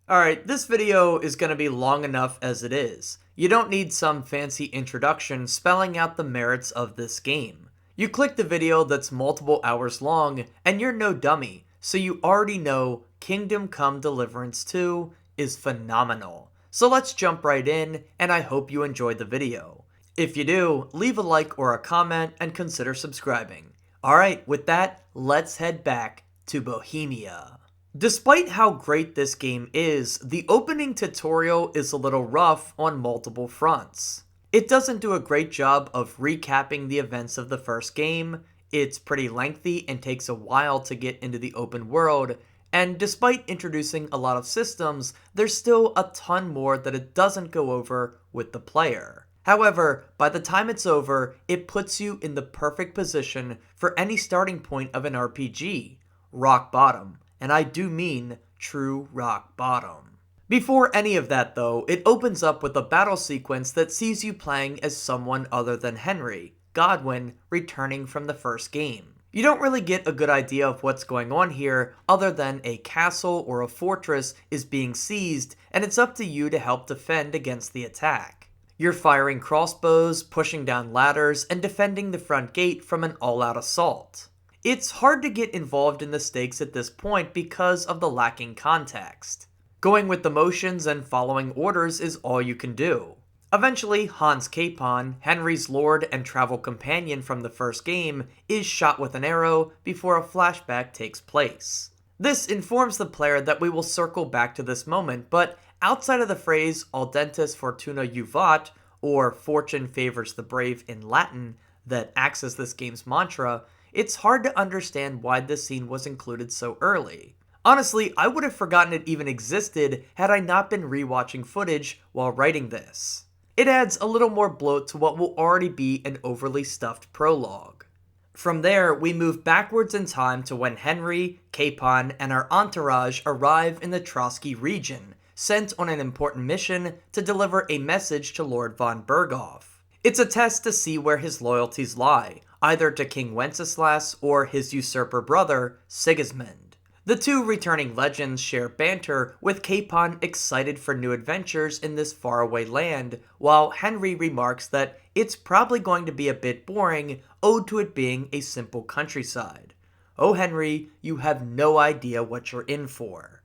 Alright, this video is going to be long enough as it is. You don't need some fancy introduction spelling out the merits of this game. You click the video that's multiple hours long, and you're no dummy, so you already know Kingdom Come Deliverance 2 is phenomenal. So let's jump right in, and I hope you enjoyed the video. If you do, leave a like or a comment and consider subscribing. Alright, with that, let's head back to Bohemia. Despite how great this game is, the opening tutorial is a little rough on multiple fronts. It doesn't do a great job of recapping the events of the first game, it's pretty lengthy and takes a while to get into the open world, and despite introducing a lot of systems, there's still a ton more that it doesn't go over with the player. However, by the time it's over, it puts you in the perfect position for any starting point of an RPG. Rock bottom. And I do mean true rock bottom. Before any of that though, it opens up with a battle sequence that sees you playing as someone other than Henry, Godwin, returning from the first game. You don't really get a good idea of what's going on here other than a castle or a fortress is being seized and it's up to you to help defend against the attack. You're firing crossbows, pushing down ladders, and defending the front gate from an all-out assault. It's hard to get involved in the stakes at this point because of the lacking context. Going with the motions and following orders is all you can do. Eventually, Hans Capon, Henry's lord and travel companion from the first game, is shot with an arrow before a flashback takes place. This informs the player that we will circle back to this moment, but outside of the phrase Audentis Fortuna Juvat, or Fortune favors the brave in Latin, that acts as this game's mantra, it's hard to understand why this scene was included so early. Honestly, I would have forgotten it even existed had I not been rewatching footage while writing this. It adds a little more bloat to what will already be an overly stuffed prologue. From there, we move backwards in time to when Henry, Capon, and our entourage arrive in the Trotsky region, sent on an important mission to deliver a message to Lord von Berghoff. It's a test to see where his loyalties lie, either to King Wenceslas or his usurper brother, Sigismund. The two returning legends share banter, with Capon excited for new adventures in this faraway land, while Henry remarks that it's probably going to be a bit boring, owed to it being a simple countryside. Oh Henry, you have no idea what you're in for.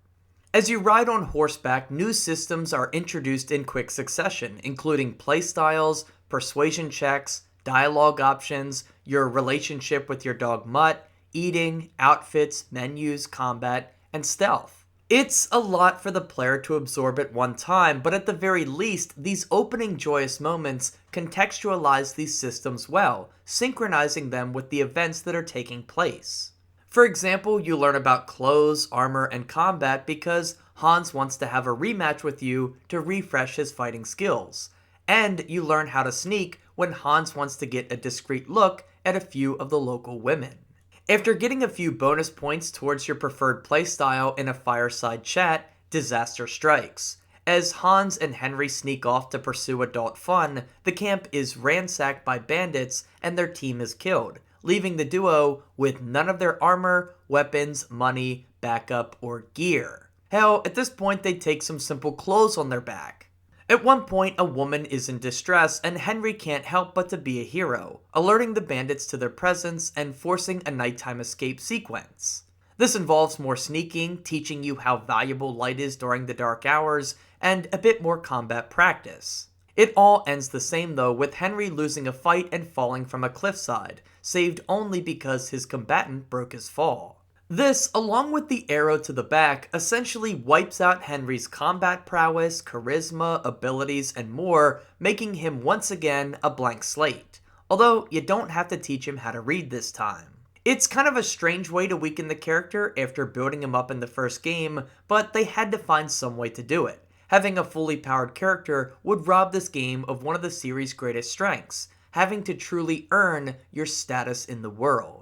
As you ride on horseback, new systems are introduced in quick succession, including playstyles, persuasion checks, dialogue options, your relationship with your dog Mutt, eating, outfits, menus, combat, and stealth. It's a lot for the player to absorb at one time, but at the very least, these opening joyous moments contextualize these systems well, synchronizing them with the events that are taking place. For example, you learn about clothes, armor, and combat because Hans wants to have a rematch with you to refresh his fighting skills. And you learn how to sneak when Hans wants to get a discreet look at a few of the local women. After getting a few bonus points towards your preferred playstyle in a fireside chat, disaster strikes. As Hans and Henry sneak off to pursue adult fun, the camp is ransacked by bandits and their team is killed, leaving the duo with none of their armor, weapons, money, backup, or gear. Hell, at this point they take some simple clothes on their back. At one point, a woman is in distress and Henry can't help but to be a hero, alerting the bandits to their presence and forcing a nighttime escape sequence. This involves more sneaking, teaching you how valuable light is during the dark hours, and a bit more combat practice. It all ends the same though, with Henry losing a fight and falling from a cliffside, saved only because his combatant broke his fall. This, along with the arrow to the back, essentially wipes out Henry's combat prowess, charisma, abilities, and more, making him once again a blank slate. Although, you don't have to teach him how to read this time. It's kind of a strange way to weaken the character after building him up in the first game, but they had to find some way to do it. Having a fully powered character would rob this game of one of the series' greatest strengths, having to truly earn your status in the world.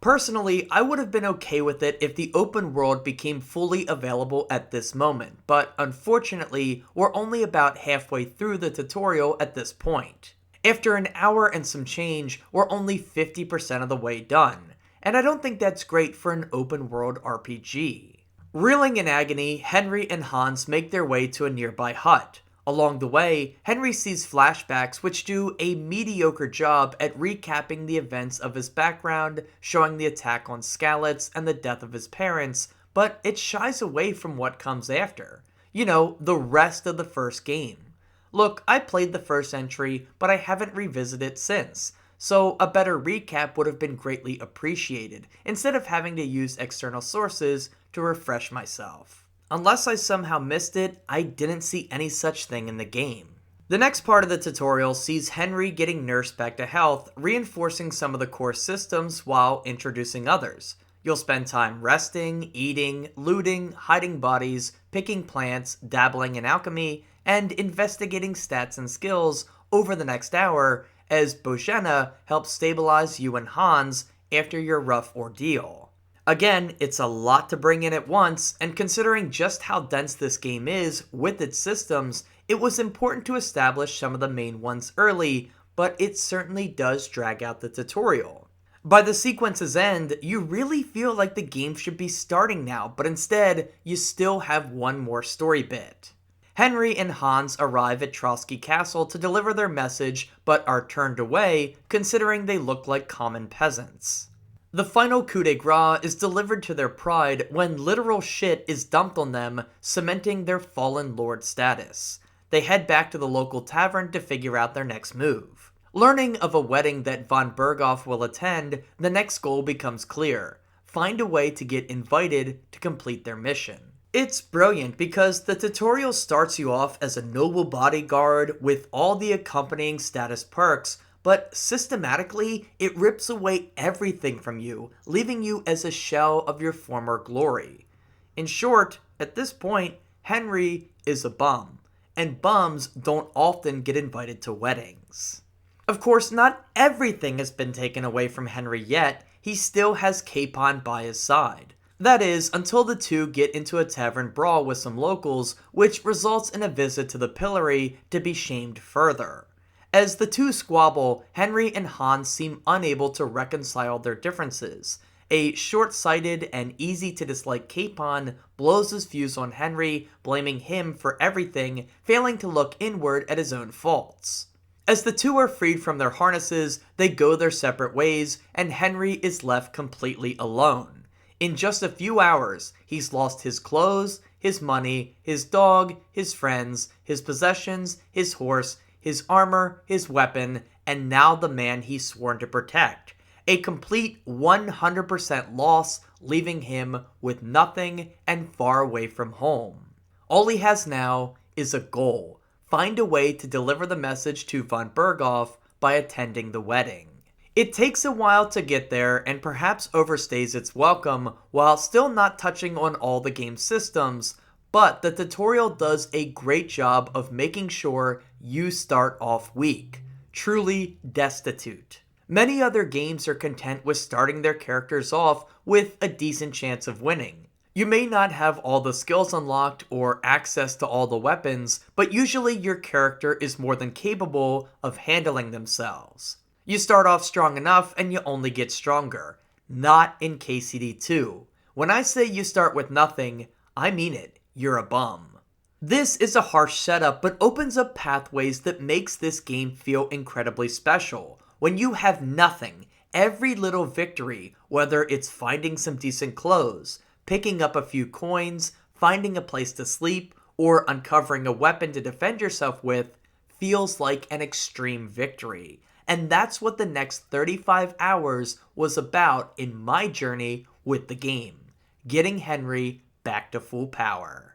Personally, I would have been okay with it if the open world became fully available at this moment, but unfortunately, we're only about halfway through the tutorial at this point. After an hour and some change, we're only 50% of the way done, and I don't think that's great for an open world RPG. Reeling in agony, Henry and Hans make their way to a nearby hut. Along the way, Henry sees flashbacks which do a mediocre job at recapping the events of his background, showing the attack on Skalitz and the death of his parents, but it shies away from what comes after. You know, the rest of the first game. Look, I played the first entry, but I haven't revisited it since, so a better recap would have been greatly appreciated, instead of having to use external sources to refresh myself. Unless I somehow missed it, I didn't see any such thing in the game. The next part of the tutorial sees Henry getting nursed back to health, reinforcing some of the core systems while introducing others. You'll spend time resting, eating, looting, hiding bodies, picking plants, dabbling in alchemy, and investigating stats and skills over the next hour as Bohemia helps stabilize you and Hans after your rough ordeal. Again, it's a lot to bring in at once, and considering just how dense this game is with its systems, it was important to establish some of the main ones early, but it certainly does drag out the tutorial. By the sequence's end, you really feel like the game should be starting now, but instead, you still have one more story bit. Henry and Hans arrive at Trotsky Castle to deliver their message, but are turned away, considering they look like common peasants. The final coup de grace is delivered to their pride when literal shit is dumped on them, cementing their fallen lord status. They head back to the local tavern to figure out their next move. Learning of a wedding that von Berghoff will attend, the next goal becomes clear. Find a way to get invited to complete their mission. It's brilliant because the tutorial starts you off as a noble bodyguard with all the accompanying status perks, but systematically, it rips away everything from you, leaving you as a shell of your former glory. In short, at this point, Henry is a bum, and bums don't often get invited to weddings. Of course, not everything has been taken away from Henry yet. He still has Capon by his side. That is, until the two get into a tavern brawl with some locals, which results in a visit to the pillory to be shamed further. As the two squabble, Henry and Hans seem unable to reconcile their differences. A short-sighted and easy-to-dislike Capon blows his fuse on Henry, blaming him for everything, failing to look inward at his own faults. As the two are freed from their harnesses, they go their separate ways, and Henry is left completely alone. In just a few hours, he's lost his clothes, his money, his dog, his friends, his possessions, his horse, his armor, his weapon, and now the man he's sworn to protect. A complete 100% loss, leaving him with nothing and far away from home. All he has now is a goal. Find a way to deliver the message to von Berghoff by attending the wedding. It takes a while to get there and perhaps overstays its welcome while still not touching on all the game's systems, but the tutorial does a great job of making sure you start off weak, truly destitute. Many other games are content with starting their characters off with a decent chance of winning. You may not have all the skills unlocked or access to all the weapons, but usually your character is more than capable of handling themselves. You start off strong enough and you only get stronger. Not in KCD2. When I say you start with nothing, I mean it. You're a bum. This is a harsh setup, but opens up pathways that makes this game feel incredibly special. When you have nothing, every little victory, whether it's finding some decent clothes, picking up a few coins, finding a place to sleep, or uncovering a weapon to defend yourself with, feels like an extreme victory. And that's what the next 35 hours was about in my journey with the game. Getting Henry back to full power.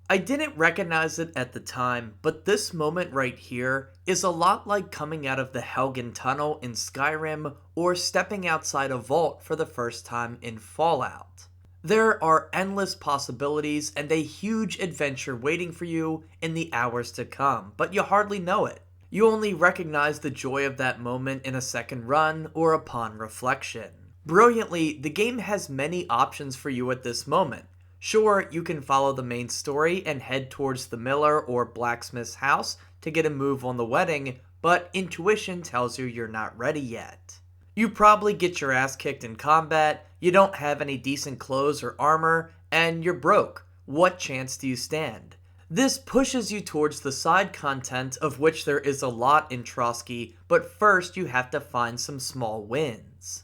I didn't recognize it at the time, but this moment right here is a lot like coming out of the Helgen Tunnel in Skyrim or stepping outside a vault for the first time in Fallout. There are endless possibilities and a huge adventure waiting for you in the hours to come, but you hardly know it. You only recognize the joy of that moment in a second run or upon reflection. Brilliantly, the game has many options for you at this moment. Sure, you can follow the main story and head towards the miller or blacksmith's house to get a move on the wedding, but intuition tells you you're not ready yet. You probably get your ass kicked in combat, you don't have any decent clothes or armor, and you're broke. What chance do you stand? This pushes you towards the side content, of which there is a lot in Trotsky, but first you have to find some small wins.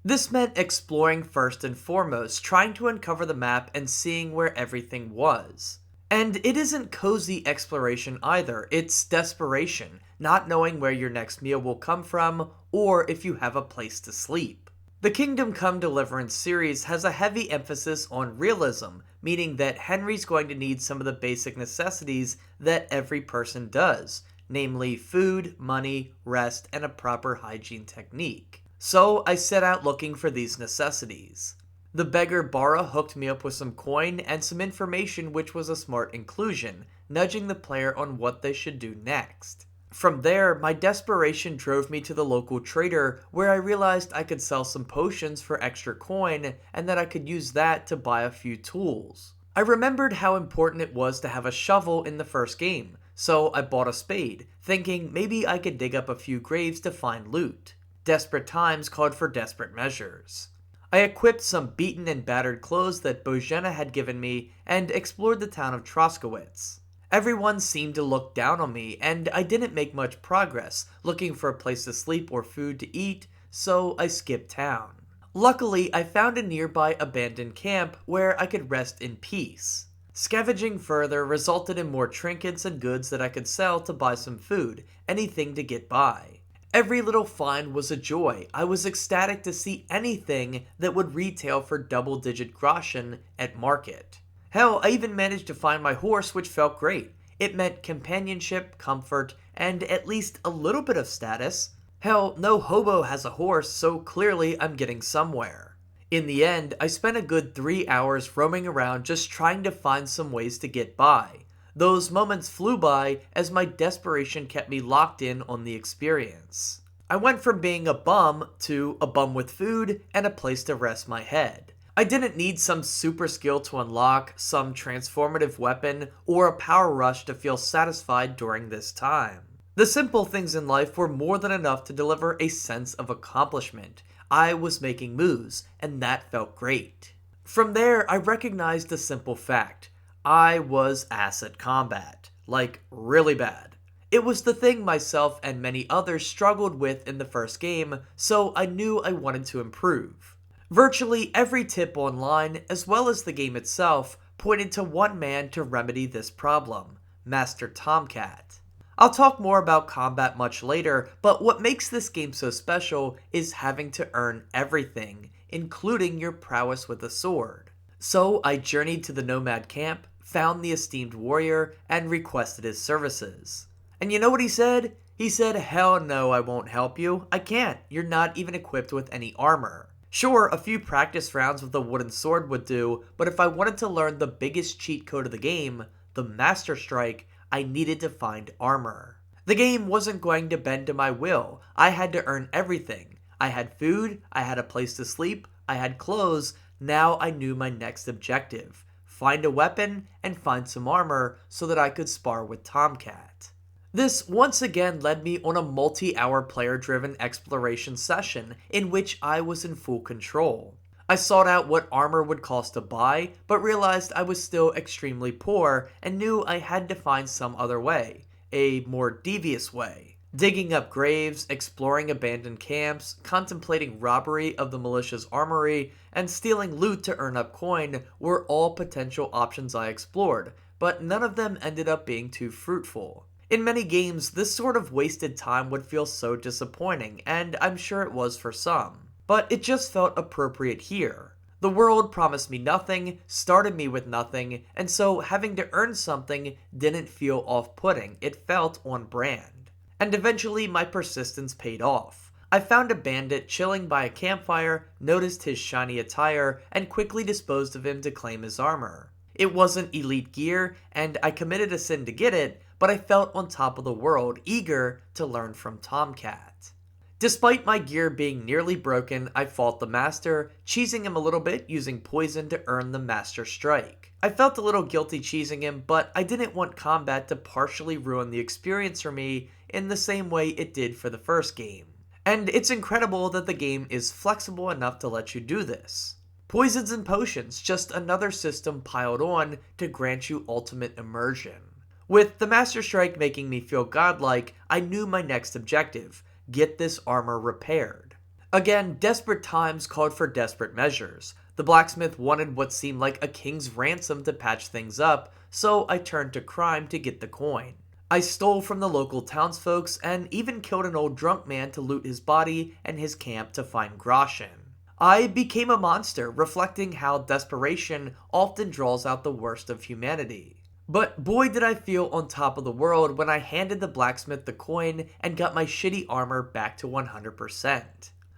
This meant exploring first and foremost, trying to uncover the map and seeing where everything was. And it isn't cozy exploration either, it's desperation, not knowing where your next meal will come from, or if you have a place to sleep. The Kingdom Come Deliverance series has a heavy emphasis on realism, meaning that Henry's going to need some of the basic necessities that every person does, namely food, money, rest, and a proper hygiene technique. So I set out looking for these necessities. The beggar Bara hooked me up with some coin and some information, which was a smart inclusion, nudging the player on what they should do next. From there, my desperation drove me to the local trader, where I realized I could sell some potions for extra coin and that I could use that to buy a few tools. I remembered how important it was to have a shovel in the first game, so I bought a spade, thinking maybe I could dig up a few graves to find loot. Desperate times called for desperate measures. I equipped some beaten and battered clothes that Bohemia had given me and explored the town of Troskowitz. Everyone seemed to look down on me, and I didn't make much progress, looking for a place to sleep or food to eat, so I skipped town. Luckily, I found a nearby abandoned camp where I could rest in peace. Scavenging further resulted in more trinkets and goods that I could sell to buy some food, anything to get by. Every little find was a joy. I was ecstatic to see anything that would retail for double-digit groschen at market. Hell, I even managed to find my horse, which felt great. It meant companionship, comfort, and at least a little bit of status. Hell, no hobo has a horse, so clearly I'm getting somewhere. In the end, I spent a good 3 hours roaming around just trying to find some ways to get by. Those moments flew by as my desperation kept me locked in on the experience. I went from being a bum to a bum with food and a place to rest my head. I didn't need some super skill to unlock, some transformative weapon, or a power rush to feel satisfied during this time. The simple things in life were more than enough to deliver a sense of accomplishment. I was making moves, and that felt great. From there, I recognized a simple fact. I was ass at combat. Like, really bad. It was the thing myself and many others struggled with in the first game, so I knew I wanted to improve. Virtually every tip online, as well as the game itself, pointed to one man to remedy this problem, Master Tomcat. I'll talk more about combat much later, but what makes this game so special is having to earn everything, including your prowess with a sword. So I journeyed to the Nomad camp, found the esteemed warrior, and requested his services. And you know what he said? He said, "Hell no, I won't help you. I can't. You're not even equipped with any armor." Sure, a few practice rounds with a wooden sword would do, but if I wanted to learn the biggest cheat code of the game, the Master Strike, I needed to find armor. The game wasn't going to bend to my will. I had to earn everything. I had food, I had a place to sleep, I had clothes. Now I knew my next objective. Find a weapon and find some armor so that I could spar with Tomcat. This once again led me on a multi-hour player-driven exploration session in which I was in full control. I sought out what armor would cost to buy, but realized I was still extremely poor and knew I had to find some other way, a more devious way. Digging up graves, exploring abandoned camps, contemplating robbery of the militia's armory, and stealing loot to earn up coin were all potential options I explored, but none of them ended up being too fruitful. In many games, this sort of wasted time would feel so disappointing, and I'm sure it was for some. But it just felt appropriate here. The world promised me nothing, started me with nothing, and so having to earn something didn't feel off-putting, it felt on brand. And eventually my persistence paid off. I found a bandit chilling by a campfire, noticed his shiny attire, and quickly disposed of him to claim his armor. It wasn't elite gear, and I committed a sin to get it, but I felt on top of the world, eager to learn from Tomcat. Despite my gear being nearly broken, I fought the Master, cheesing him a little bit using poison to earn the Master Strike. I felt a little guilty cheesing him, but I didn't want combat to partially ruin the experience for me in the same way it did for the first game. And it's incredible that the game is flexible enough to let you do this. Poisons and potions, just another system piled on to grant you ultimate immersion. With the Master Strike making me feel godlike, I knew my next objective: get this armor repaired. Again, desperate times called for desperate measures. The blacksmith wanted what seemed like a king's ransom to patch things up, so I turned to crime to get the coin. I stole from the local townsfolks and even killed an old drunk man to loot his body and his camp to find groschen. I became a monster, reflecting how desperation often draws out the worst of humanity. But boy did I feel on top of the world when I handed the blacksmith the coin and got my shitty armor back to 100%.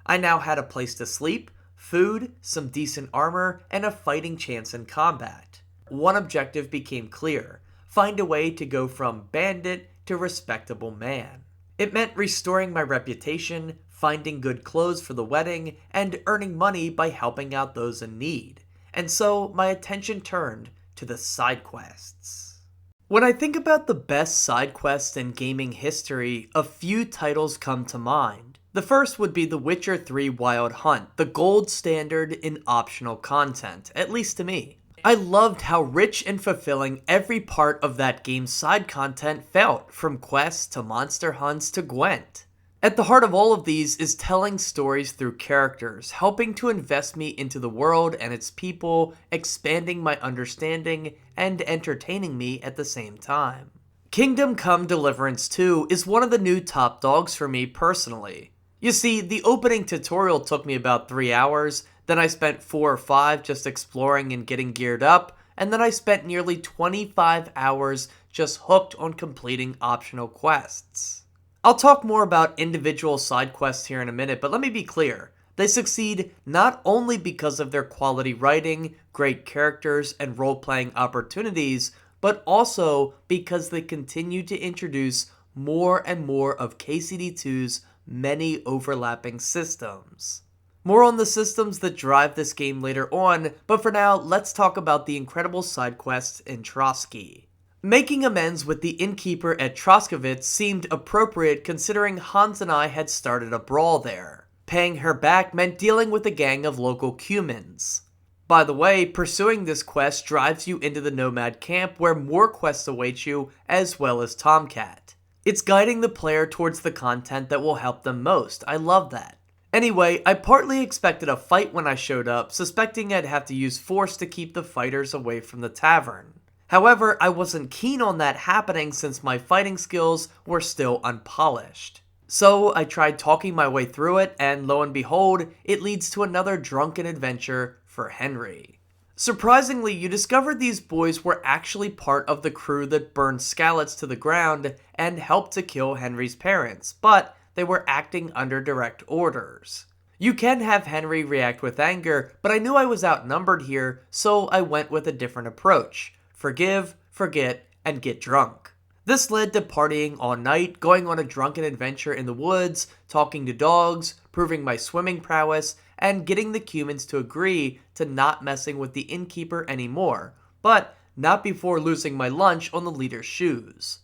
I now had a place to sleep, food, some decent armor, and a fighting chance in combat. One objective became clear: find a way to go from bandit to respectable man. It meant restoring my reputation, finding good clothes for the wedding, and earning money by helping out those in need. And so my attention turned to the side quests. When I think about the best side quests in gaming history, a few titles come to mind. The first would be The Witcher 3 Wild Hunt, the gold standard in optional content, at least to me. I loved how rich and fulfilling every part of that game's side content felt, from quests to monster hunts to Gwent. At the heart of all of these is telling stories through characters, helping to invest me into the world and its people, expanding my understanding, and entertaining me at the same time. Kingdom Come Deliverance 2 is one of the new top dogs for me personally. You see, the opening tutorial took me about 3 hours, then I spent 4 or 5 just exploring and getting geared up, and then I spent nearly 25 hours just hooked on completing optional quests. I'll talk more about individual side quests here in a minute, but let me be clear. They succeed not only because of their quality writing, great characters, and role-playing opportunities, but also because they continue to introduce more and more of KCD2's many overlapping systems. More on the systems that drive this game later on, but for now, let's talk about the incredible side quests in Trotsky. Making amends with the innkeeper at Troskowitz seemed appropriate considering Hans and I had started a brawl there. Paying her back meant dealing with a gang of local Cumans. By the way, pursuing this quest drives you into the Nomad camp where more quests await you, as well as Tomcat. It's guiding the player towards the content that will help them most. I love that. Anyway, I partly expected a fight when I showed up, suspecting I'd have to use force to keep the fighters away from the tavern. However, I wasn't keen on that happening since my fighting skills were still unpolished. So I tried talking my way through it, and lo and behold, it leads to another drunken adventure for Henry. Surprisingly, you discover these boys were actually part of the crew that burned Skalitz to the ground and helped to kill Henry's parents, but they were acting under direct orders. You can have Henry react with anger, but I knew I was outnumbered here, so I went with a different approach. Forgive, forget, and get drunk. This led to partying all night, going on a drunken adventure in the woods, talking to dogs, proving my swimming prowess, and getting the Cumans to agree to not messing with the innkeeper anymore, but not before losing my lunch on the leader's shoes.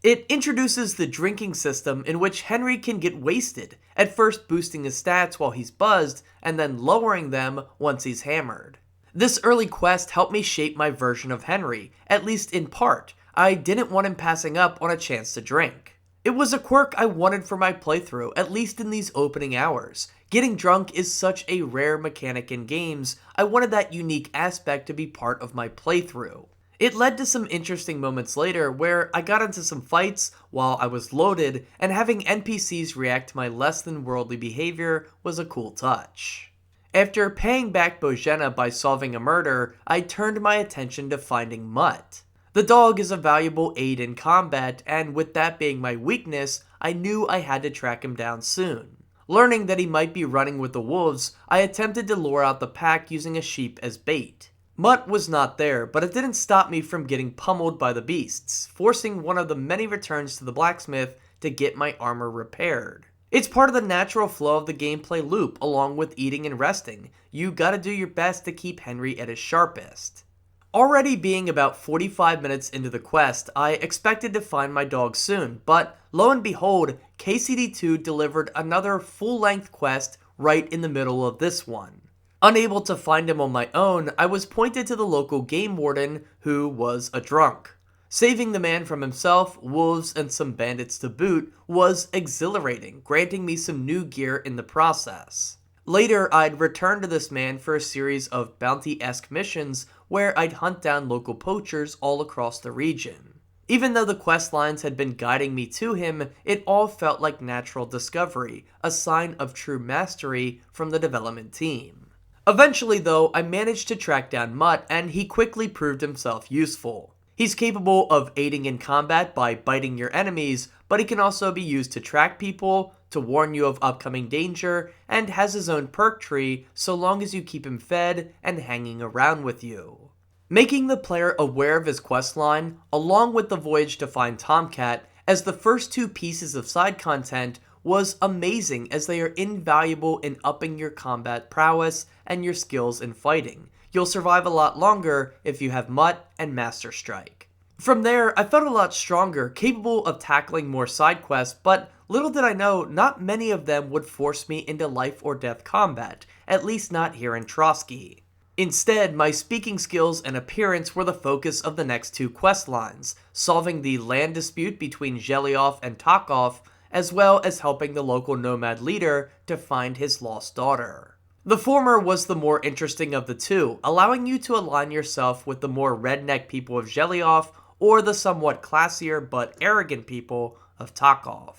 It introduces the drinking system in which Henry can get wasted, at first boosting his stats while he's buzzed, and then lowering them once he's hammered. This early quest helped me shape my version of Henry, at least in part. I didn't want him passing up on a chance to drink. It was a quirk I wanted for my playthrough, at least in these opening hours. Getting drunk is such a rare mechanic in games, I wanted that unique aspect to be part of my playthrough. It led to some interesting moments later where I got into some fights while I was loaded, and having NPCs react to my less than worldly behavior was a cool touch. After paying back Bohemia by solving a murder, I turned my attention to finding Mutt. The dog is a valuable aid in combat, and with that being my weakness, I knew I had to track him down soon. Learning that he might be running with the wolves, I attempted to lure out the pack using a sheep as bait. Mutt was not there, but it didn't stop me from getting pummeled by the beasts, forcing one of the many returns to the blacksmith to get my armor repaired. It's part of the natural flow of the gameplay loop, along with eating and resting. You gotta do your best to keep Henry at his sharpest. Already being about 45 minutes into the quest, I expected to find my dog soon, but lo and behold, KCD2 delivered another full-length quest right in the middle of this one. Unable to find him on my own, I was pointed to the local game warden, who was a drunk. Saving the man from himself, wolves, and some bandits to boot was exhilarating, granting me some new gear in the process. Later, I'd return to this man for a series of bounty-esque missions where I'd hunt down local poachers all across the region. Even though the quest lines had been guiding me to him, it all felt like natural discovery, a sign of true mastery from the development team. Eventually though, I managed to track down Mutt, and he quickly proved himself useful. He's capable of aiding in combat by biting your enemies, but he can also be used to track people, to warn you of upcoming danger, and has his own perk tree so long as you keep him fed and hanging around with you. Making the player aware of his questline, along with the voyage to find Tomcat, as the first two pieces of side content was amazing, as they are invaluable in upping your combat prowess and your skills in fighting. You'll survive a lot longer if you have Mutt and Master Strike. From there, I felt a lot stronger, capable of tackling more side quests, but little did I know, not many of them would force me into life or death combat, at least not here in Trotsky. Instead, my speaking skills and appearance were the focus of the next two quest lines, solving the land dispute between Zhelyov and Takov, as well as helping the local nomad leader to find his lost daughter. The former was the more interesting of the two, allowing you to align yourself with the more redneck people of Zhelyov or the somewhat classier but arrogant people of Takov.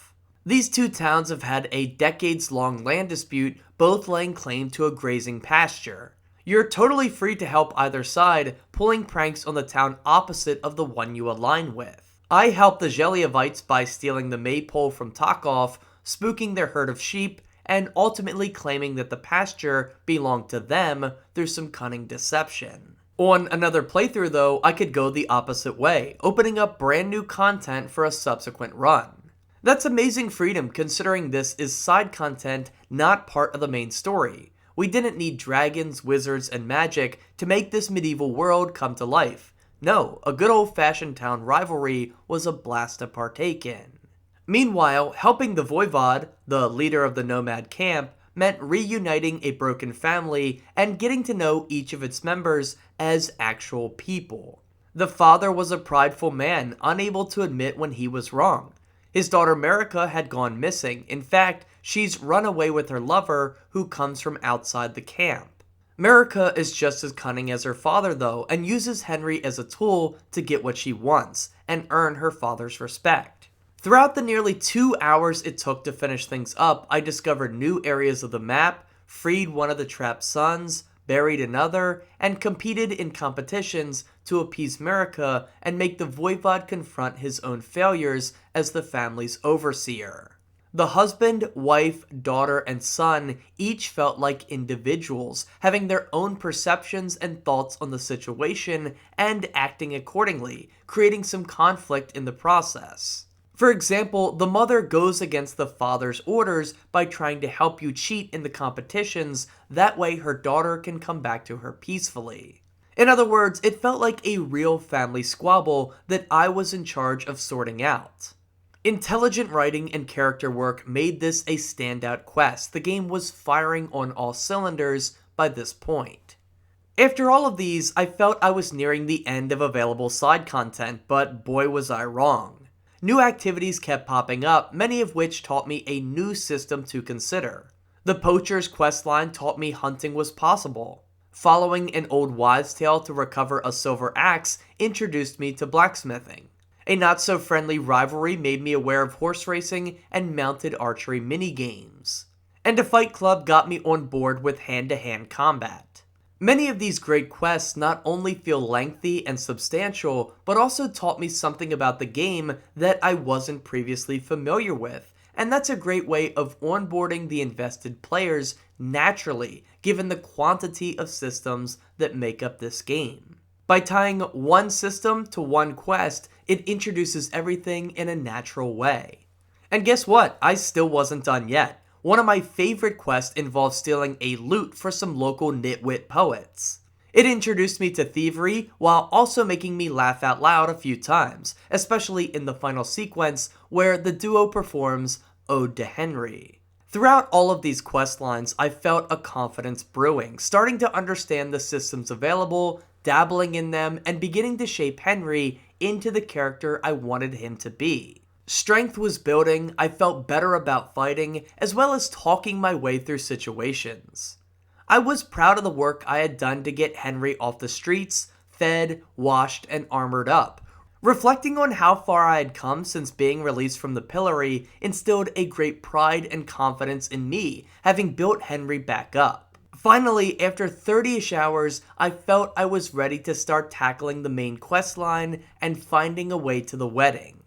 These two towns have had a decades-long land dispute, both laying claim to a grazing pasture. You're totally free to help either side, pulling pranks on the town opposite of the one you align with. I helped the Zhelyovites by stealing the maypole from Takov, spooking their herd of sheep, and ultimately claiming that the pasture belonged to them through some cunning deception. On another playthrough though, I could go the opposite way, opening up brand new content for a subsequent run. That's amazing freedom considering this is side content, not part of the main story. We didn't need dragons, wizards, and magic to make this medieval world come to life. No, a good old-fashioned town rivalry was a blast to partake in. Meanwhile, helping the Voivod, the leader of the nomad camp, meant reuniting a broken family and getting to know each of its members as actual people. The father was a prideful man, unable to admit when he was wrong. His daughter Marika had gone missing. In fact, she's run away with her lover, who comes from outside the camp. Marika is just as cunning as her father though, and uses Henry as a tool to get what she wants, and earn her father's respect. Throughout the nearly 2 hours it took to finish things up, I discovered new areas of the map, freed one of the trapped sons, buried another, and competed in competitions to appease Marika and make the Voivod confront his own failures as the family's overseer. The husband, wife, daughter, and son each felt like individuals, having their own perceptions and thoughts on the situation and acting accordingly, creating some conflict in the process. For example, the mother goes against the father's orders by trying to help you cheat in the competitions, that way her daughter can come back to her peacefully. In other words, it felt like a real family squabble that I was in charge of sorting out. Intelligent writing and character work made this a standout quest. The game was firing on all cylinders by this point. After all of these, I felt I was nearing the end of available side content, but boy was I wrong. New activities kept popping up, many of which taught me a new system to consider. The Poacher's questline taught me hunting was possible. Following an old wives' tale to recover a silver axe introduced me to blacksmithing. A not-so-friendly rivalry made me aware of horse racing and mounted archery minigames. And a fight club got me on board with hand-to-hand combat. Many of these great quests not only feel lengthy and substantial, but also taught me something about the game that I wasn't previously familiar with, and that's a great way of onboarding the invested players naturally, given the quantity of systems that make up this game. By tying one system to one quest, it introduces everything in a natural way. And guess what? I still wasn't done yet. One of my favorite quests involves stealing a lute for some local nitwit poets. It introduced me to thievery while also making me laugh out loud a few times, especially in the final sequence where the duo performs Ode to Henry. Throughout all of these questlines, I felt a confidence brewing, starting to understand the systems available, dabbling in them, and beginning to shape Henry into the character I wanted him to be. Strength was building, I felt better about fighting, as well as talking my way through situations. I was proud of the work I had done to get Henry off the streets, fed, washed, and armored up. Reflecting on how far I had come since being released from the pillory instilled a great pride and confidence in me, having built Henry back up. Finally, after 30-ish hours, I felt I was ready to start tackling the main questline and finding a way to the wedding.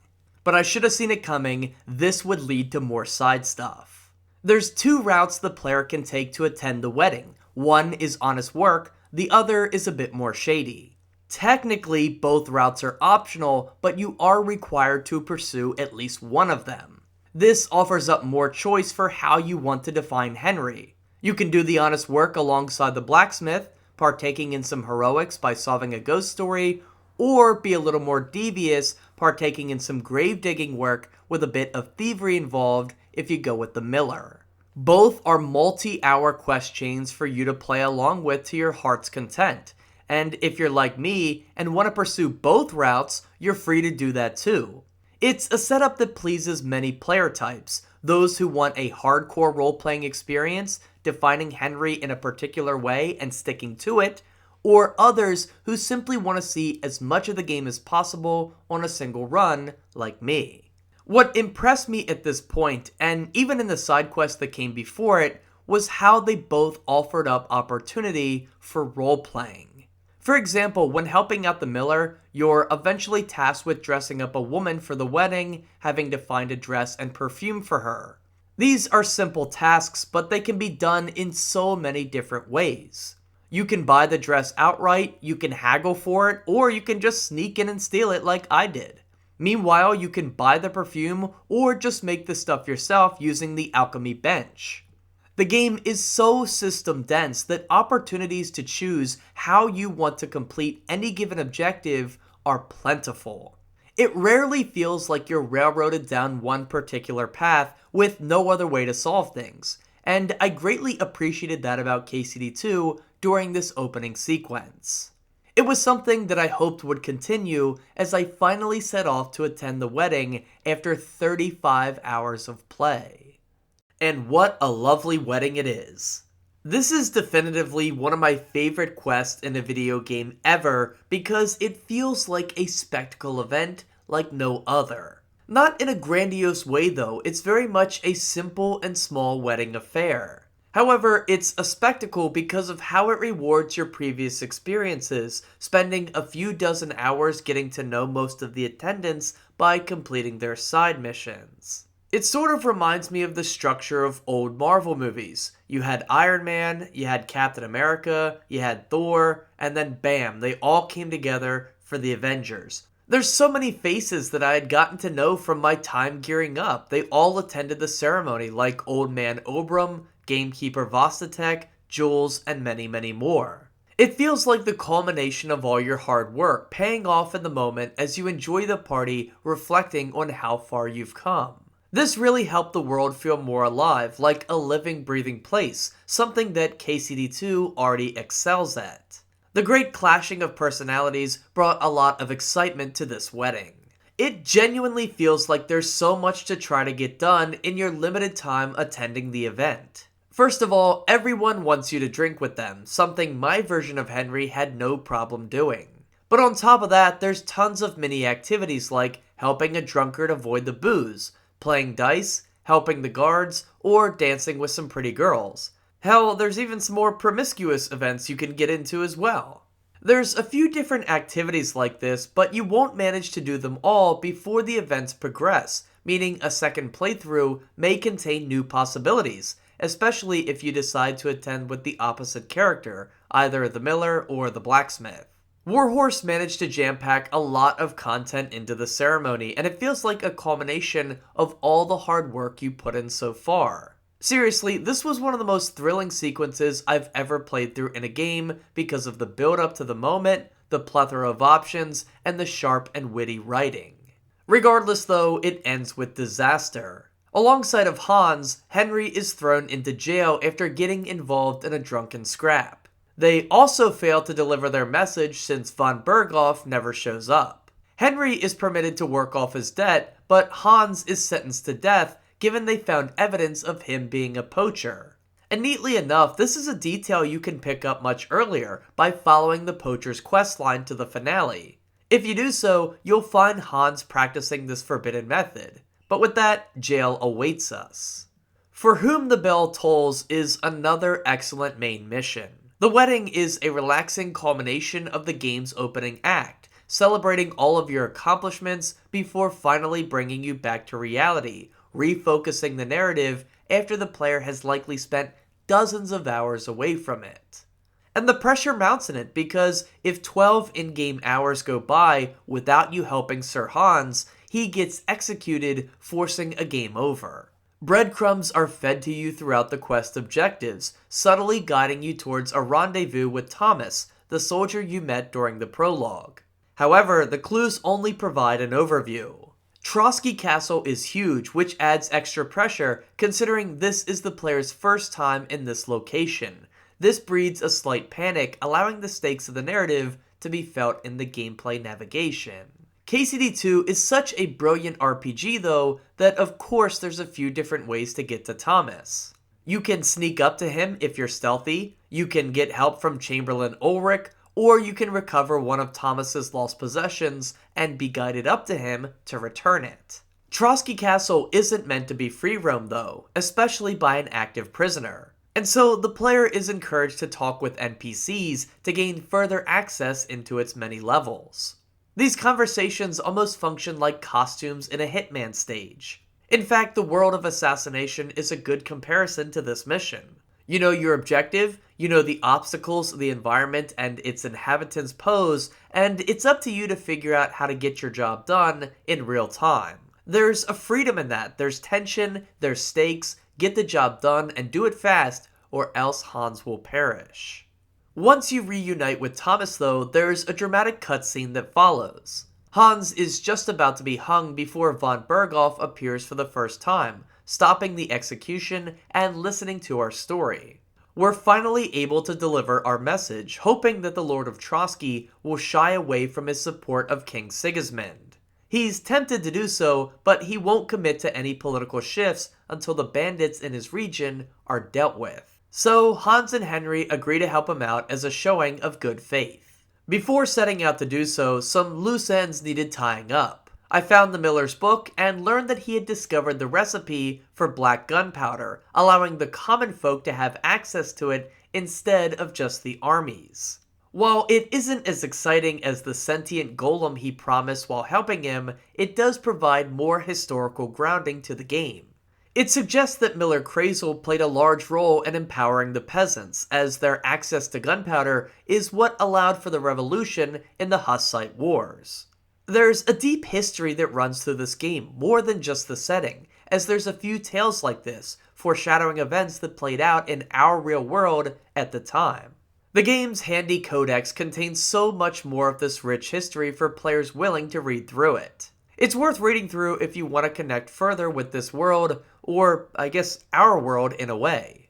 But I should have seen it coming, this would lead to more side stuff. There's two routes the player can take to attend the wedding. One is honest work, the other is a bit more shady. Technically, both routes are optional, but you are required to pursue at least one of them. This offers up more choice for how you want to define Henry. You can do the honest work alongside the blacksmith, partaking in some heroics by solving a ghost story, or be a little more devious, partaking in some grave digging work with a bit of thievery involved if you go with the miller. Both are multi-hour quest chains for you to play along with to your heart's content, and if you're like me and want to pursue both routes, you're free to do that too. It's a setup that pleases many player types, those who want a hardcore role-playing experience, defining Henry in a particular way and sticking to it, or others who simply want to see as much of the game as possible on a single run, like me. What impressed me at this point, and even in the side quest that came before it, was how they both offered up opportunity for role-playing. For example, when helping out the miller, you're eventually tasked with dressing up a woman for the wedding, having to find a dress and perfume for her. These are simple tasks, but they can be done in so many different ways. You can buy the dress outright, you can haggle for it, or you can just sneak in and steal it like I did. Meanwhile, you can buy the perfume or just make the stuff yourself using the alchemy bench. The game is so system dense that opportunities to choose how you want to complete any given objective are plentiful. It rarely feels like you're railroaded down one particular path with no other way to solve things, and I greatly appreciated that about KCD2 during this opening sequence. It was something that I hoped would continue as I finally set off to attend the wedding after 35 hours of play. And what a lovely wedding it is. This is definitively one of my favorite quests in a video game ever because it feels like a spectacle event like no other. Not in a grandiose way though, it's very much a simple and small wedding affair. However, it's a spectacle because of how it rewards your previous experiences, spending a few dozen hours getting to know most of the attendants by completing their side missions. It sort of reminds me of the structure of old Marvel movies. You had Iron Man, you had Captain America, you had Thor, and then bam, they all came together for the Avengers. There's so many faces that I had gotten to know from my time gearing up. They all attended the ceremony, like Old Man Obram, Gamekeeper Vostatek, Jules, and many, many more. It feels like the culmination of all your hard work, paying off in the moment as you enjoy the party, reflecting on how far you've come. This really helped the world feel more alive, like a living, breathing place, something that KCD2 already excels at. The great clashing of personalities brought a lot of excitement to this wedding. It genuinely feels like there's so much to try to get done in your limited time attending the event. First of all, everyone wants you to drink with them, something my version of Henry had no problem doing. But on top of that, there's tons of mini activities like helping a drunkard avoid the booze, playing dice, helping the guards, or dancing with some pretty girls. Hell, there's even some more promiscuous events you can get into as well. There's a few different activities like this, but you won't manage to do them all before the events progress, meaning a second playthrough may contain new possibilities, especially if you decide to attend with the opposite character, either the miller or the blacksmith. Warhorse managed to jam-pack a lot of content into the ceremony, and it feels like a culmination of all the hard work you put in so far. Seriously, this was one of the most thrilling sequences I've ever played through in a game because of the build up to the moment, the plethora of options, and the sharp and witty writing. Regardless though, it ends with disaster. Alongside of Hans, Henry is thrown into jail after getting involved in a drunken scrap. They also fail to deliver their message since von Berghoff never shows up. Henry is permitted to work off his debt, but Hans is sentenced to death given they found evidence of him being a poacher. And neatly enough, this is a detail you can pick up much earlier by following the poacher's questline to the finale. If you do so, you'll find Hans practicing this forbidden method. But with that, jail awaits us. For Whom the Bell Tolls is another excellent main mission. The wedding is a relaxing culmination of the game's opening act, celebrating all of your accomplishments before finally bringing you back to reality, refocusing the narrative after the player has likely spent dozens of hours away from it. And the pressure mounts in it because if 12 in-game hours go by without you helping Sir Hans, he gets executed, forcing a game over. Breadcrumbs are fed to you throughout the quest objectives, subtly guiding you towards a rendezvous with Thomas, the soldier you met during the prologue. However, the clues only provide an overview. Trotsky Castle is huge, which adds extra pressure considering this is the player's first time in this location. This breeds a slight panic, allowing the stakes of the narrative to be felt in the gameplay navigation. KCD2 is such a brilliant RPG though, that of course there's a few different ways to get to Thomas. You can sneak up to him if you're stealthy, you can get help from Chamberlain Ulrich, or you can recover one of Thomas's lost possessions and be guided up to him to return it. Trotsky Castle isn't meant to be free roam though, especially by an active prisoner. And so the player is encouraged to talk with NPCs to gain further access into its many levels. These conversations almost function like costumes in a Hitman stage. In fact, the world of Assassination is a good comparison to this mission. You know your objective, you know the obstacles the environment and its inhabitants pose, and it's up to you to figure out how to get your job done in real time. There's a freedom in that, there's tension, there's stakes, get the job done and do it fast, or else Hans will perish. Once you reunite with Thomas though, there's a dramatic cutscene that follows. Hans is just about to be hung before von Berghoff appears for the first time, stopping the execution and listening to our story. We're finally able to deliver our message, hoping that the Lord of Trotsky will shy away from his support of King Sigismund. He's tempted to do so, but he won't commit to any political shifts until the bandits in his region are dealt with. So Hans and Henry agree to help him out as a showing of good faith. Before setting out to do so, some loose ends needed tying up. I found the miller's book and learned that he had discovered the recipe for black gunpowder, allowing the common folk to have access to it instead of just the armies. While it isn't as exciting as the sentient golem he promised while helping him, it does provide more historical grounding to the game. It suggests that Miller Crazel played a large role in empowering the peasants, as their access to gunpowder is what allowed for the revolution in the Hussite Wars. There's a deep history that runs through this game, more than just the setting, as there's a few tales like this, foreshadowing events that played out in our real world at the time. The game's handy codex contains so much more of this rich history for players willing to read through it. It's worth reading through if you want to connect further with this world, or I guess our world in a way.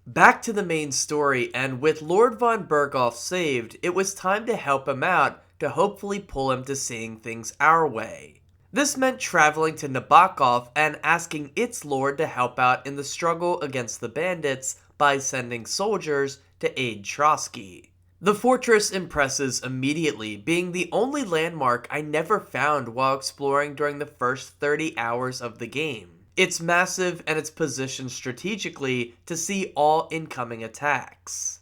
Back to the main story, and with Lord von Berghoff saved, it was time to help him out to hopefully pull him to seeing things our way. This meant traveling to Nabokov and asking its lord to help out in the struggle against the bandits by sending soldiers to aid Trotsky. The fortress impresses immediately, being the only landmark I never found while exploring during the first 30 hours of the game. It's massive and it's positioned strategically to see all incoming attacks.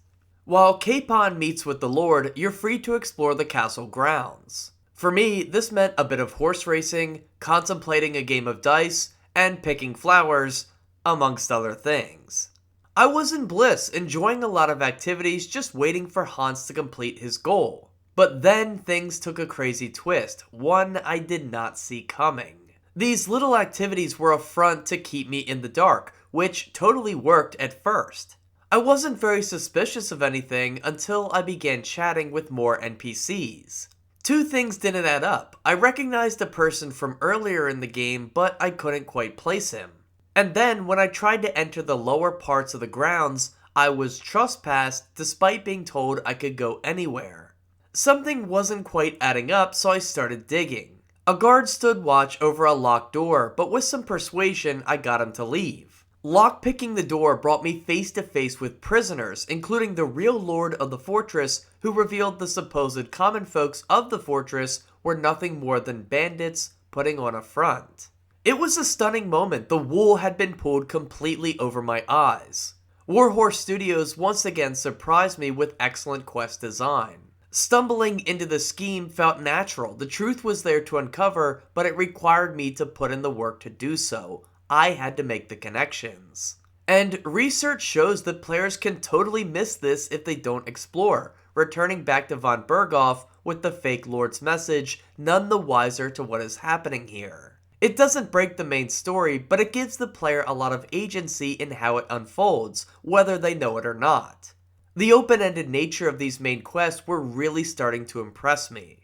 While Capon meets with the Lord, you're free to explore the castle grounds. For me, this meant a bit of horse racing, contemplating a game of dice, and picking flowers, amongst other things. I was in bliss, enjoying a lot of activities, just waiting for Hans to complete his goal. But then things took a crazy twist, one I did not see coming. These little activities were a front to keep me in the dark, which totally worked at first. I wasn't very suspicious of anything until I began chatting with more NPCs. Two things didn't add up. I recognized a person from earlier in the game, but I couldn't quite place him. And then, when I tried to enter the lower parts of the grounds, I was trespassed despite being told I could go anywhere. Something wasn't quite adding up, so I started digging. A guard stood watch over a locked door, but with some persuasion, I got him to leave. Lockpicking the door brought me face to face with prisoners, including the real lord of the fortress, who revealed the supposed common folks of the fortress were nothing more than bandits putting on a front. It was a stunning moment. The wool had been pulled completely over my eyes. Warhorse Studios once again surprised me with excellent quest design. Stumbling into the scheme felt natural. The truth was there to uncover, but it required me to put in the work to do so. I had to make the connections. And research shows that players can totally miss this if they don't explore, returning back to von Berghoff with the fake lord's message, none the wiser to what is happening here. It doesn't break the main story, but it gives the player a lot of agency in how it unfolds, whether they know it or not. The open-ended nature of these main quests were really starting to impress me.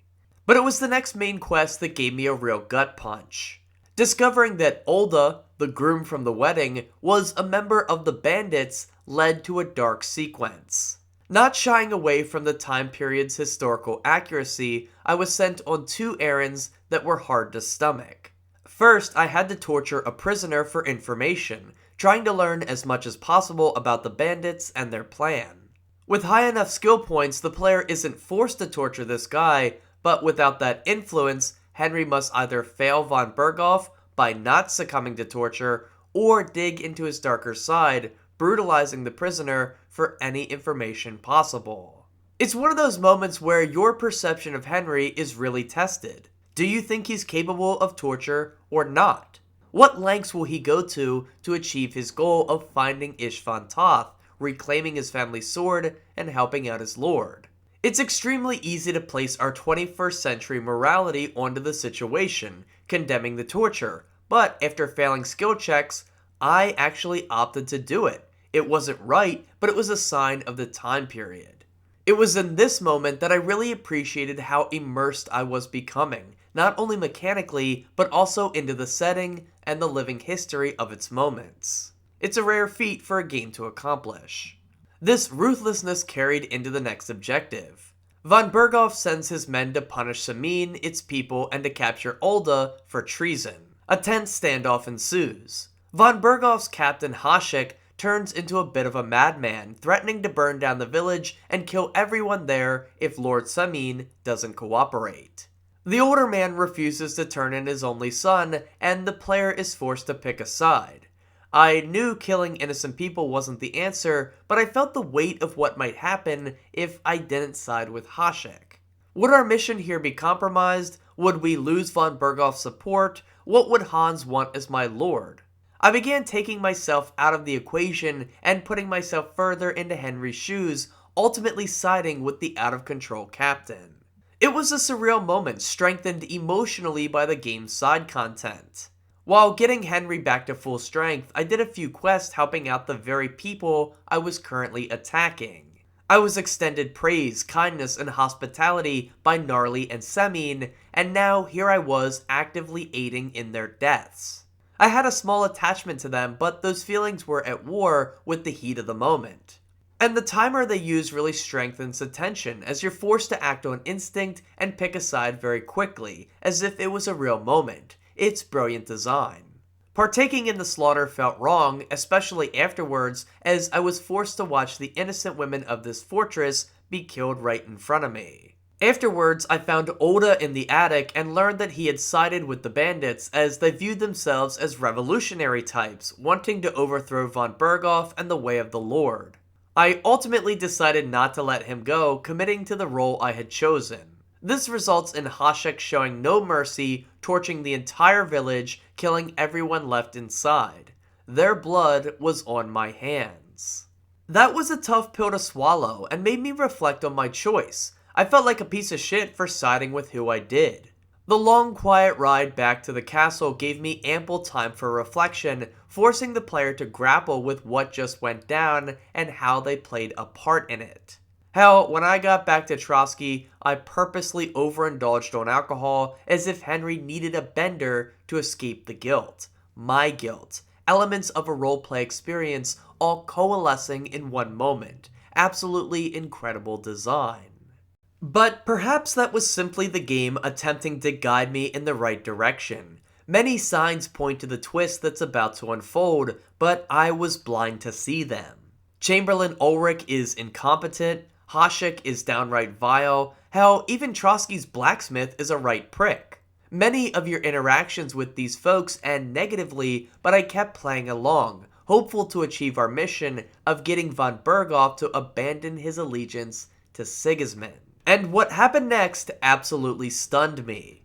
But it was the next main quest that gave me a real gut punch. Discovering that Olda, the groom from the wedding, was a member of the bandits led to a dark sequence. Not shying away from the time period's historical accuracy, I was sent on two errands that were hard to stomach. First, I had to torture a prisoner for information, trying to learn as much as possible about the bandits and their plan. With high enough skill points, the player isn't forced to torture this guy, but without that influence, Henry must either fail von Berghoff by not succumbing to torture, or dig into his darker side, brutalizing the prisoner for any information possible. It's one of those moments where your perception of Henry is really tested. Do you think he's capable of torture or not? What lengths will he go to achieve his goal of finding Ishvan Toth, reclaiming his family's sword, and helping out his lord? It's extremely easy to place our 21st century morality onto the situation, condemning the torture, but after failing skill checks, I actually opted to do it. It wasn't right, but it was a sign of the time period. It was in this moment that I really appreciated how immersed I was becoming, not only mechanically, but also into the setting and the living history of its moments. It's a rare feat for a game to accomplish. This ruthlessness carried into the next objective. Von Berghoff sends his men to punish Samin, its people, and to capture Olda for treason. A tense standoff ensues. Von Berghoff's captain Hasek turns into a bit of a madman, threatening to burn down the village and kill everyone there if Lord Samin doesn't cooperate. The older man refuses to turn in his only son, and the player is forced to pick a side. I knew killing innocent people wasn't the answer, but I felt the weight of what might happen if I didn't side with Hasek. Would our mission here be compromised? Would we lose von Berghoff's support? What would Hans want as my lord? I began taking myself out of the equation and putting myself further into Henry's shoes, ultimately siding with the out-of-control captain. It was a surreal moment, strengthened emotionally by the game's side content. While getting Henry back to full strength, I did a few quests helping out the very people I was currently attacking. I was extended praise, kindness, and hospitality by Gnarly and Semin, and now here I was actively aiding in their deaths. I had a small attachment to them, but those feelings were at war with the heat of the moment. And the timer they use really strengthens the tension, as you're forced to act on instinct and pick a side very quickly, as if it was a real moment. It's brilliant design. Partaking in the slaughter felt wrong, especially afterwards, as I was forced to watch the innocent women of this fortress be killed right in front of me. Afterwards, I found Olda in the attic and learned that he had sided with the bandits, as they viewed themselves as revolutionary types, wanting to overthrow von Berghoff and the way of the Lord. I ultimately decided not to let him go, committing to the role I had chosen. This results in Hasek showing no mercy, torching the entire village, killing everyone left inside. Their blood was on my hands. That was a tough pill to swallow and made me reflect on my choice. I felt like a piece of shit for siding with who I did. The long, quiet ride back to the castle gave me ample time for reflection, forcing the player to grapple with what just went down and how they played a part in it. Hell, when I got back to Trotsky, I purposely overindulged on alcohol as if Henry needed a bender to escape the guilt. My guilt. Elements of a roleplay experience all coalescing in one moment. Absolutely incredible design. But perhaps that was simply the game attempting to guide me in the right direction. Many signs point to the twist that's about to unfold, but I was blind to see them. Chamberlain Ulrich is incompetent, Hasek is downright vile, hell, even Trotsky's blacksmith is a right prick. Many of your interactions with these folks end negatively, but I kept playing along, hopeful to achieve our mission of getting von Berghoff to abandon his allegiance to Sigismund. And what happened next absolutely stunned me.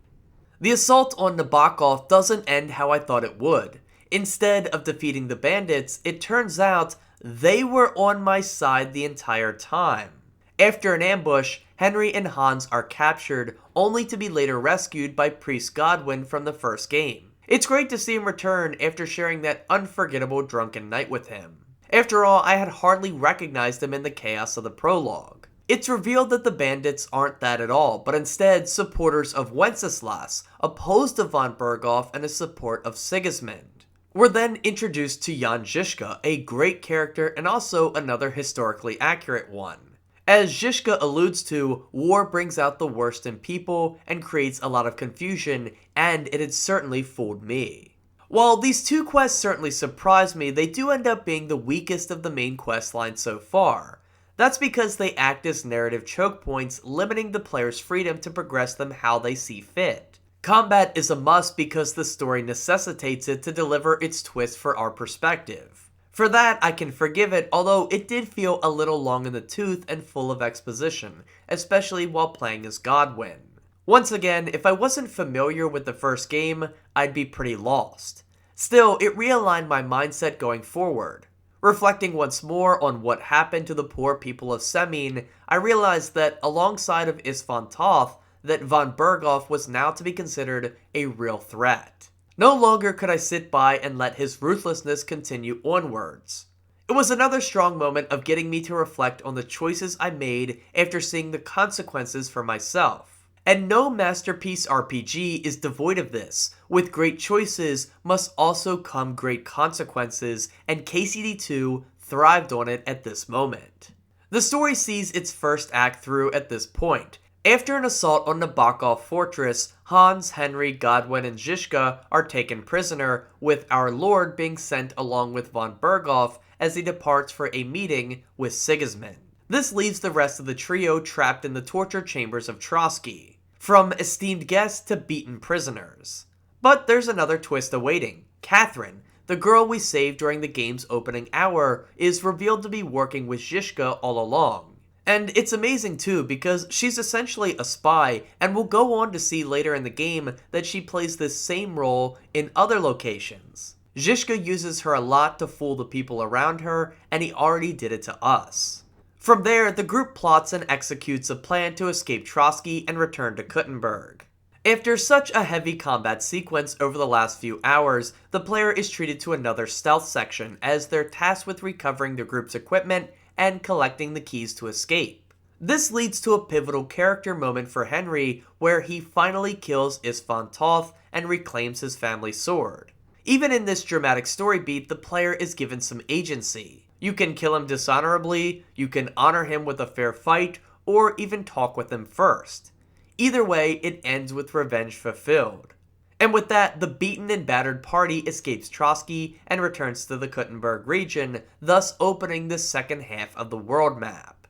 The assault on Nabokov doesn't end how I thought it would. Instead of defeating the bandits, it turns out they were on my side the entire time. After an ambush, Henry and Hans are captured, only to be later rescued by Priest Godwin from the first game. It's great to see him return after sharing that unforgettable drunken night with him. After all, I had hardly recognized him in the chaos of the prologue. It's revealed that the bandits aren't that at all, but instead supporters of Wenceslas, opposed to von Berghoff and a support of Sigismund. We're then introduced to Jan Žižka, a great character and also another historically accurate one. As Žižka alludes to, war brings out the worst in people and creates a lot of confusion, and it had certainly fooled me. While these two quests certainly surprised me, they do end up being the weakest of the main quest lines so far. That's because they act as narrative choke points, limiting the player's freedom to progress them how they see fit. Combat is a must because the story necessitates it to deliver its twist for our perspective. For that, I can forgive it, although it did feel a little long in the tooth and full of exposition, especially while playing as Godwin. Once again, if I wasn't familiar with the first game, I'd be pretty lost. Still, it realigned my mindset going forward. Reflecting once more on what happened to the poor people of Semien, I realized that alongside of István Toth, that von Berghoff was now to be considered a real threat. No longer could I sit by and let his ruthlessness continue onwards. It was another strong moment of getting me to reflect on the choices I made after seeing the consequences for myself. And no masterpiece RPG is devoid of this. With great choices must also come great consequences, and KCD2 thrived on it at this moment. The story sees its first act through at this point. After an assault on Nabokov Fortress, Hans, Henry, Godwin, and Žižka are taken prisoner, with our lord being sent along with von Berghoff as he departs for a meeting with Sigismund. This leaves the rest of the trio trapped in the torture chambers of Trotsky, from esteemed guests to beaten prisoners. But there's another twist awaiting. Catherine, the girl we saved during the game's opening hour, is revealed to be working with Žižka all along. And it's amazing too, because she's essentially a spy, and we'll go on to see later in the game that she plays this same role in other locations. Žižka uses her a lot to fool the people around her, and he already did it to us. From there, the group plots and executes a plan to escape Trotsky and return to Kuttenberg. After such a heavy combat sequence over the last few hours, the player is treated to another stealth section as they're tasked with recovering the group's equipment and collecting the keys to escape. This leads to a pivotal character moment for Henry, where he finally kills István Toth and reclaims his family sword. Even in this dramatic story beat, the player is given some agency. You can kill him dishonorably, you can honor him with a fair fight, or even talk with him first. Either way, it ends with revenge fulfilled. And with that, the beaten and battered party escapes Trotsky and returns to the Kuttenberg region, thus opening the second half of the world map.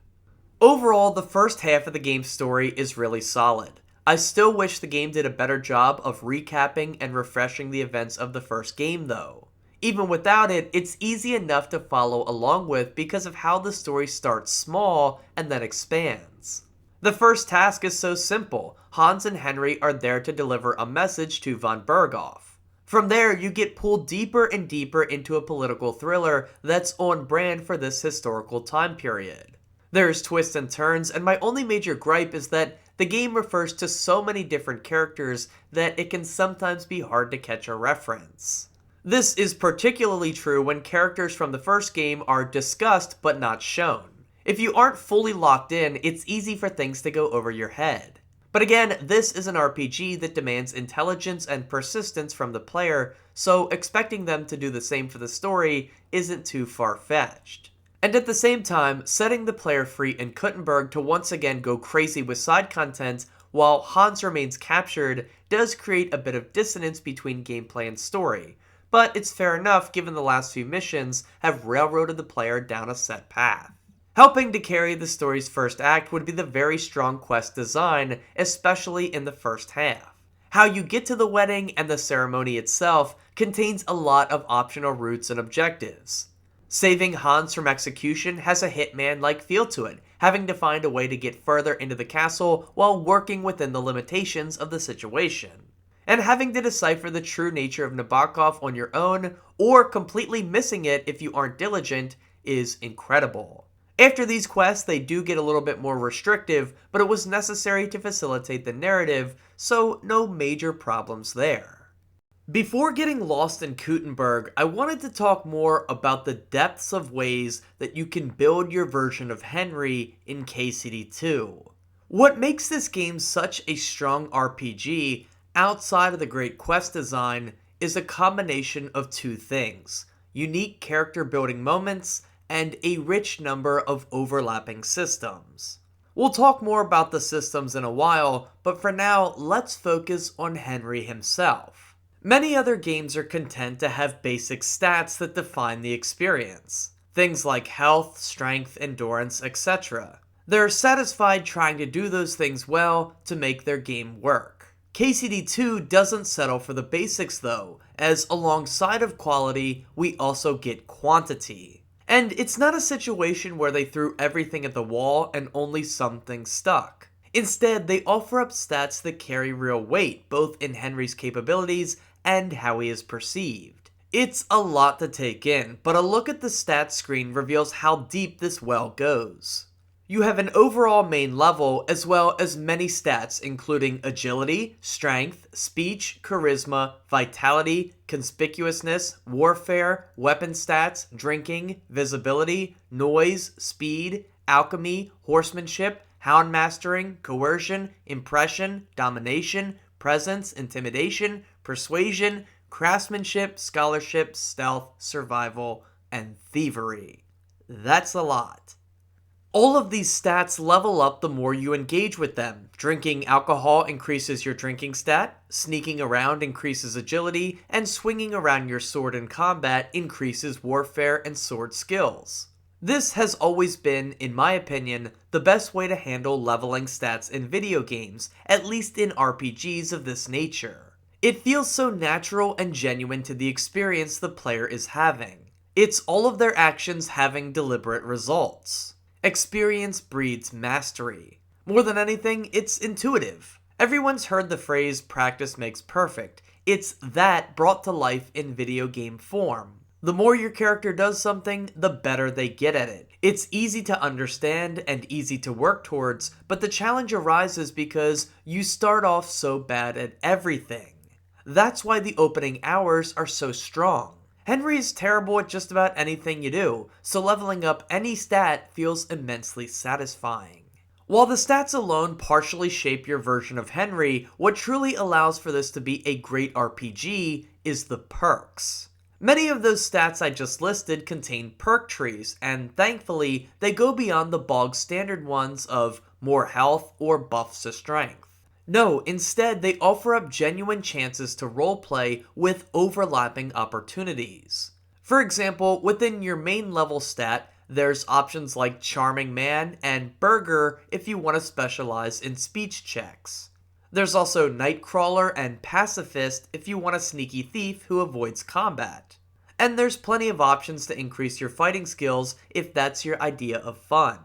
Overall, the first half of the game's story is really solid. I still wish the game did a better job of recapping and refreshing the events of the first game though. Even without it, it's easy enough to follow along with because of how the story starts small and then expands. The first task is so simple. Hans and Henry are there to deliver a message to von Berghoff. From there, you get pulled deeper and deeper into a political thriller that's on brand for this historical time period. There's twists and turns, and my only major gripe is that the game refers to so many different characters that it can sometimes be hard to catch a reference. This is particularly true when characters from the first game are discussed but not shown. If you aren't fully locked in, it's easy for things to go over your head. But again, this is an RPG that demands intelligence and persistence from the player, so expecting them to do the same for the story isn't too far-fetched. And at the same time, setting the player free in Kuttenberg to once again go crazy with side content while Hans remains captured does create a bit of dissonance between gameplay and story, but it's fair enough given the last few missions have railroaded the player down a set path. Helping to carry the story's first act would be the very strong quest design, especially in the first half. How you get to the wedding and the ceremony itself contains a lot of optional routes and objectives. Saving Hans from execution has a Hitman-like feel to it, having to find a way to get further into the castle while working within the limitations of the situation. And having to decipher the true nature of Nabokov on your own, or completely missing it if you aren't diligent, is incredible. After these quests, they do get a little bit more restrictive, but it was necessary to facilitate the narrative, so no major problems there. Before getting lost in Kuttenberg, I wanted to talk more about the depths of ways that you can build your version of Henry in KCD2. What makes this game such a strong RPG, outside of the great quest design, is a combination of two things: unique character building moments and a rich number of overlapping systems. We'll talk more about the systems in a while, but for now, let's focus on Henry himself. Many other games are content to have basic stats that define the experience. Things like health, strength, endurance, etc. They're satisfied trying to do those things well to make their game work. KCD2 doesn't settle for the basics though, as alongside of quality, we also get quantity. And it's not a situation where they threw everything at the wall and only some things stuck. Instead, they offer up stats that carry real weight, both in Henry's capabilities and how he is perceived. It's a lot to take in, but a look at the stats screen reveals how deep this well goes. You have an overall main level, as well as many stats including agility, strength, speech, charisma, vitality, conspicuousness, warfare, weapon stats, drinking, visibility, noise, speed, alchemy, horsemanship, hound mastering, coercion, impression, domination, presence, intimidation, persuasion, craftsmanship, scholarship, stealth, survival, and thievery. That's a lot. All of these stats level up the more you engage with them. Drinking alcohol increases your drinking stat, sneaking around increases agility, and swinging around your sword in combat increases warfare and sword skills. This has always been, in my opinion, the best way to handle leveling stats in video games, at least in RPGs of this nature. It feels so natural and genuine to the experience the player is having. It's all of their actions having deliberate results. Experience breeds mastery. More than anything, it's intuitive. Everyone's heard the phrase practice makes perfect. It's that brought to life in video game form. The more your character does something, the better they get at it. It's easy to understand and easy to work towards, but the challenge arises because you start off so bad at everything. That's why the opening hours are so strong. Henry is terrible at just about anything you do, so leveling up any stat feels immensely satisfying. While the stats alone partially shape your version of Henry, what truly allows for this to be a great RPG is the perks. Many of those stats I just listed contain perk trees, and thankfully, they go beyond the bog standard ones of more health or buffs to strength. No, instead they offer up genuine chances to roleplay with overlapping opportunities. For example, within your main level stat, there's options like Charming Man and Burger if you want to specialize in speech checks. There's also Nightcrawler and Pacifist if you want a sneaky thief who avoids combat. And there's plenty of options to increase your fighting skills if that's your idea of fun.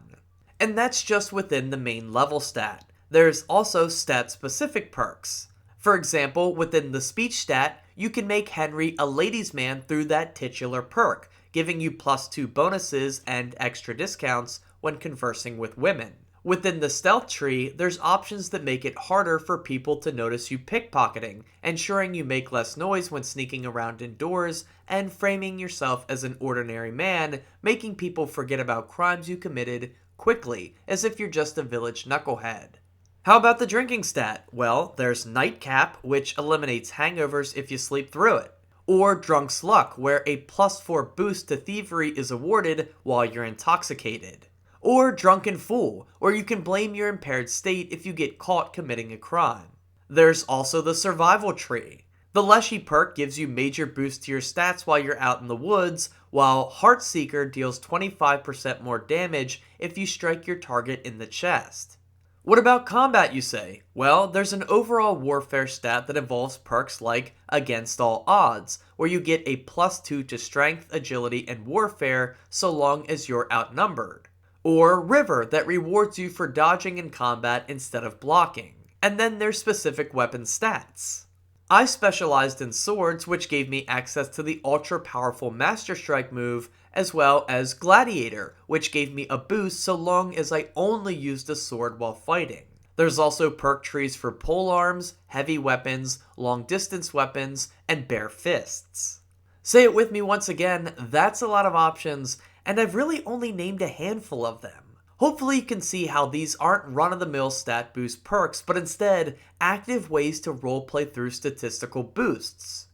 And that's just within the main level stat. There's also stat-specific perks. For example, within the speech stat, you can make Henry a ladies' man through that titular perk, giving you +2 bonuses and extra discounts when conversing with women. Within the stealth tree, there's options that make it harder for people to notice you pickpocketing, ensuring you make less noise when sneaking around indoors, and framing yourself as an ordinary man, making people forget about crimes you committed quickly, as if you're just a village knucklehead. How about the drinking stat? Well, there's Nightcap, which eliminates hangovers if you sleep through it. Or Drunk's Luck, where a +4 boost to thievery is awarded while you're intoxicated. Or Drunken Fool, where you can blame your impaired state if you get caught committing a crime. There's also the Survival Tree. The Leshy perk gives you major boosts to your stats while you're out in the woods, while Heartseeker deals 25% more damage if you strike your target in the chest. What about combat, you say? Well, there's an overall warfare stat that involves perks like Against All Odds, where you get a +2 to strength, agility, and warfare so long as you're outnumbered. Or River, that rewards you for dodging in combat instead of blocking. And then there's specific weapon stats. I specialized in swords, which gave me access to the ultra-powerful Master Strike move, as well as Gladiator, which gave me a boost so long as I only used a sword while fighting. There's also perk trees for polearms, heavy weapons, long-distance weapons, and bare fists. Say it with me once again, that's a lot of options, and I've really only named a handful of them. Hopefully you can see how these aren't run-of-the-mill stat boost perks, but instead active ways to roleplay through statistical boosts.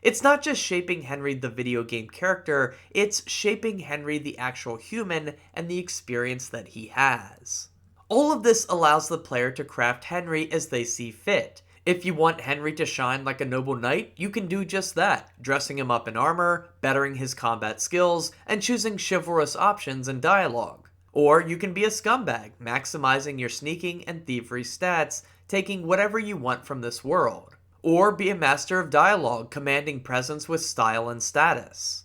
It's not just shaping Henry the video game character, it's shaping Henry the actual human and the experience that he has. All of this allows the player to craft Henry as they see fit. If you want Henry to shine like a noble knight, you can do just that, dressing him up in armor, bettering his combat skills, and choosing chivalrous options and dialogue. Or you can be a scumbag, maximizing your sneaking and thievery stats, taking whatever you want from this world. Or be a master of dialogue, commanding presence with style and status.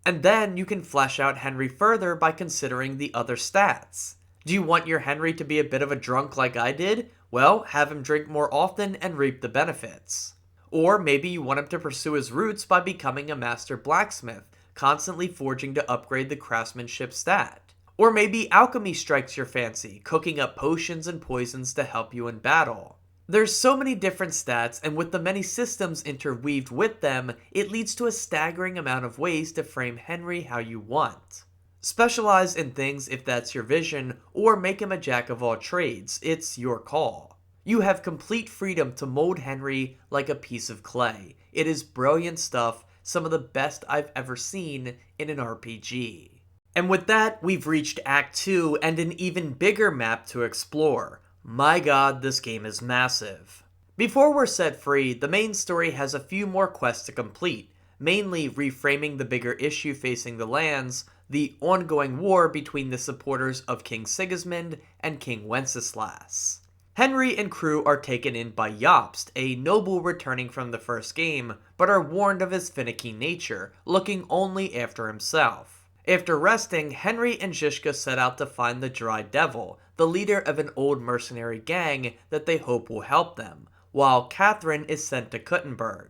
And then you can flesh out Henry further by considering the other stats. Do you want your Henry to be a bit of a drunk like I did? Well, have him drink more often and reap the benefits. Or maybe you want him to pursue his roots by becoming a master blacksmith, constantly forging to upgrade the craftsmanship stat. Or maybe alchemy strikes your fancy, cooking up potions and poisons to help you in battle. There's so many different stats, and with the many systems interweaved with them, it leads to a staggering amount of ways to frame Henry how you want. Specialize in things if that's your vision, or make him a jack of all trades, it's your call. You have complete freedom to mold Henry like a piece of clay. It is brilliant stuff, some of the best I've ever seen in an RPG. And with that, we've reached Act 2 and an even bigger map to explore. My god, this game is massive. Before we're set free, the main story has a few more quests to complete, mainly reframing the bigger issue facing the lands, the ongoing war between the supporters of King Sigismund and King Wenceslas. Henry and crew are taken in by Jobst, a noble returning from the first game, but are warned of his finicky nature, looking only after himself. After resting, Henry and Zizka set out to find the Dry Devil, the leader of an old mercenary gang that they hope will help them, while Catherine is sent to Kuttenberg.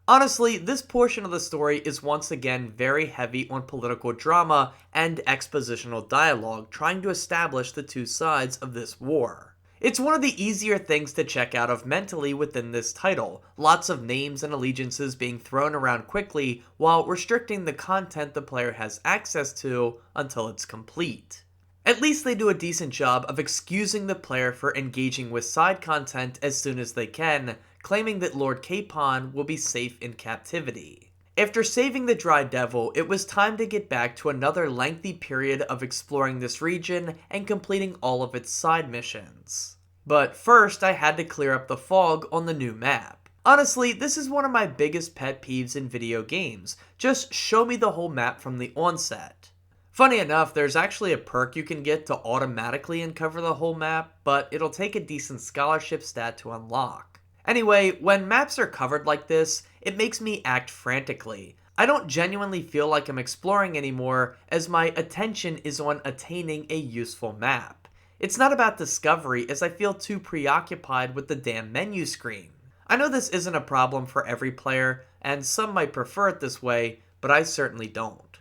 Honestly, this portion of the story is once again very heavy on political drama and expositional dialogue, trying to establish the two sides of this war. It's one of the easier things to check out of mentally within this title, lots of names and allegiances being thrown around quickly while restricting the content the player has access to until it's complete. At least they do a decent job of excusing the player for engaging with side content as soon as they can, claiming that Lord Capon will be safe in captivity. After saving the Dry Devil, it was time to get back to another lengthy period of exploring this region and completing all of its side missions. But first, I had to clear up the fog on the new map. Honestly, this is one of my biggest pet peeves in video games. Just show me the whole map from the onset. Funny enough, there's actually a perk you can get to automatically uncover the whole map, but it'll take a decent scholarship stat to unlock. Anyway, when maps are covered like this, it makes me act frantically. I don't genuinely feel like I'm exploring anymore, as my attention is on attaining a useful map. It's not about discovery, as I feel too preoccupied with the damn menu screen. I know this isn't a problem for every player, and some might prefer it this way, but I certainly don't.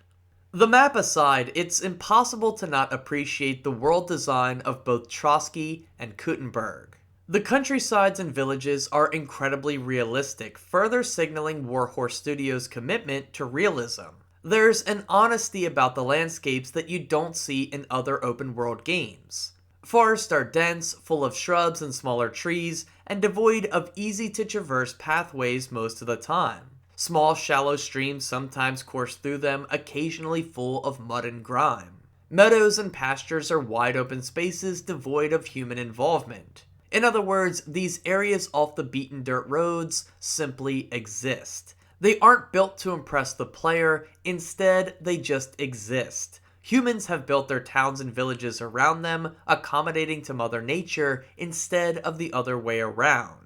The map aside, it's impossible to not appreciate the world design of both Trotsky and Kuttenberg. The countrysides and villages are incredibly realistic, further signaling Warhorse Studios' commitment to realism. There's an honesty about the landscapes that you don't see in other open world games. Forests are dense, full of shrubs and smaller trees, and devoid of easy to traverse pathways most of the time. Small, shallow streams sometimes course through them, occasionally full of mud and grime. Meadows and pastures are wide open spaces devoid of human involvement. In other words, these areas off the beaten dirt roads simply exist. They aren't built to impress the player, instead, they just exist. Humans have built their towns and villages around them, accommodating to Mother Nature instead of the other way around.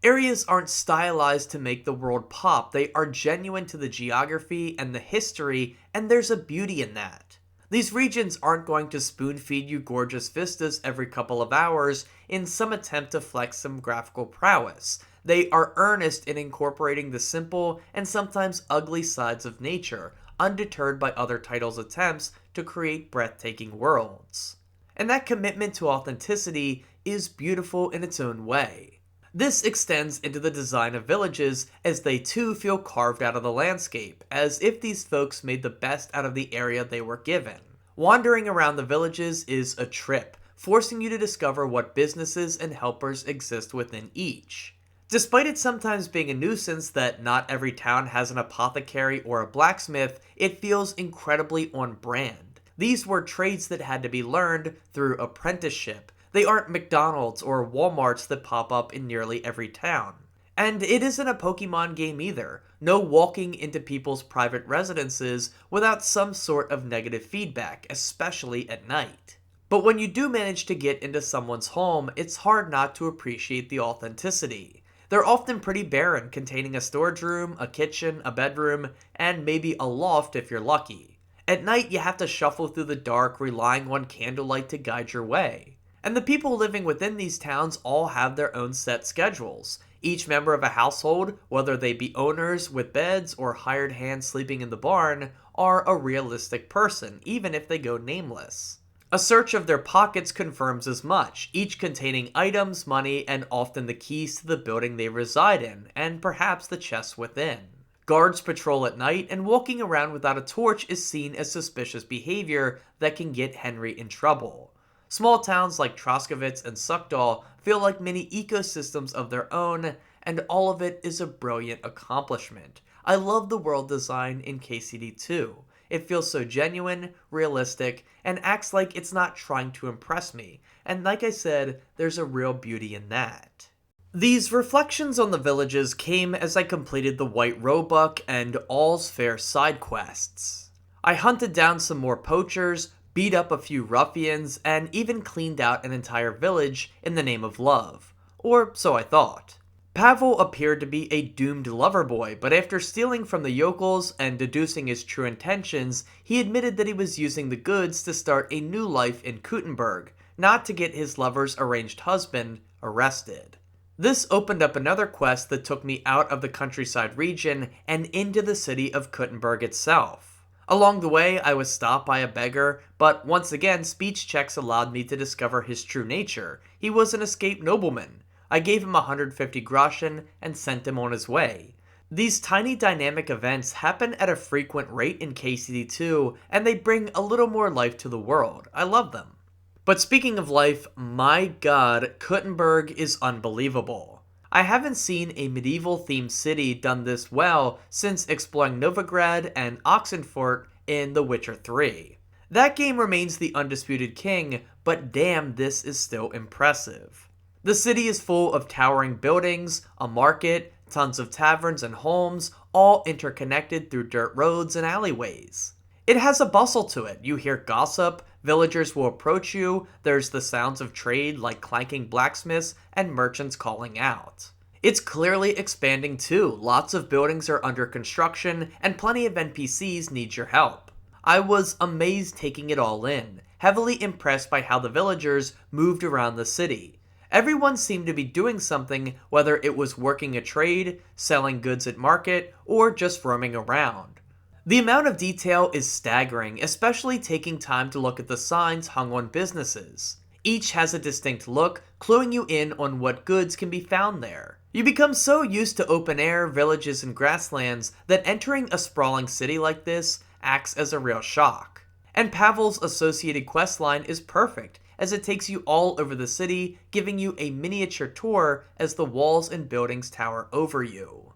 Areas aren't stylized to make the world pop, they are genuine to the geography and the history, and there's a beauty in that. These regions aren't going to spoon feed you gorgeous vistas every couple of hours in some attempt to flex some graphical prowess. They are earnest in incorporating the simple and sometimes ugly sides of nature, undeterred by other titles' attempts to create breathtaking worlds. And that commitment to authenticity is beautiful in its own way. This extends into the design of villages, as they too feel carved out of the landscape, as if these folks made the best out of the area they were given. Wandering around the villages is a trip, forcing you to discover what businesses and helpers exist within each. Despite it sometimes being a nuisance that not every town has an apothecary or a blacksmith, it feels incredibly on brand. These were trades that had to be learned through apprenticeship. They aren't McDonald's or Walmarts that pop up in nearly every town. And it isn't a Pokemon game either. No walking into people's private residences without some sort of negative feedback, especially at night. But when you do manage to get into someone's home, it's hard not to appreciate the authenticity. They're often pretty barren, containing a storage room, a kitchen, a bedroom, and maybe a loft if you're lucky. At night, you have to shuffle through the dark, relying on candlelight to guide your way. And the people living within these towns all have their own set schedules. Each member of a household, whether they be owners with beds or hired hands sleeping in the barn, are a realistic person, even if they go nameless. A search of their pockets confirms as much, each containing items, money, and often the keys to the building they reside in, and perhaps the chests within. Guards patrol at night, and walking around without a torch is seen as suspicious behavior that can get Henry in trouble. Small towns like Troskowitz and Suckdal feel like mini ecosystems of their own, and all of it is a brilliant accomplishment. I love the world design in KCD2. It feels so genuine, realistic, and acts like it's not trying to impress me, and like I said, there's a real beauty in that. These reflections on the villages came as I completed the White Roebuck and All's Fair side quests. I hunted down some more poachers, beat up a few ruffians, and even cleaned out an entire village in the name of love. Or so I thought. Pavel appeared to be a doomed lover boy, but after stealing from the yokels and deducing his true intentions, he admitted that he was using the goods to start a new life in Kuttenberg, not to get his lover's arranged husband arrested. This opened up another quest that took me out of the countryside region and into the city of Kuttenberg itself. Along the way, I was stopped by a beggar, but once again, speech checks allowed me to discover his true nature. He was an escaped nobleman. I gave him 150 groschen and sent him on his way. These tiny dynamic events happen at a frequent rate in KCD2, and they bring a little more life to the world. I love them. But speaking of life, my god, Kuttenberg is unbelievable. I haven't seen a medieval-themed city done this well since exploring Novigrad and Oxenfurt in The Witcher 3. That game remains the undisputed king, but damn, this is still impressive. The city is full of towering buildings, a market, tons of taverns and homes, all interconnected through dirt roads and alleyways. It has a bustle to it. You hear gossip, villagers will approach you, there's the sounds of trade like clanking blacksmiths and merchants calling out. It's clearly expanding too. Lots of buildings are under construction and plenty of NPCs need your help. I was amazed taking it all in, heavily impressed by how the villagers moved around the city. Everyone seemed to be doing something, whether it was working a trade, selling goods at market, or just roaming around. The amount of detail is staggering, especially taking time to look at the signs hung on businesses. Each has a distinct look, cluing you in on what goods can be found there. You become so used to open air, villages, and grasslands that entering a sprawling city like this acts as a real shock. And Pavel's associated questline is perfect, as it takes you all over the city, giving you a miniature tour as the walls and buildings tower over you.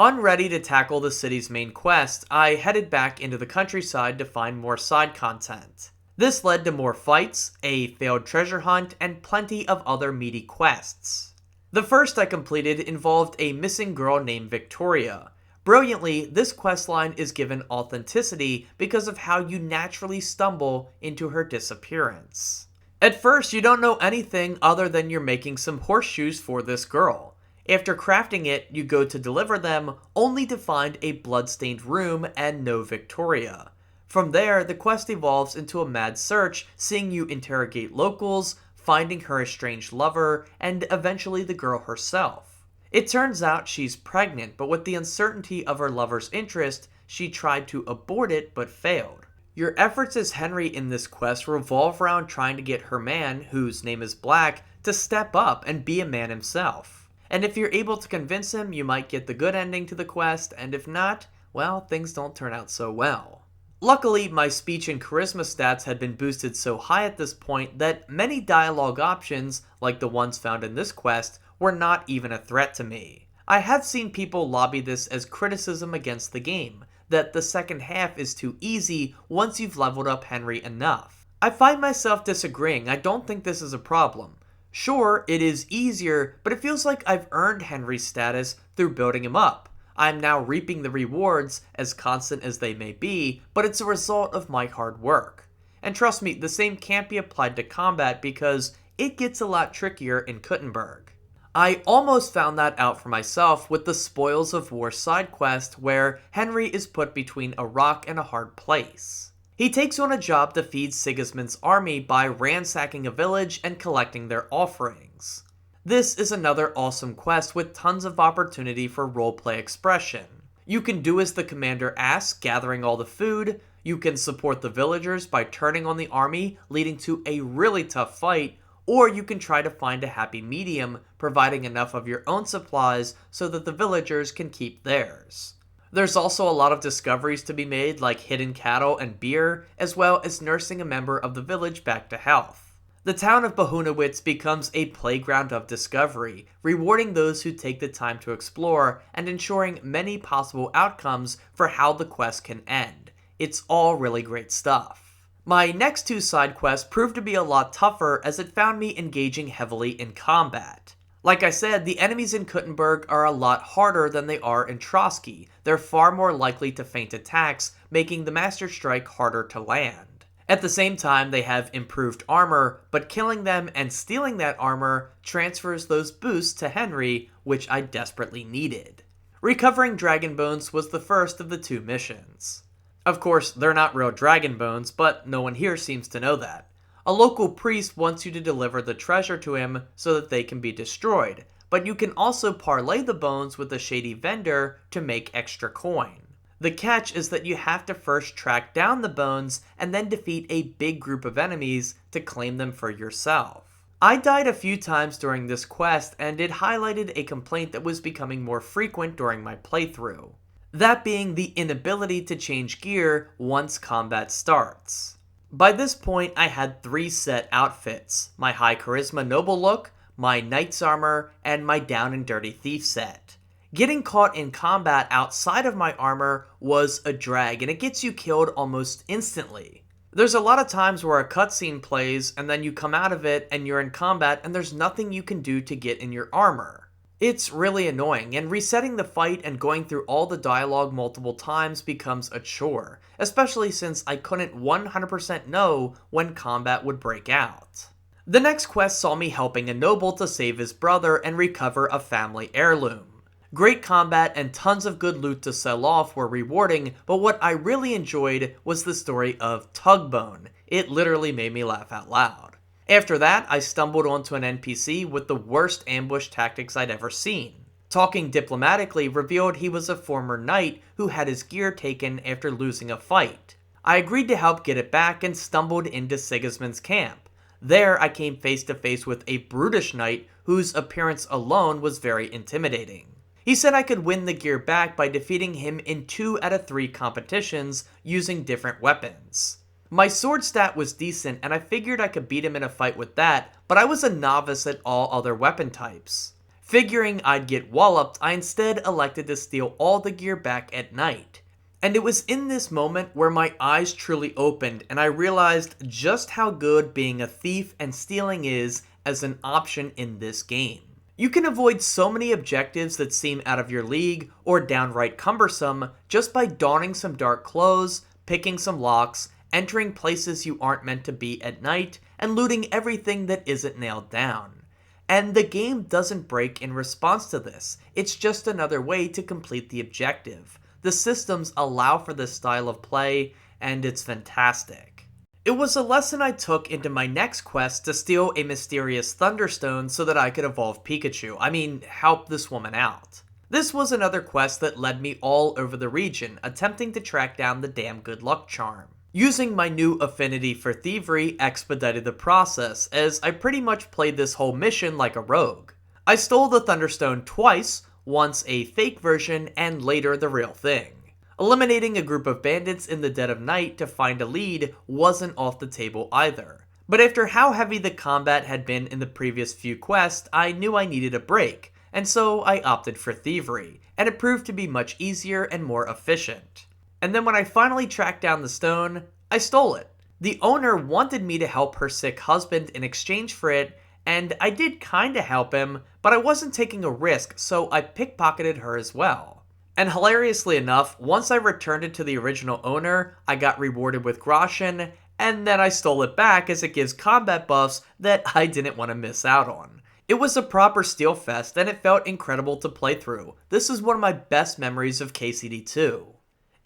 Unready to tackle the city's main quest, I headed back into the countryside to find more side content. This led to more fights, a failed treasure hunt, and plenty of other meaty quests. The first I completed involved a missing girl named Victoria. Brilliantly, this questline is given authenticity because of how you naturally stumble into her disappearance. At first, you don't know anything other than you're making some horseshoes for this girl. After crafting it, you go to deliver them, only to find a bloodstained room and no Victoria. From there, the quest evolves into a mad search, seeing you interrogate locals, finding her estranged lover, and eventually the girl herself. It turns out she's pregnant, but with the uncertainty of her lover's interest, she tried to abort it but failed. Your efforts as Henry in this quest revolve around trying to get her man, whose name is Black, to step up and be a man himself. And if you're able to convince him, you might get the good ending to the quest, and if not, well, things don't turn out so well. Luckily, my speech and charisma stats had been boosted so high at this point that many dialogue options, like the ones found in this quest, were not even a threat to me. I have seen people lobby this as criticism against the game, that the second half is too easy once you've leveled up Henry enough. I find myself disagreeing. I don't think this is a problem. Sure, it is easier, but it feels like I've earned Henry's status through building him up. I'm now reaping the rewards, as constant as they may be, but it's a result of my hard work. And trust me, the same can't be applied to combat because it gets a lot trickier in Kuttenberg. I almost found that out for myself with the Spoils of War side quest, where Henry is put between a rock and a hard place. He takes on a job to feed Sigismund's army by ransacking a village and collecting their offerings. This is another awesome quest with tons of opportunity for roleplay expression. You can do as the commander asks, gathering all the food. You can support the villagers by turning on the army, leading to a really tough fight, or you can try to find a happy medium, providing enough of your own supplies so that the villagers can keep theirs. There's also a lot of discoveries to be made, like hidden cattle and beer, as well as nursing a member of the village back to health. The town of Bohunowitz becomes a playground of discovery, rewarding those who take the time to explore and ensuring many possible outcomes for how the quest can end. It's all really great stuff. My next two side quests proved to be a lot tougher as it found me engaging heavily in combat. Like I said, the enemies in Kuttenberg are a lot harder than they are in Trotsky. They're far more likely to feint attacks, making the Master Strike harder to land. At the same time, they have improved armor, but killing them and stealing that armor transfers those boosts to Henry, which I desperately needed. Recovering Dragon Bones was the first of the two missions. Of course, they're not real Dragon Bones, but no one here seems to know that. A local priest wants you to deliver the treasure to him so that they can be destroyed, but you can also parlay the bones with a shady vendor to make extra coin. The catch is that you have to first track down the bones and then defeat a big group of enemies to claim them for yourself. I died a few times during this quest, and it highlighted a complaint that was becoming more frequent during my playthrough. That being the inability to change gear once combat starts. By this point, I had 3 set outfits: my high charisma noble look, my knight's armor, and my down and dirty thief set. Getting caught in combat outside of my armor was a drag, and it gets you killed almost instantly. There's a lot of times where a cutscene plays, and then you come out of it and you're in combat and there's nothing you can do to get in your armor. It's really annoying, and resetting the fight and going through all the dialogue multiple times becomes a chore, especially since I couldn't 100% know when combat would break out. The next quest saw me helping a noble to save his brother and recover a family heirloom. Great combat and tons of good loot to sell off were rewarding, but what I really enjoyed was the story of Tugbone. It literally made me laugh out loud. After that, I stumbled onto an NPC with the worst ambush tactics I'd ever seen. Talking diplomatically revealed he was a former knight who had his gear taken after losing a fight. I agreed to help get it back and stumbled into Sigismund's camp. There, I came face to face with a brutish knight whose appearance alone was very intimidating. He said I could win the gear back by defeating him in 2 out of 3 competitions using different weapons. My sword stat was decent and I figured I could beat him in a fight with that, but I was a novice at all other weapon types. Figuring I'd get walloped, I instead elected to steal all the gear back at night. And it was in this moment where my eyes truly opened and I realized just how good being a thief and stealing is as an option in this game. You can avoid so many objectives that seem out of your league or downright cumbersome just by donning some dark clothes, picking some locks, entering places you aren't meant to be at night, and looting everything that isn't nailed down. And the game doesn't break in response to this, it's just another way to complete the objective. The systems allow for this style of play, and it's fantastic. It was a lesson I took into my next quest to steal a mysterious Thunderstone so that I could evolve Pikachu. Help this woman out. This was another quest that led me all over the region, attempting to track down the damn good luck charm. Using my new affinity for thievery expedited the process, as I pretty much played this whole mission like a rogue. I stole the Thunderstone twice, once a fake version and later the real thing. Eliminating a group of bandits in the dead of night to find a lead wasn't off the table either. But after how heavy the combat had been in the previous few quests, I knew I needed a break, and so I opted for thievery, and it proved to be much easier and more efficient. And then when I finally tracked down the stone, I stole it. The owner wanted me to help her sick husband in exchange for it, and I did kinda help him, but I wasn't taking a risk, so I pickpocketed her as well. And hilariously enough, once I returned it to the original owner, I got rewarded with Groschen, and then I stole it back as it gives combat buffs that I didn't want to miss out on. It was a proper steal fest, and it felt incredible to play through. This is one of my best memories of KCD2.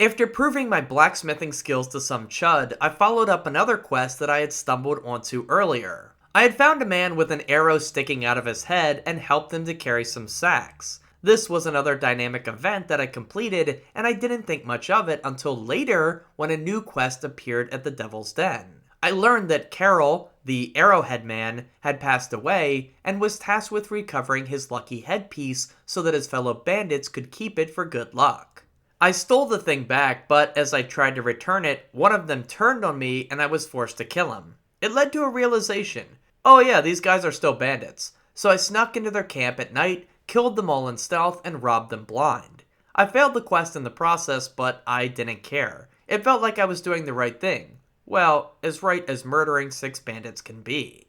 After proving my blacksmithing skills to some chud, I followed up another quest that I had stumbled onto earlier. I had found a man with an arrow sticking out of his head and helped him to carry some sacks. This was another dynamic event that I completed, and I didn't think much of it until later when a new quest appeared at the Devil's Den. I learned that Carol, the Arrowhead Man, had passed away and was tasked with recovering his lucky headpiece so that his fellow bandits could keep it for good luck. I stole the thing back, but as I tried to return it, one of them turned on me and I was forced to kill him. It led to a realization. Oh yeah, these guys are still bandits. So I snuck into their camp at night, killed them all in stealth, and robbed them blind. I failed the quest in the process, but I didn't care. It felt like I was doing the right thing. Well, as right as murdering 6 bandits can be.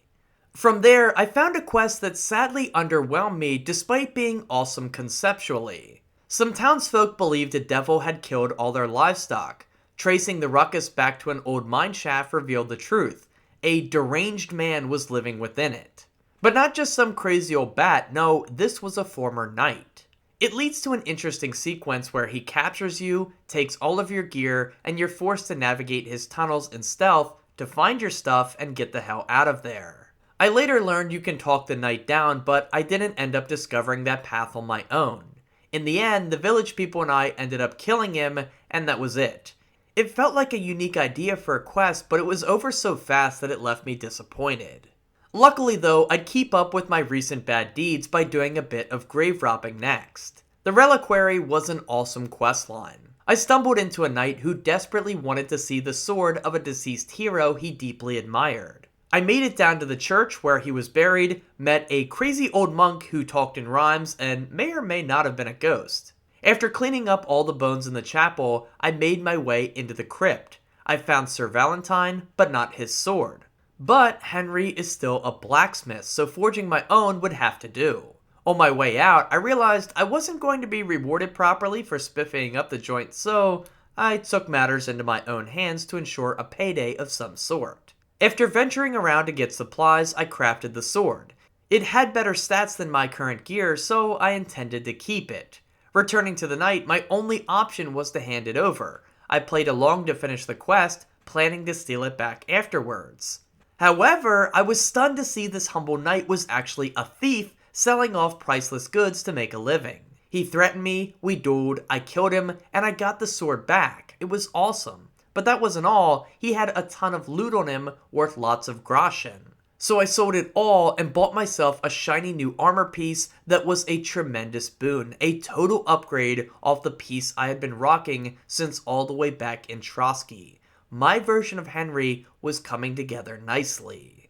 From there, I found a quest that sadly underwhelmed me despite being awesome conceptually. Some townsfolk believed a devil had killed all their livestock. Tracing the ruckus back to an old mine shaft revealed the truth. A deranged man was living within it. But not just some crazy old bat, no, this was a former knight. It leads to an interesting sequence where he captures you, takes all of your gear, and you're forced to navigate his tunnels in stealth to find your stuff and get the hell out of there. I later learned you can talk the knight down, but I didn't end up discovering that path on my own. In the end, the village people and I ended up killing him, and that was it. It felt like a unique idea for a quest, but it was over so fast that it left me disappointed. Luckily though, I'd keep up with my recent bad deeds by doing a bit of grave robbing next. The Reliquary was an awesome questline. I stumbled into a knight who desperately wanted to see the sword of a deceased hero he deeply admired. I made it down to the church where he was buried, met a crazy old monk who talked in rhymes and may or may not have been a ghost. After cleaning up all the bones in the chapel, I made my way into the crypt. I found Sir Valentine, but not his sword. But Henry is still a blacksmith, so forging my own would have to do. On my way out, I realized I wasn't going to be rewarded properly for spiffing up the joint, so I took matters into my own hands to ensure a payday of some sort. After venturing around to get supplies, I crafted the sword. It had better stats than my current gear, so I intended to keep it. Returning to the knight, my only option was to hand it over. I played along to finish the quest, planning to steal it back afterwards. However, I was stunned to see this humble knight was actually a thief selling off priceless goods to make a living. He threatened me, we dueled, I killed him, and I got the sword back. It was awesome. But that wasn't all, he had a ton of loot on him worth lots of groschen. So I sold it all and bought myself a shiny new armor piece that was a tremendous boon, a total upgrade off the piece I had been rocking since all the way back in Trotsky. My version of Henry was coming together nicely.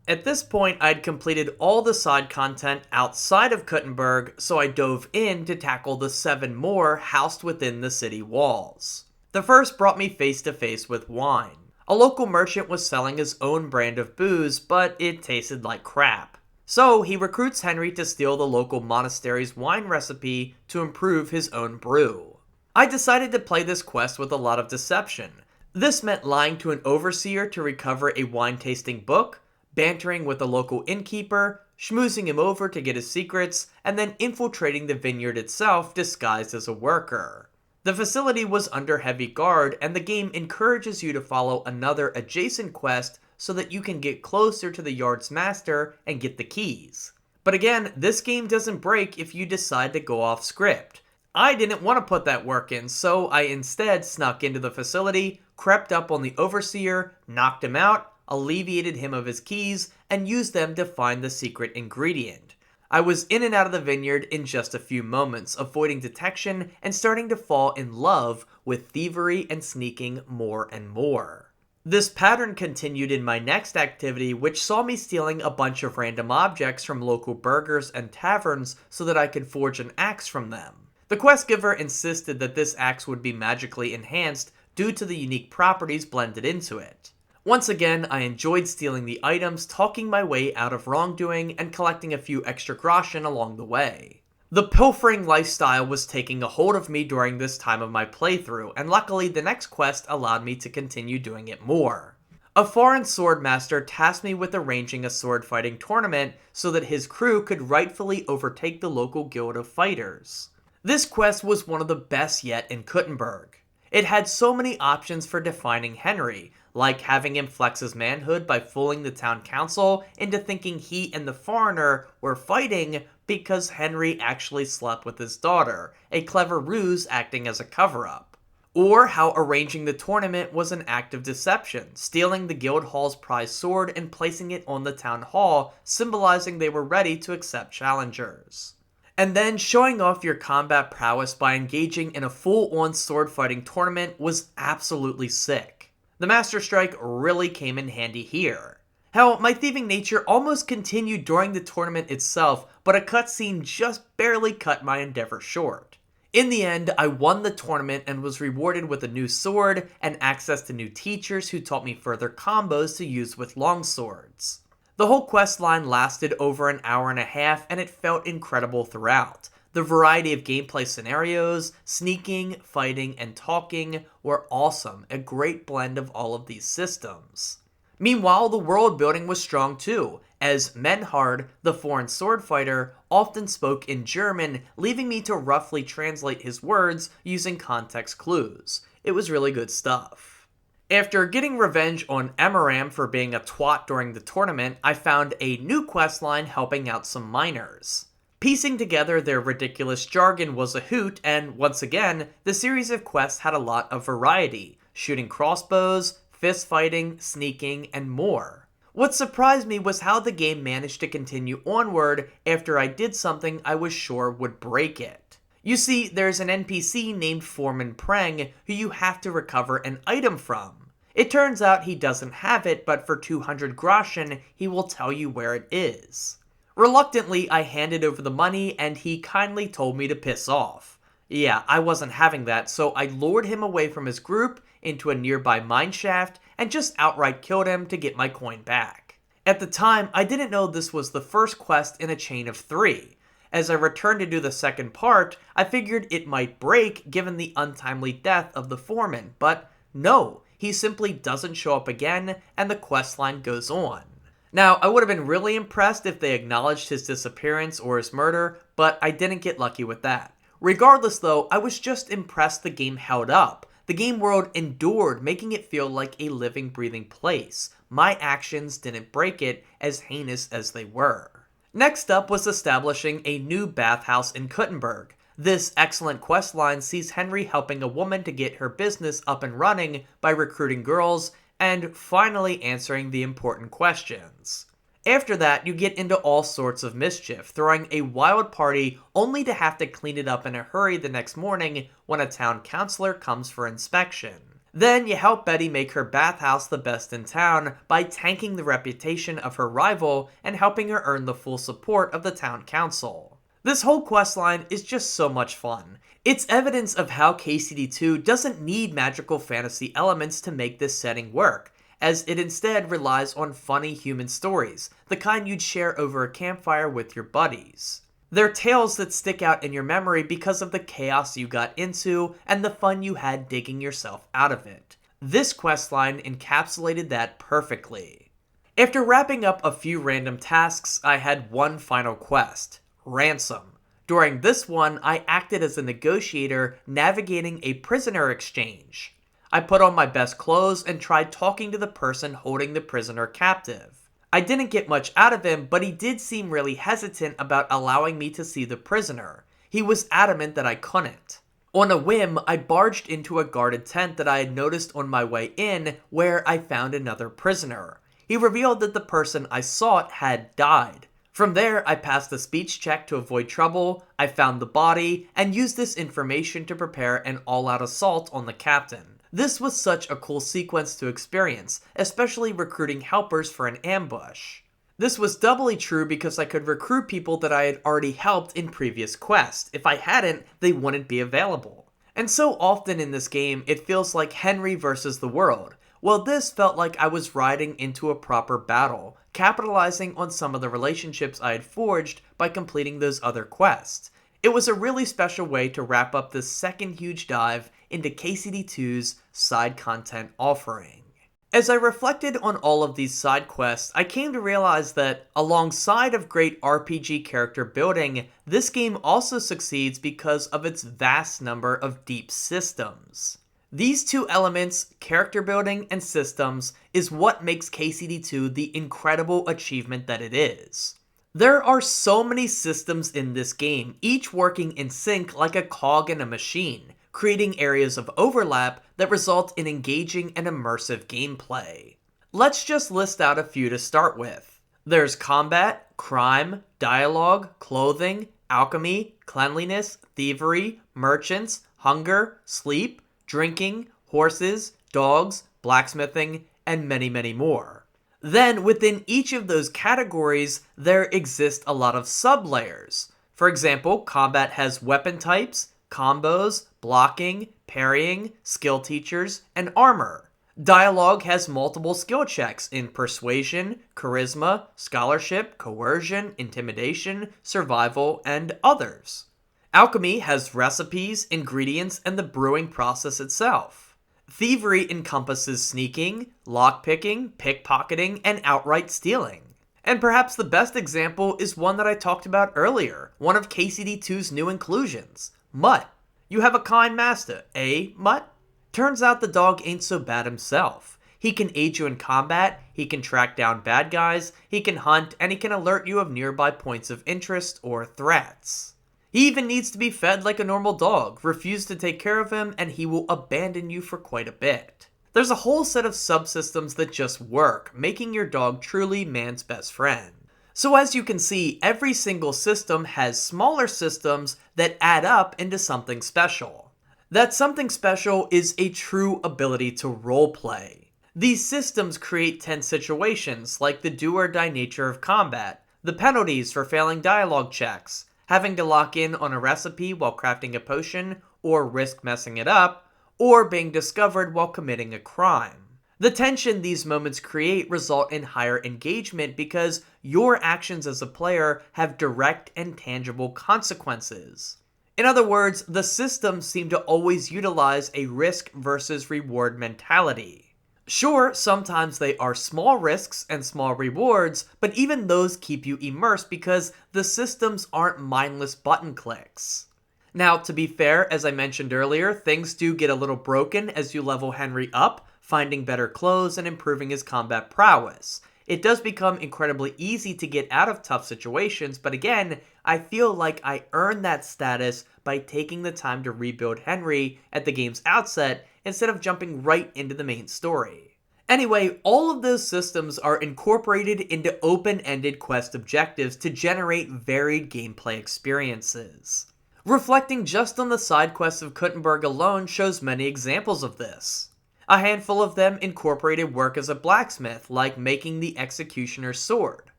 At this point, I'd completed all the side content outside of Kuttenberg, so I dove in to tackle the 7 more housed within the city walls. The first brought me face to face with wine. A local merchant was selling his own brand of booze, but it tasted like crap. So he recruits Henry to steal the local monastery's wine recipe to improve his own brew. I decided to play this quest with a lot of deception. This meant lying to an overseer to recover a wine tasting book, bantering with a local innkeeper, schmoozing him over to get his secrets, and then infiltrating the vineyard itself disguised as a worker. The facility was under heavy guard, and the game encourages you to follow another adjacent quest so that you can get closer to the yard's master and get the keys. But again, this game doesn't break if you decide to go off script. I didn't want to put that work in, so I instead snuck into the facility, crept up on the overseer, knocked him out, alleviated him of his keys, and used them to find the secret ingredient. I was in and out of the vineyard in just a few moments, avoiding detection and starting to fall in love with thievery and sneaking more and more. This pattern continued in my next activity, which saw me stealing a bunch of random objects from local burgers and taverns so that I could forge an axe from them. The quest giver insisted that this axe would be magically enhanced due to the unique properties blended into it. Once again, I enjoyed stealing the items, talking my way out of wrongdoing, and collecting a few extra groschen along the way. The pilfering lifestyle was taking a hold of me during this time of my playthrough, and luckily the next quest allowed me to continue doing it more. A foreign swordmaster tasked me with arranging a sword fighting tournament so that his crew could rightfully overtake the local guild of fighters. This quest was one of the best yet in Kuttenberg. It had so many options for defining Henry, like having him flex his manhood by fooling the town council into thinking he and the foreigner were fighting because Henry actually slept with his daughter, a clever ruse acting as a cover-up. Or how arranging the tournament was an act of deception, stealing the guild hall's prize sword and placing it on the town hall, symbolizing they were ready to accept challengers. And then showing off your combat prowess by engaging in a full-on sword fighting tournament was absolutely sick. The Master Strike really came in handy here. Hell, my thieving nature almost continued during the tournament itself, but a cutscene just barely cut my endeavor short. In the end, I won the tournament and was rewarded with a new sword and access to new teachers who taught me further combos to use with longswords. The whole quest line lasted over an hour and a half, and it felt incredible throughout. The variety of gameplay scenarios, sneaking, fighting, and talking were awesome, a great blend of all of these systems. Meanwhile, the world building was strong too, as Menhard, the foreign sword fighter, often spoke in German, leaving me to roughly translate his words using context clues. It was really good stuff. After getting revenge on Emaram for being a twat during the tournament, I found a new questline helping out some miners. Piecing together their ridiculous jargon was a hoot, and once again, the series of quests had a lot of variety, shooting crossbows, fist fighting, sneaking, and more. What surprised me was how the game managed to continue onward after I did something I was sure would break it. You see, there's an NPC named Foreman Preng who you have to recover an item from. It turns out he doesn't have it, but for 200 groschen, he will tell you where it is. Reluctantly, I handed over the money, and he kindly told me to piss off. Yeah, I wasn't having that, so I lured him away from his group into a nearby mineshaft and just outright killed him to get my coin back. At the time, I didn't know this was the first quest in a chain of 3. As I returned to do the second part, I figured it might break given the untimely death of the foreman, but no, he simply doesn't show up again, and the questline goes on. Now, I would have been really impressed if they acknowledged his disappearance or his murder, but I didn't get lucky with that. Regardless though, I was just impressed the game held up. The game world endured, making it feel like a living, breathing place. My actions didn't break it, as heinous as they were. Next up was establishing a new bathhouse in Kuttenberg. This excellent questline sees Henry helping a woman to get her business up and running by recruiting girls and finally answering the important questions. After that, you get into all sorts of mischief, throwing a wild party only to have to clean it up in a hurry the next morning when a town councilor comes for inspection. Then you help Betty make her bathhouse the best in town by tanking the reputation of her rival and helping her earn the full support of the town council. This whole questline is just so much fun. It's evidence of how KCD2 doesn't need magical fantasy elements to make this setting work, as it instead relies on funny human stories, the kind you'd share over a campfire with your buddies. They're tales that stick out in your memory because of the chaos you got into and the fun you had digging yourself out of it. This questline encapsulated that perfectly. After wrapping up a few random tasks, I had one final quest: ransom. During this one, I acted as a negotiator navigating a prisoner exchange. I put on my best clothes and tried talking to the person holding the prisoner captive. I didn't get much out of him, but he did seem really hesitant about allowing me to see the prisoner. He was adamant that I couldn't. On a whim, I barged into a guarded tent that I had noticed on my way in, where I found another prisoner. He revealed that the person I sought had died. From there, I passed a speech check to avoid trouble, I found the body, and used this information to prepare an all-out assault on the captain. This was such a cool sequence to experience, especially recruiting helpers for an ambush. This was doubly true because I could recruit people that I had already helped in previous quests. If I hadn't, they wouldn't be available. And so often in this game, it feels like Henry versus the world. Well, this felt like I was riding into a proper battle, capitalizing on some of the relationships I had forged by completing those other quests. It was a really special way to wrap up this second huge dive into KCD2's side content offering. As I reflected on all of these side quests, I came to realize that, alongside of great RPG character building, this game also succeeds because of its vast number of deep systems. These two elements, character building and systems, is what makes KCD2 the incredible achievement that it is. There are so many systems in this game, each working in sync like a cog in a machine, creating areas of overlap that result in engaging and immersive gameplay. Let's just list out a few to start with. There's combat, crime, dialogue, clothing, alchemy, cleanliness, thievery, merchants, hunger, sleep, drinking, horses, dogs, blacksmithing, and many, many more. Then, within each of those categories, there exist a lot of sub-layers. For example, combat has weapon types, combos, blocking, parrying, skill teachers, and armor. Dialogue has multiple skill checks in persuasion, charisma, scholarship, coercion, intimidation, survival, and others. Alchemy has recipes, ingredients, and the brewing process itself. Thievery encompasses sneaking, lockpicking, pickpocketing, and outright stealing. And perhaps the best example is one that I talked about earlier, one of KCD2's new inclusions, Mutt. You have a kind master, eh, Mutt? Turns out the dog ain't so bad himself. He can aid you in combat, he can track down bad guys, he can hunt, and he can alert you of nearby points of interest or threats. He even needs to be fed like a normal dog. Refuse to take care of him, and he will abandon you for quite a bit. There's a whole set of subsystems that just work, making your dog truly man's best friend. So as you can see, every single system has smaller systems that add up into something special. That something special is a true ability to roleplay. These systems create tense situations like the do-or-die nature of combat, the penalties for failing dialogue checks, having to lock in on a recipe while crafting a potion, or risk messing it up, or being discovered while committing a crime. The tension these moments create result in higher engagement because your actions as a player have direct and tangible consequences. In other words, the systems seem to always utilize a risk versus reward mentality. Sure, sometimes they are small risks and small rewards, but even those keep you immersed because the systems aren't mindless button clicks. Now, to be fair, as I mentioned earlier, things do get a little broken as you level Henry up, finding better clothes and improving his combat prowess. It does become incredibly easy to get out of tough situations, but again, I feel like I earned that status by taking the time to rebuild Henry at the game's outset instead of jumping right into the main story. Anyway, all of those systems are incorporated into open-ended quest objectives to generate varied gameplay experiences. Reflecting just on the side quests of Kuttenberg alone shows many examples of this. A handful of them incorporated work as a blacksmith, like making the executioner's sword.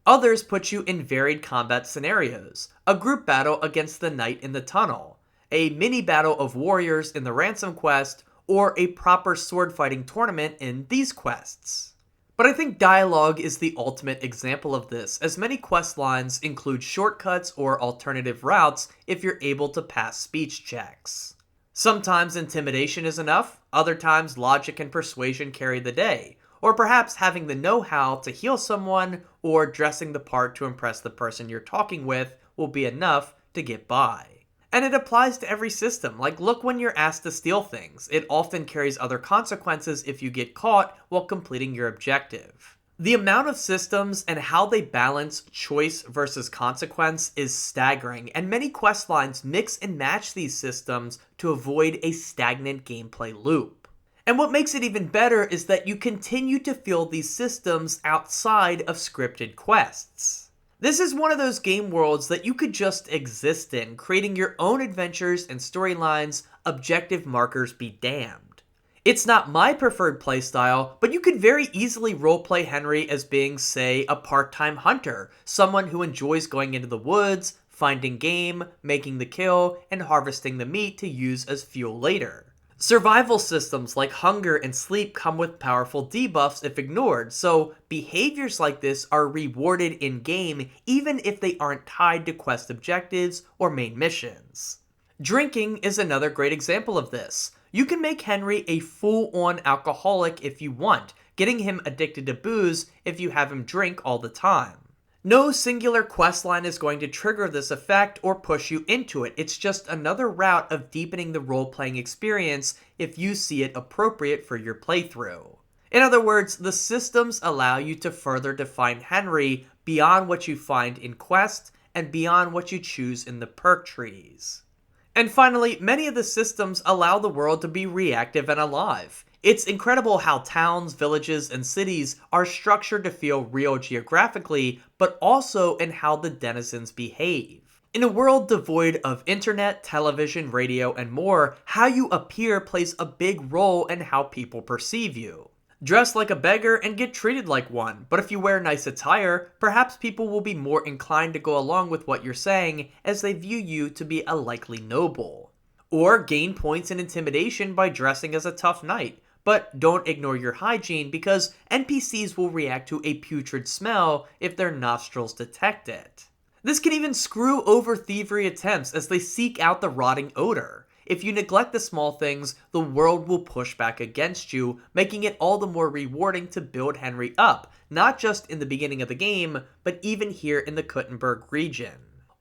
Others put you in varied combat scenarios, a group battle against the knight in the tunnel, a mini battle of warriors in the ransom quest, or a proper sword fighting tournament in these quests. But I think dialogue is the ultimate example of this, as many quest lines include shortcuts or alternative routes if you're able to pass speech checks. Sometimes intimidation is enough, other times logic and persuasion carry the day, or perhaps having the know-how to heal someone or dressing the part to impress the person you're talking with will be enough to get by. And it applies to every system, like look when you're asked to steal things. It often carries other consequences if you get caught while completing your objective. The amount of systems and how they balance choice versus consequence is staggering, and many quest lines mix and match these systems to avoid a stagnant gameplay loop. And what makes it even better is that you continue to feel these systems outside of scripted quests. This is one of those game worlds that you could just exist in, creating your own adventures and storylines, objective markers be damned. It's not my preferred playstyle, but you could very easily roleplay Henry as being, say, a part-time hunter, someone who enjoys going into the woods, finding game, making the kill, and harvesting the meat to use as fuel later. Survival systems like hunger and sleep come with powerful debuffs if ignored, so behaviors like this are rewarded in-game even if they aren't tied to quest objectives or main missions. Drinking is another great example of this. You can make Henry a full-on alcoholic if you want, getting him addicted to booze if you have him drink all the time. No singular questline is going to trigger this effect or push you into it. It's just another route of deepening the role-playing experience if you see it appropriate for your playthrough. In other words, the systems allow you to further define Henry beyond what you find in quests and beyond what you choose in the perk trees. And finally, many of the systems allow the world to be reactive and alive. It's incredible how towns, villages, and cities are structured to feel real geographically, but also in how the denizens behave. In a world devoid of internet, television, radio, and more, how you appear plays a big role in how people perceive you. Dress like a beggar and get treated like one, but if you wear nice attire, perhaps people will be more inclined to go along with what you're saying as they view you to be a likely noble. Or gain points in intimidation by dressing as a tough knight, but don't ignore your hygiene because NPCs will react to a putrid smell if their nostrils detect it. This can even screw over thievery attempts as they seek out the rotting odor. If you neglect the small things, the world will push back against you, making it all the more rewarding to build Henry up, not just in the beginning of the game, but even here in the Kuttenberg region.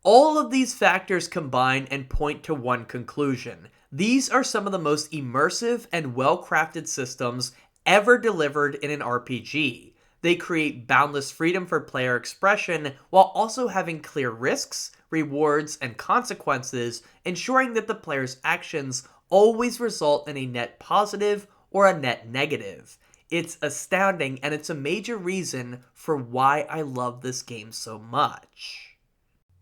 All of these factors combine and point to one conclusion. These are some of the most immersive and well-crafted systems ever delivered in an RPG. They create boundless freedom for player expression while also having clear risks, rewards, and consequences, ensuring that the player's actions always result in a net positive or a net negative. It's astounding, and it's a major reason for why I love this game so much.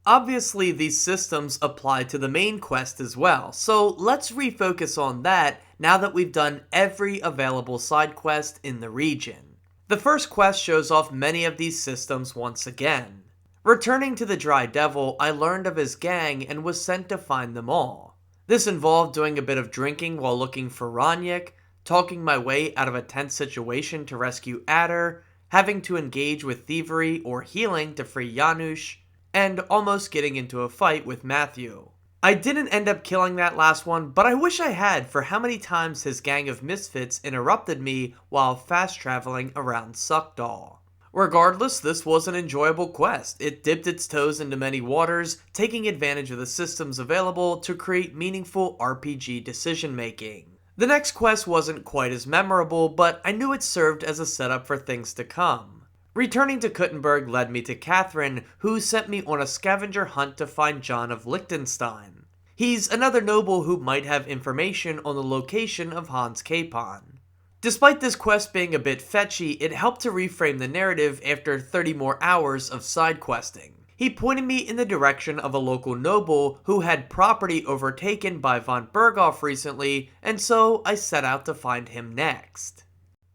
Obviously, these systems apply to the main quest as well, so let's refocus on that now that we've done every available side quest in the region. The first quest shows off many of these systems once again. Returning to the Dry Devil, I learned of his gang and was sent to find them all. This involved doing a bit of drinking while looking for Ronyik, talking my way out of a tense situation to rescue Adder, having to engage with thievery or healing to free Janusz, and almost getting into a fight with Matthew. I didn't end up killing that last one, but I wish I had for how many times his gang of misfits interrupted me while fast traveling around Suckdahl. Regardless, this was an enjoyable quest. It dipped its toes into many waters, taking advantage of the systems available to create meaningful RPG decision making. The next quest wasn't quite as memorable, but I knew it served as a setup for things to come. Returning to Kuttenberg led me to Catherine, who sent me on a scavenger hunt to find John of Liechtenstein. He's another noble who might have information on the location of Hans Capon. Despite this quest being a bit fetchy, it helped to reframe the narrative after 30 more hours of side questing. He pointed me in the direction of a local noble who had property overtaken by von Berghoff recently, and so I set out to find him next.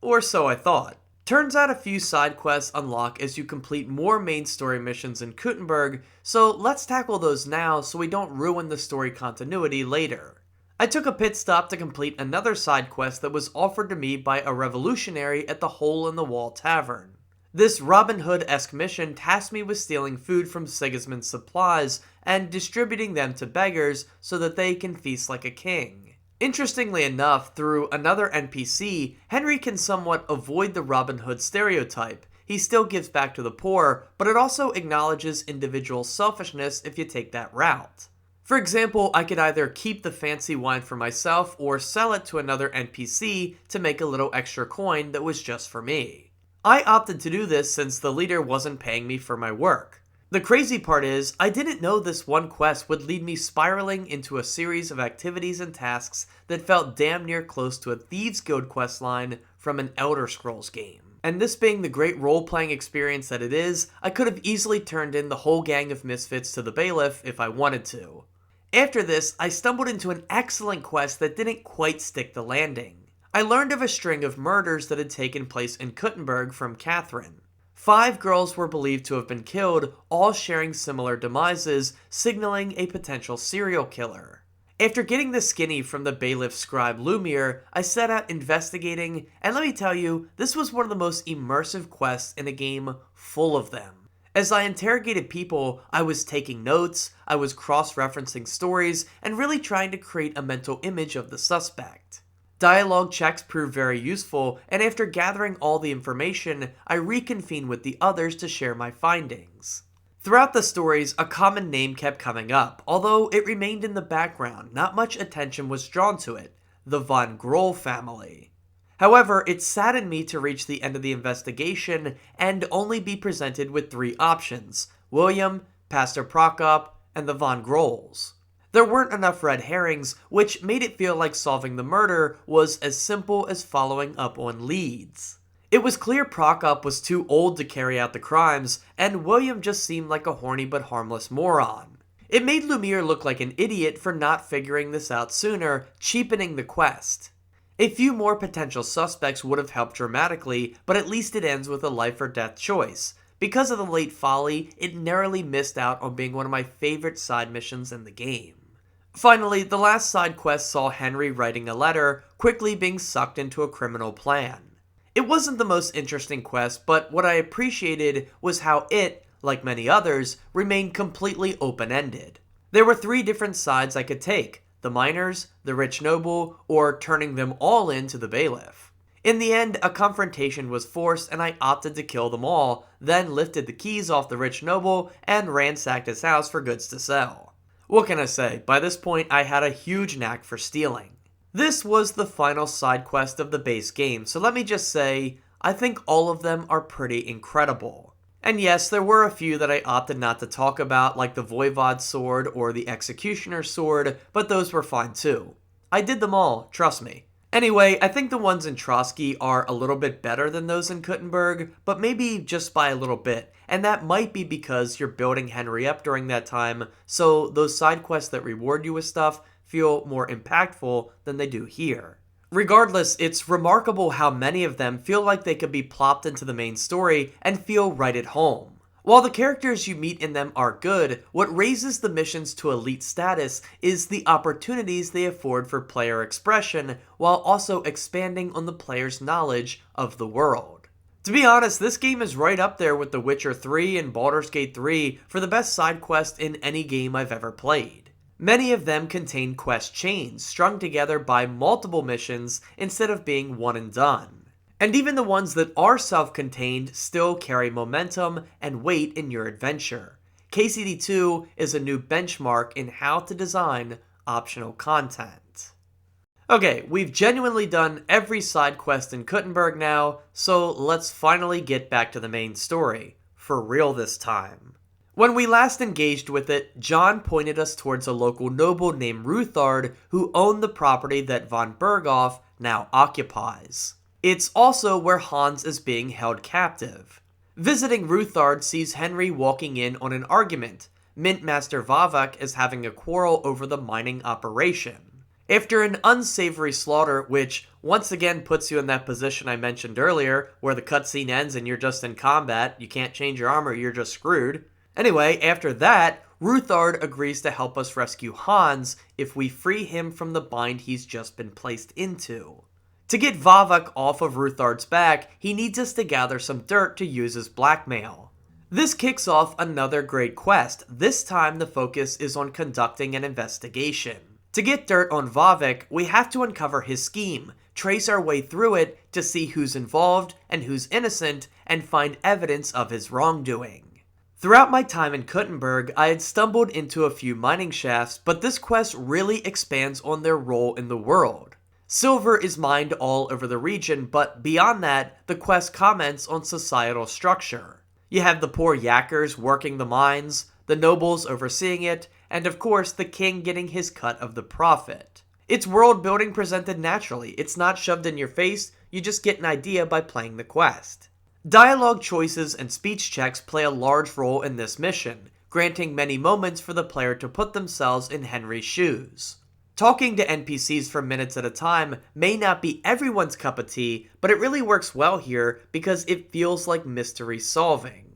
Or so I thought. Turns out a few side quests unlock as you complete more main story missions in Kuttenberg, so let's tackle those now so we don't ruin the story continuity later. I took a pit stop to complete another side quest that was offered to me by a revolutionary at the Hole in the Wall Tavern. This Robin Hood-esque mission tasked me with stealing food from Sigismund's supplies and distributing them to beggars so that they can feast like a king. Interestingly enough, through another NPC, Henry can somewhat avoid the Robin Hood stereotype. He still gives back to the poor, but it also acknowledges individual selfishness if you take that route. For example, I could either keep the fancy wine for myself or sell it to another NPC to make a little extra coin that was just for me. I opted to do this since the leader wasn't paying me for my work. The crazy part is, I didn't know this one quest would lead me spiraling into a series of activities and tasks that felt damn near close to a Thieves Guild questline from an Elder Scrolls game. And this being the great role-playing experience that it is, I could have easily turned in the whole gang of misfits to the bailiff if I wanted to. After this, I stumbled into an excellent quest that didn't quite stick the landing. I learned of a string of murders that had taken place in Kuttenberg from Catherine. 5 girls were believed to have been killed, all sharing similar demises, signaling a potential serial killer. After getting the skinny from the bailiff scribe Lumiere, I set out investigating, and let me tell you, this was one of the most immersive quests in a game full of them. As I interrogated people, I was taking notes, I was cross-referencing stories, and really trying to create a mental image of the suspect. Dialogue checks proved very useful, and after gathering all the information, I reconvened with the others to share my findings. Throughout the stories, a common name kept coming up, although it remained in the background, not much attention was drawn to it: the von Groll family. However, it saddened me to reach the end of the investigation and only be presented with 3 options: William, Pastor Prokop, and the von Grolls. There weren't enough red herrings, which made it feel like solving the murder was as simple as following up on leads. It was clear Prokop was too old to carry out the crimes, and William just seemed like a horny but harmless moron. It made Lumiere look like an idiot for not figuring this out sooner, cheapening the quest. A few more potential suspects would have helped dramatically, but at least it ends with a life or death choice. Because of the late folly, it narrowly missed out on being one of my favorite side missions in the game. Finally, the last side quest saw Henry writing a letter, quickly being sucked into a criminal plan. It wasn't the most interesting quest, but what I appreciated was how it, like many others, remained completely open-ended. There were 3 different sides I could take: the miners, the rich noble, or turning them all into the bailiff. In the end, a confrontation was forced and I opted to kill them all, then lifted the keys off the rich noble and ransacked his house for goods to sell. What can I say? By this point, I had a huge knack for stealing. This was the final side quest of the base game, so let me just say, I think all of them are pretty incredible. And yes, there were a few that I opted not to talk about, like the Voivod's sword or the Executioner's sword, but those were fine too. I did them all, trust me. Anyway, I think the ones in Trotsky are a little bit better than those in Kuttenberg, but maybe just by a little bit, and that might be because you're building Henry up during that time, so those side quests that reward you with stuff feel more impactful than they do here. Regardless, it's remarkable how many of them feel like they could be plopped into the main story and feel right at home. While the characters you meet in them are good, what raises the missions to elite status is the opportunities they afford for player expression, while also expanding on the player's knowledge of the world. To be honest, this game is right up there with The Witcher 3 and Baldur's Gate 3 for the best side quest in any game I've ever played. Many of them contain quest chains strung together by multiple missions instead of being one and done. And even the ones that are self-contained still carry momentum and weight in your adventure. KCD2 is a new benchmark in how to design optional content. Okay, we've genuinely done every side quest in Kuttenberg now, so let's finally get back to the main story. For real this time. When we last engaged with it, John pointed us towards a local noble named Ruthard who owned the property that von Berghoff now occupies. It's also where Hans is being held captive. Visiting Ruthard sees Henry walking in on an argument. Mintmaster Vavak is having a quarrel over the mining operation. After an unsavory slaughter, which once again puts you in that position I mentioned earlier, where the cutscene ends and you're just in combat, you can't change your armor, you're just screwed. Anyway, after that, Ruthard agrees to help us rescue Hans if we free him from the bind he's just been placed into. To get Vavak off of Ruthard's back, he needs us to gather some dirt to use as blackmail. This kicks off another great quest. This time the focus is on conducting an investigation. To get dirt on Vavak, we have to uncover his scheme, trace our way through it to see who's involved and who's innocent, and find evidence of his wrongdoing. Throughout my time in Kuttenberg, I had stumbled into a few mining shafts, but this quest really expands on their role in the world. Silver is mined all over the region, but beyond that, the quest comments on societal structure. You have the poor yakkers working the mines, the nobles overseeing it, and of course the king getting his cut of the profit. It's world building presented naturally, it's not shoved in your face, you just get an idea by playing the quest. Dialogue choices and speech checks play a large role in this mission, granting many moments for the player to put themselves in Henry's shoes. Talking to NPCs for minutes at a time may not be everyone's cup of tea, but it really works well here because it feels like mystery solving.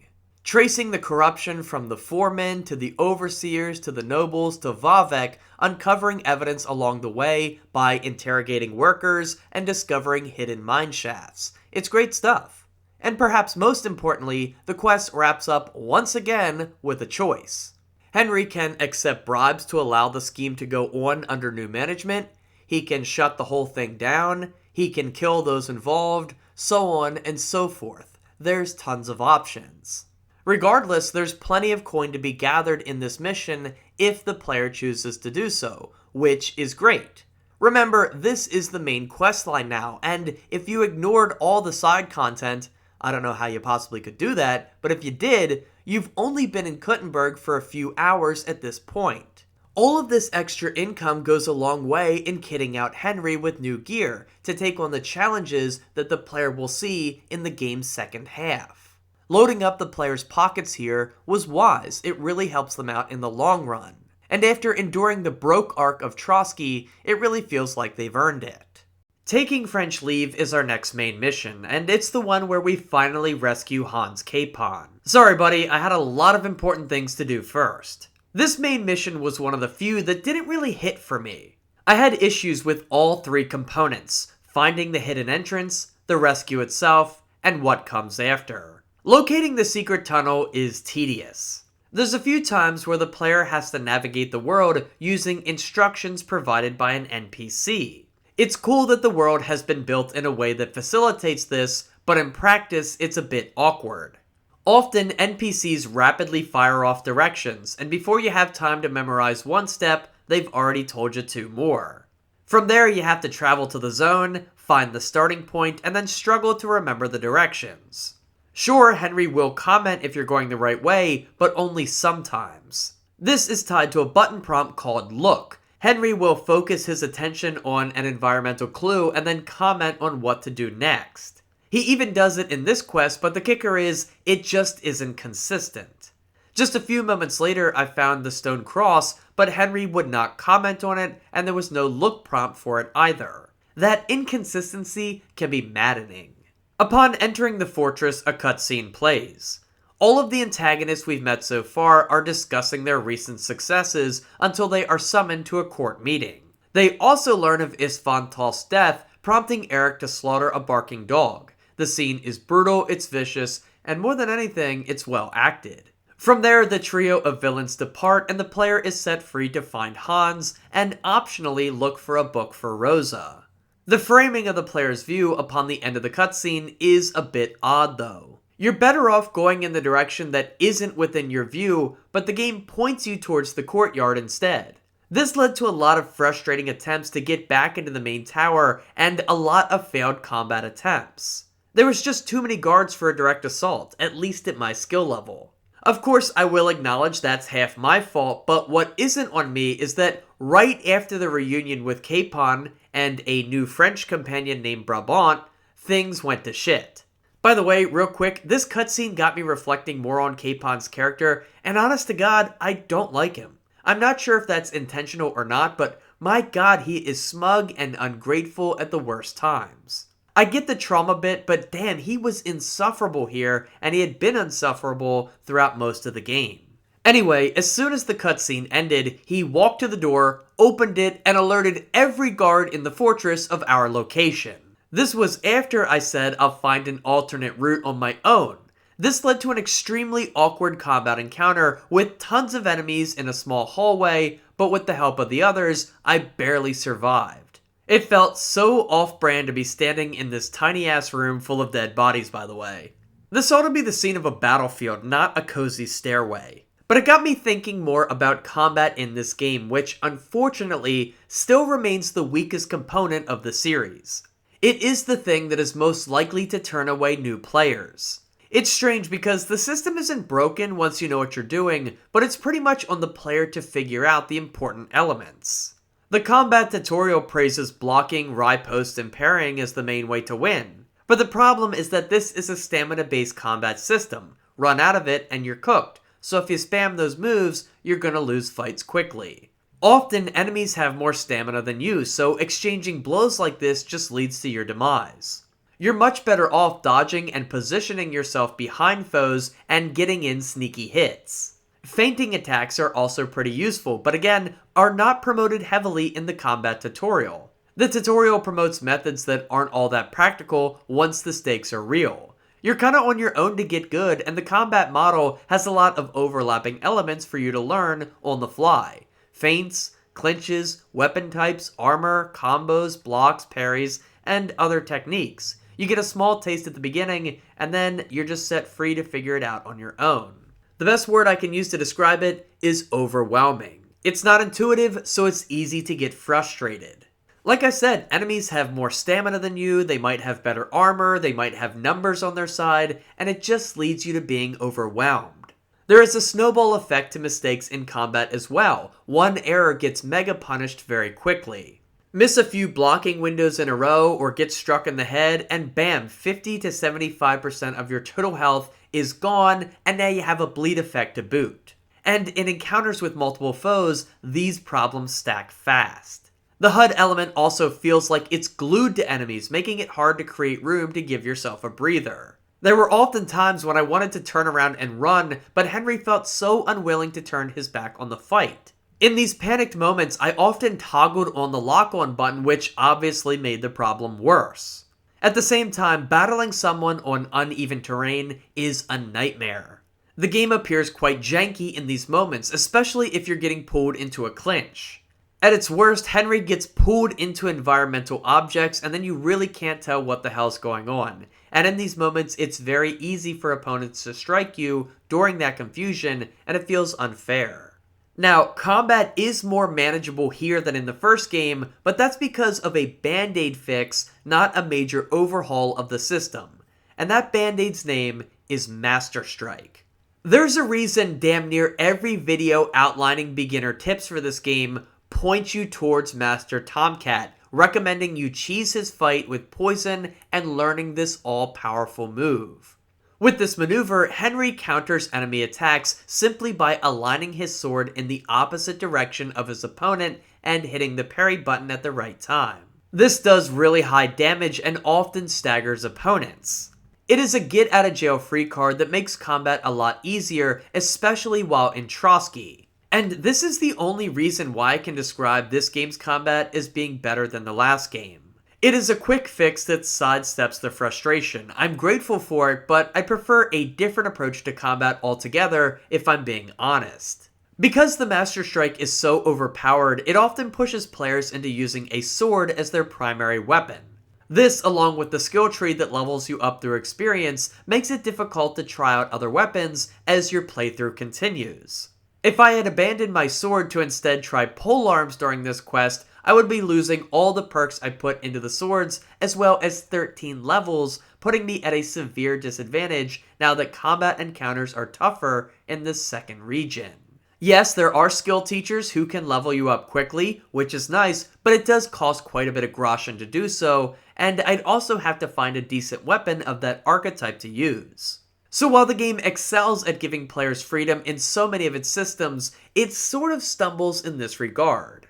Tracing the corruption from the foremen to the overseers to the nobles to Vavek, uncovering evidence along the way by interrogating workers and discovering hidden mine shafts. It's great stuff. And perhaps most importantly, the quest wraps up once again with a choice. Henry can accept bribes to allow the scheme to go on under new management, he can shut the whole thing down, he can kill those involved, so on and so forth. There's tons of options. Regardless, there's plenty of coin to be gathered in this mission if the player chooses to do so, which is great. Remember, this is the main questline now, and if you ignored all the side content, I don't know how you possibly could do that, but if you did, you've only been in Kuttenberg for a few hours at this point. All of this extra income goes a long way in kitting out Henry with new gear to take on the challenges that the player will see in the game's second half. Loading up the player's pockets here was wise, it really helps them out in the long run. And after enduring the broke arc of Trotsky, it really feels like they've earned it. Taking French leave is our next main mission, and it's the one where we finally rescue Hans Capon. Sorry buddy, I had a lot of important things to do first. This main mission was one of the few that didn't really hit for me. I had issues with all three components, finding the hidden entrance, the rescue itself, and what comes after. Locating the secret tunnel is tedious. There's a few times where the player has to navigate the world using instructions provided by an NPC. It's cool that the world has been built in a way that facilitates this, but in practice it's a bit awkward. Often NPCs rapidly fire off directions, and before you have time to memorize one step, they've already told you two more. From there you have to travel to the zone, find the starting point, and then struggle to remember the directions. Sure, Henry will comment if you're going the right way, but only sometimes. This is tied to a button prompt called Look. Henry will focus his attention on an environmental clue and then comment on what to do next. He even does it in this quest, but the kicker is, it just isn't consistent. Just a few moments later, I found the stone cross, but Henry would not comment on it, and there was no look prompt for it either. That inconsistency can be maddening. Upon entering the fortress, a cutscene plays. All of the antagonists we've met so far are discussing their recent successes until they are summoned to a court meeting. They also learn of Isfantal's death, prompting Eric to slaughter a barking dog. The scene is brutal, it's vicious, and more than anything, it's well acted. From there, the trio of villains depart and the player is set free to find Hans and optionally look for a book for Rosa. The framing of the player's view upon the end of the cutscene is a bit odd though. You're better off going in the direction that isn't within your view, but the game points you towards the courtyard instead. This led to a lot of frustrating attempts to get back into the main tower and a lot of failed combat attempts. There was just too many guards for a direct assault, at least at my skill level. Of course, I will acknowledge that's half my fault, but what isn't on me is that right after the reunion with Capon and a new French companion named Brabant, things went to shit. By the way, real quick, this cutscene got me reflecting more on Capon's character, and honest to God, I don't like him. I'm not sure if that's intentional or not, but my god, he is smug and ungrateful at the worst times. I get the trauma bit, but damn, he was insufferable here, and he had been insufferable throughout most of the game. Anyway, as soon as the cutscene ended, he walked to the door, opened it, and alerted every guard in the fortress of our location. This was after I said I'll find an alternate route on my own. This led to an extremely awkward combat encounter with tons of enemies in a small hallway, but with the help of the others, I barely survived. It felt so off-brand to be standing in this tiny-ass room full of dead bodies, by the way. This ought to be the scene of a battlefield, not a cozy stairway. But it got me thinking more about combat in this game, which unfortunately still remains the weakest component of the series. It is the thing that is most likely to turn away new players. It's strange because the system isn't broken once you know what you're doing, but it's pretty much on the player to figure out the important elements. The combat tutorial praises blocking, riposte, and parrying as the main way to win. But the problem is that this is a stamina-based combat system. Run out of it and you're cooked, so if you spam those moves, you're gonna lose fights quickly. Often, enemies have more stamina than you, so exchanging blows like this just leads to your demise. You're much better off dodging and positioning yourself behind foes and getting in sneaky hits. Feinting attacks are also pretty useful, but again, are not promoted heavily in the combat tutorial. The tutorial promotes methods that aren't all that practical once the stakes are real. You're kinda on your own to get good, and the combat model has a lot of overlapping elements for you to learn on the fly. Feints, clinches, weapon types, armor, combos, blocks, parries, and other techniques. You get a small taste at the beginning, and then you're just set free to figure it out on your own. The best word I can use to describe it is overwhelming. It's not intuitive, so it's easy to get frustrated. Like I said, enemies have more stamina than you, they might have better armor, they might have numbers on their side, and it just leads you to being overwhelmed. There is a snowball effect to mistakes in combat as well. One error gets mega punished very quickly. Miss a few blocking windows in a row or get struck in the head, and bam, 50 to 75% of your total health is gone, and now you have a bleed effect to boot. And in encounters with multiple foes, these problems stack fast. The HUD element also feels like it's glued to enemies, making it hard to create room to give yourself a breather. There were often times when I wanted to turn around and run, but Henry felt so unwilling to turn his back on the fight. In these panicked moments, I often toggled on the lock-on button, which obviously made the problem worse. At the same time, battling someone on uneven terrain is a nightmare. The game appears quite janky in these moments, especially if you're getting pulled into a clinch. At its worst, Henry gets pulled into environmental objects, and then you really can't tell what the hell's going on. And in these moments, it's very easy for opponents to strike you during that confusion, and it feels unfair. Now, combat is more manageable here than in the first game, but that's because of a band-aid fix, not a major overhaul of the system. And that band-aid's name is Master Strike. There's a reason damn near every video outlining beginner tips for this game points you towards Master Tomcat, recommending you cheese his fight with poison and learning this all-powerful move. With this maneuver, Henry counters enemy attacks simply by aligning his sword in the opposite direction of his opponent and hitting the parry button at the right time. This does really high damage and often staggers opponents. It is a get-out-of-jail-free card that makes combat a lot easier, especially while in Trotsky. And this is the only reason why I can describe this game's combat as being better than the last game. It is a quick fix that sidesteps the frustration. I'm grateful for it, but I prefer a different approach to combat altogether if I'm being honest. Because the Master Strike is so overpowered, it often pushes players into using a sword as their primary weapon. This, along with the skill tree that levels you up through experience, makes it difficult to try out other weapons as your playthrough continues. If I had abandoned my sword to instead try polearms during this quest, I would be losing all the perks I put into the swords, as well as 13 levels, putting me at a severe disadvantage now that combat encounters are tougher in this second region. Yes, there are skill teachers who can level you up quickly, which is nice, but it does cost quite a bit of groschen to do so, and I'd also have to find a decent weapon of that archetype to use. So while the game excels at giving players freedom in so many of its systems, it sort of stumbles in this regard.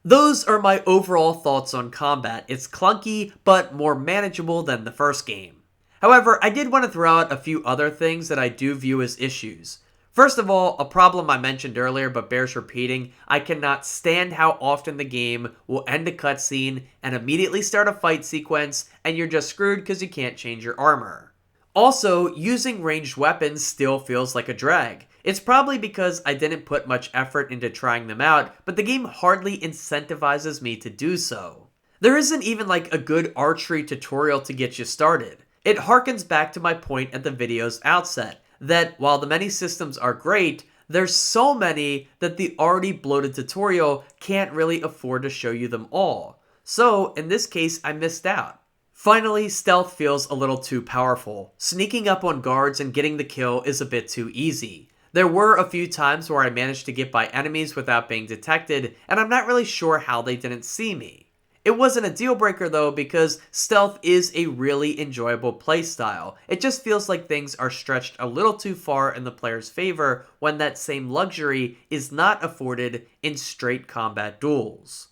Those are my overall thoughts on combat. It's clunky, but more manageable than the first game. However, I did want to throw out a few other things that I do view as issues. First of all, a problem I mentioned earlier but bears repeating, I cannot stand how often the game will end a cutscene and immediately start a fight sequence, and you're just screwed because you can't change your armor. Also, using ranged weapons still feels like a drag. It's probably because I didn't put much effort into trying them out, but the game hardly incentivizes me to do so. There isn't even like a good archery tutorial to get you started. It harkens back to my point at the video's outset, that while the many systems are great, there's so many that the already bloated tutorial can't really afford to show you them all. So, in this case, I missed out. Finally, stealth feels a little too powerful. Sneaking up on guards and getting the kill is a bit too easy. There were a few times where I managed to get by enemies without being detected, and I'm not really sure how they didn't see me. It wasn't a deal breaker though, because stealth is a really enjoyable playstyle. It just feels like things are stretched a little too far in the player's favor when that same luxury is not afforded in straight combat duels.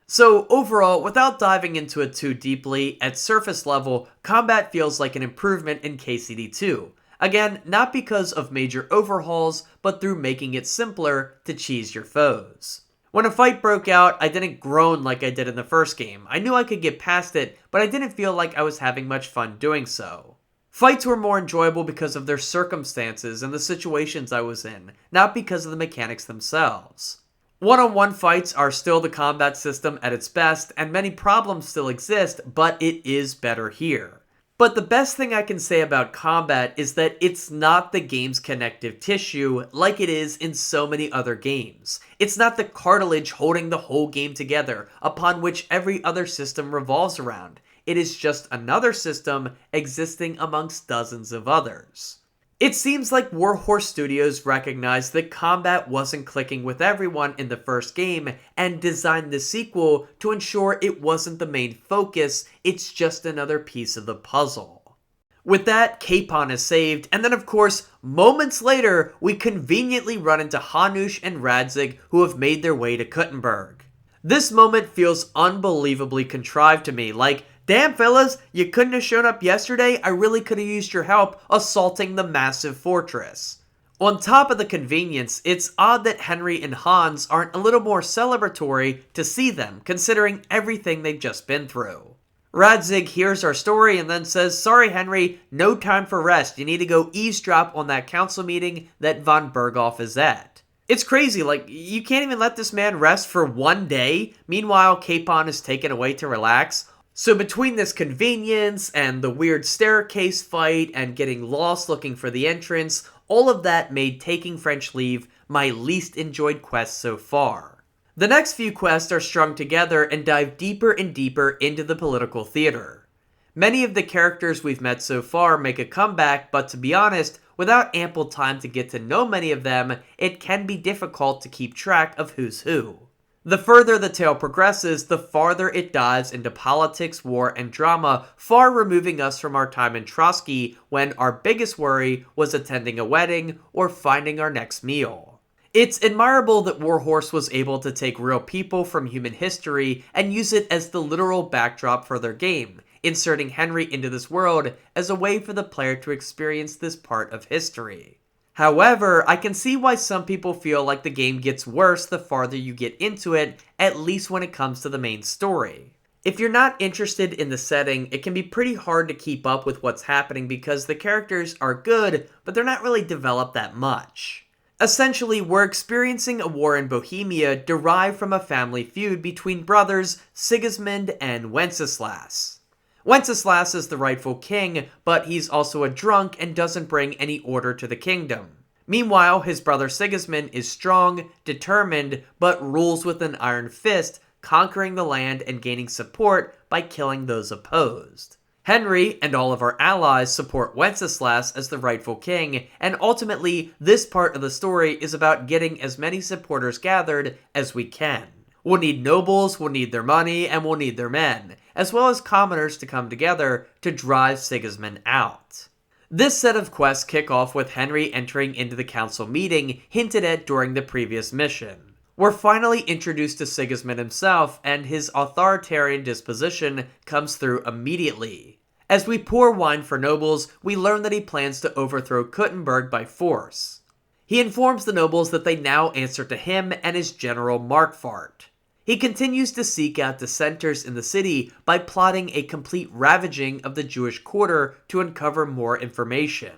So overall, without diving into it too deeply, at surface level, combat feels like an improvement in KCD2. Again, not because of major overhauls, but through making it simpler to cheese your foes. When a fight broke out, I didn't groan like I did in the first game. I knew I could get past it, but I didn't feel like I was having much fun doing so. Fights were more enjoyable because of their circumstances and the situations I was in, not because of the mechanics themselves. One-on-one fights are still the combat system at its best, and many problems still exist, but it is better here. But the best thing I can say about combat is that it's not the game's connective tissue like it is in so many other games. It's not the cartilage holding the whole game together, upon which every other system revolves around. It is just another system existing amongst dozens of others. It seems like Warhorse Studios recognized that combat wasn't clicking with everyone in the first game and designed the sequel to ensure it wasn't the main focus, it's just another piece of the puzzle. With that, Capon is saved, and then of course, moments later, we conveniently run into Hanush and Radzig who have made their way to Kuttenberg. This moment feels unbelievably contrived to me, like, damn fellas, you couldn't have shown up yesterday? I really could have used your help assaulting the massive fortress. On top of the convenience, it's odd that Henry and Hans aren't a little more celebratory to see them, considering everything they've just been through. Radzig hears our story and then says, sorry Henry, no time for rest, you need to go eavesdrop on that council meeting that von Berghoff is at. It's crazy, like, you can't even let this man rest for one day, meanwhile Capon is taken away to relax. So between this convenience and the weird staircase fight and getting lost looking for the entrance, all of that made taking French leave my least enjoyed quest so far. The next few quests are strung together and dive deeper and deeper into the political theater. Many of the characters we've met so far make a comeback, but to be honest, without ample time to get to know many of them, it can be difficult to keep track of who's who. The further the tale progresses, the farther it dives into politics, war, and drama, far removing us from our time in Trotsky when our biggest worry was attending a wedding or finding our next meal. It's admirable that Warhorse was able to take real people from human history and use it as the literal backdrop for their game, inserting Henry into this world as a way for the player to experience this part of history. However, I can see why some people feel like the game gets worse the farther you get into it, at least when it comes to the main story. If you're not interested in the setting, it can be pretty hard to keep up with what's happening because the characters are good, but they're not really developed that much. Essentially, we're experiencing a war in Bohemia derived from a family feud between brothers Sigismund and Wenceslas. Wenceslas is the rightful king, but he's also a drunk and doesn't bring any order to the kingdom. Meanwhile, his brother Sigismund is strong, determined, but rules with an iron fist, conquering the land and gaining support by killing those opposed. Henry and all of our allies support Wenceslas as the rightful king, and ultimately, this part of the story is about getting as many supporters gathered as we can. We'll need nobles, we'll need their money, and we'll need their men, as well as commoners to come together to drive Sigismund out. This set of quests kick off with Henry entering into the council meeting hinted at during the previous mission. We're finally introduced to Sigismund himself, and his authoritarian disposition comes through immediately. As we pour wine for nobles, we learn that he plans to overthrow Kuttenberg by force. He informs the nobles that they now answer to him and his general Markfart. He continues to seek out dissenters in the city by plotting a complete ravaging of the Jewish quarter to uncover more information.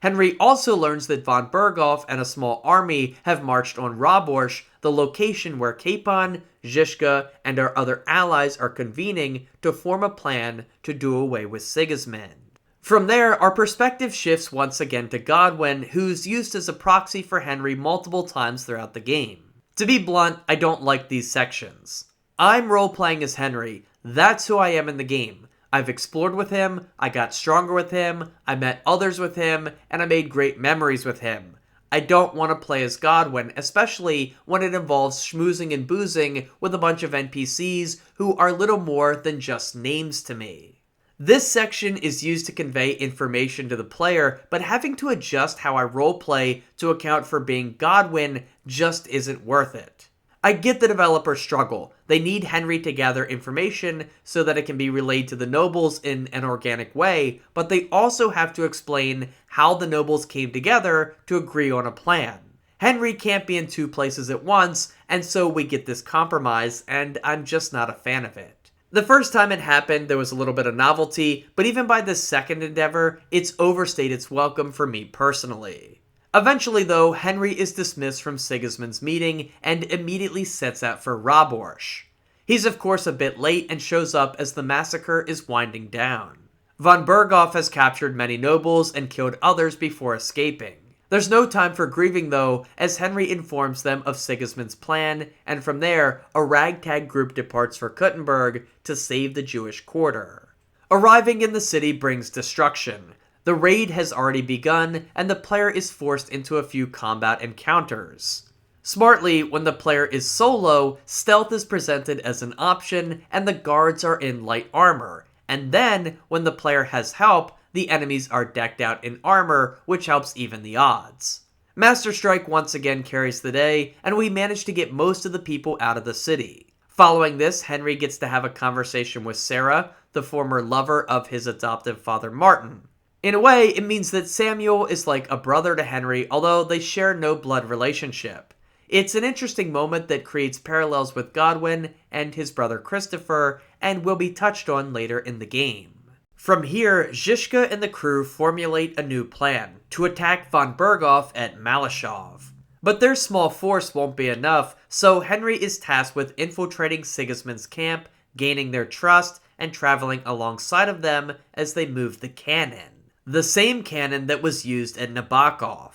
Henry also learns that von Berghoff and a small army have marched on Raborsch, the location where Capon, Žižka, and our other allies are convening to form a plan to do away with Sigismund. From there, our perspective shifts once again to Godwin, who's used as a proxy for Henry multiple times throughout the game. To be blunt, I don't like these sections. I'm role-playing as Henry. That's who I am in the game. I've explored with him, I got stronger with him, I met others with him, and I made great memories with him. I don't want to play as Godwin, especially when it involves schmoozing and boozing with a bunch of NPCs who are little more than just names to me. This section is used to convey information to the player, but having to adjust how I roleplay to account for being Godwin just isn't worth it. I get the developers struggle. They need Henry to gather information so that it can be relayed to the nobles in an organic way, but they also have to explain how the nobles came together to agree on a plan. Henry can't be in two places at once, and so we get this compromise, and I'm just not a fan of it. The first time it happened, there was a little bit of novelty, but even by the second endeavor, it's overstayed its welcome for me personally. Eventually, though, Henry is dismissed from Sigismund's meeting and immediately sets out for Raborsch. He's of course a bit late and shows up as the massacre is winding down. Von Berghoff has captured many nobles and killed others before escaping. There's no time for grieving though, as Henry informs them of Sigismund's plan, and from there, a ragtag group departs for Kuttenberg to save the Jewish quarter. Arriving in the city brings destruction. The raid has already begun, and the player is forced into a few combat encounters. Smartly, when the player is solo, stealth is presented as an option, and the guards are in light armor. And then, when the player has help, the enemies are decked out in armor, which helps even the odds. Master Strike once again carries the day, and we manage to get most of the people out of the city. Following this, Henry gets to have a conversation with Sarah, the former lover of his adoptive father Martin. In a way, it means that Samuel is like a brother to Henry, although they share no blood relationship. It's an interesting moment that creates parallels with Godwin and his brother Christopher, and will be touched on later in the game. From here, Žižka and the crew formulate a new plan, to attack von Berghoff at Malashov. But their small force won't be enough, so Henry is tasked with infiltrating Sigismund's camp, gaining their trust, and traveling alongside of them as they move the cannon. The same cannon that was used at Nabokov.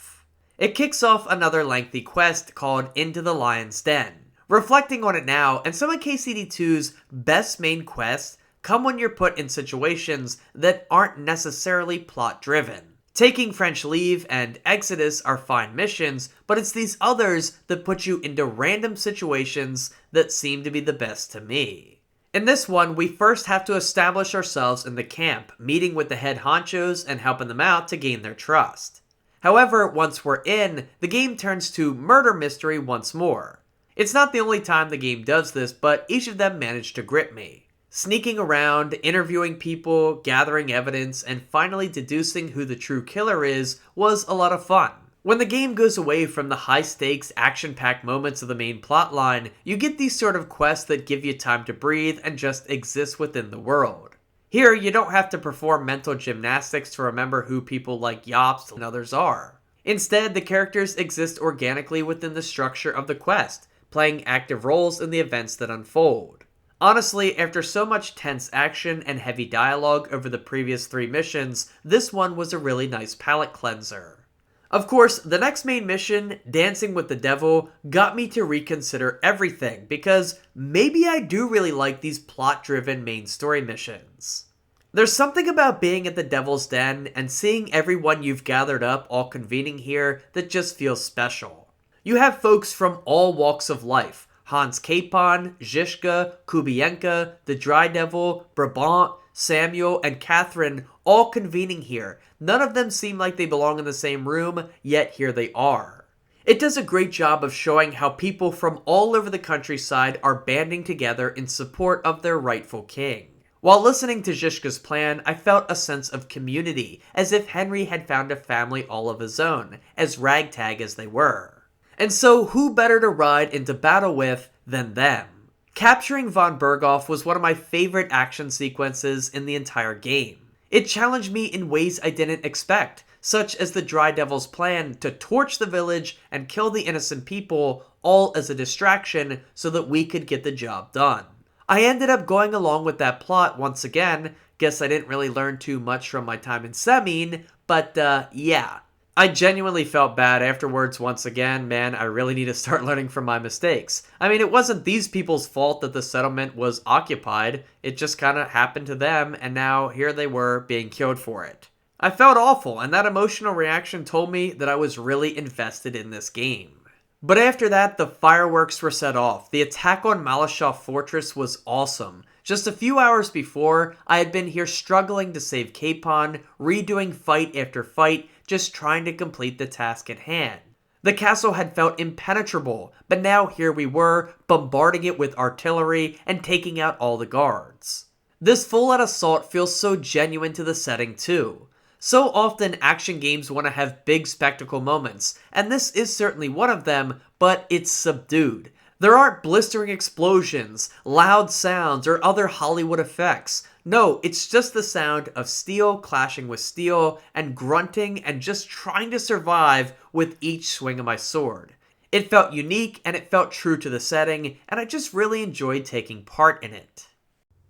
It kicks off another lengthy quest called Into the Lion's Den. Reflecting on it now, and some of KCD2's best main quests come when you're put in situations that aren't necessarily plot-driven. Taking French Leave and Exodus are fine missions, but it's these others that put you into random situations that seem to be the best to me. In this one, we first have to establish ourselves in the camp, meeting with the head honchos and helping them out to gain their trust. However, once we're in, the game turns to murder mystery once more. It's not the only time the game does this, but each of them managed to grip me. Sneaking around, interviewing people, gathering evidence, and finally deducing who the true killer is was a lot of fun. When the game goes away from the high-stakes, action-packed moments of the main plotline, you get these sort of quests that give you time to breathe and just exist within the world. Here, you don't have to perform mental gymnastics to remember who people like Jobst and others are. Instead, the characters exist organically within the structure of the quest, playing active roles in the events that unfold. Honestly, after so much tense action and heavy dialogue over the previous 3 missions, this one was a really nice palate cleanser. Of course, the next main mission, Dancing with the Devil, got me to reconsider everything, because maybe I do really like these plot-driven main story missions. There's something about being at the Devil's Den and seeing everyone you've gathered up all convening here that just feels special. You have folks from all walks of life: Hans Capon, Zizka, Kubienka, the Dry Devil, Brabant, Samuel, and Catherine all convening here. None of them seem like they belong in the same room, yet here they are. It does a great job of showing how people from all over the countryside are banding together in support of their rightful king. While listening to Zizka's plan, I felt a sense of community, as if Henry had found a family all of his own, as ragtag as they were. And so who better to ride into battle with than them? Capturing von Berghoff was one of my favorite action sequences in the entire game. It challenged me in ways I didn't expect, such as the Dry Devil's plan to torch the village and kill the innocent people, all as a distraction so that we could get the job done. I ended up going along with that plot once again. Guess I didn't really learn too much from my time in Semine, but yeah. I genuinely felt bad afterwards once again. Man, I really need to start learning from my mistakes. I mean, it wasn't these people's fault that the settlement was occupied. It just kind of happened to them, and now here they were being killed for it. I felt awful, and that emotional reaction told me that I was really invested in this game. But after that, the fireworks were set off. The attack on Malashov Fortress was awesome. Just a few hours before, I had been here struggling to save Capon, redoing fight after fight, just trying to complete the task at hand. The castle had felt impenetrable, but now here we were, bombarding it with artillery and taking out all the guards. This full-out assault feels so genuine to the setting too. So often action games want to have big spectacle moments, and this is certainly one of them, but it's subdued. There aren't blistering explosions, loud sounds, or other Hollywood effects. No, it's just the sound of steel clashing with steel, and grunting and just trying to survive with each swing of my sword. It felt unique, and it felt true to the setting, and I just really enjoyed taking part in it.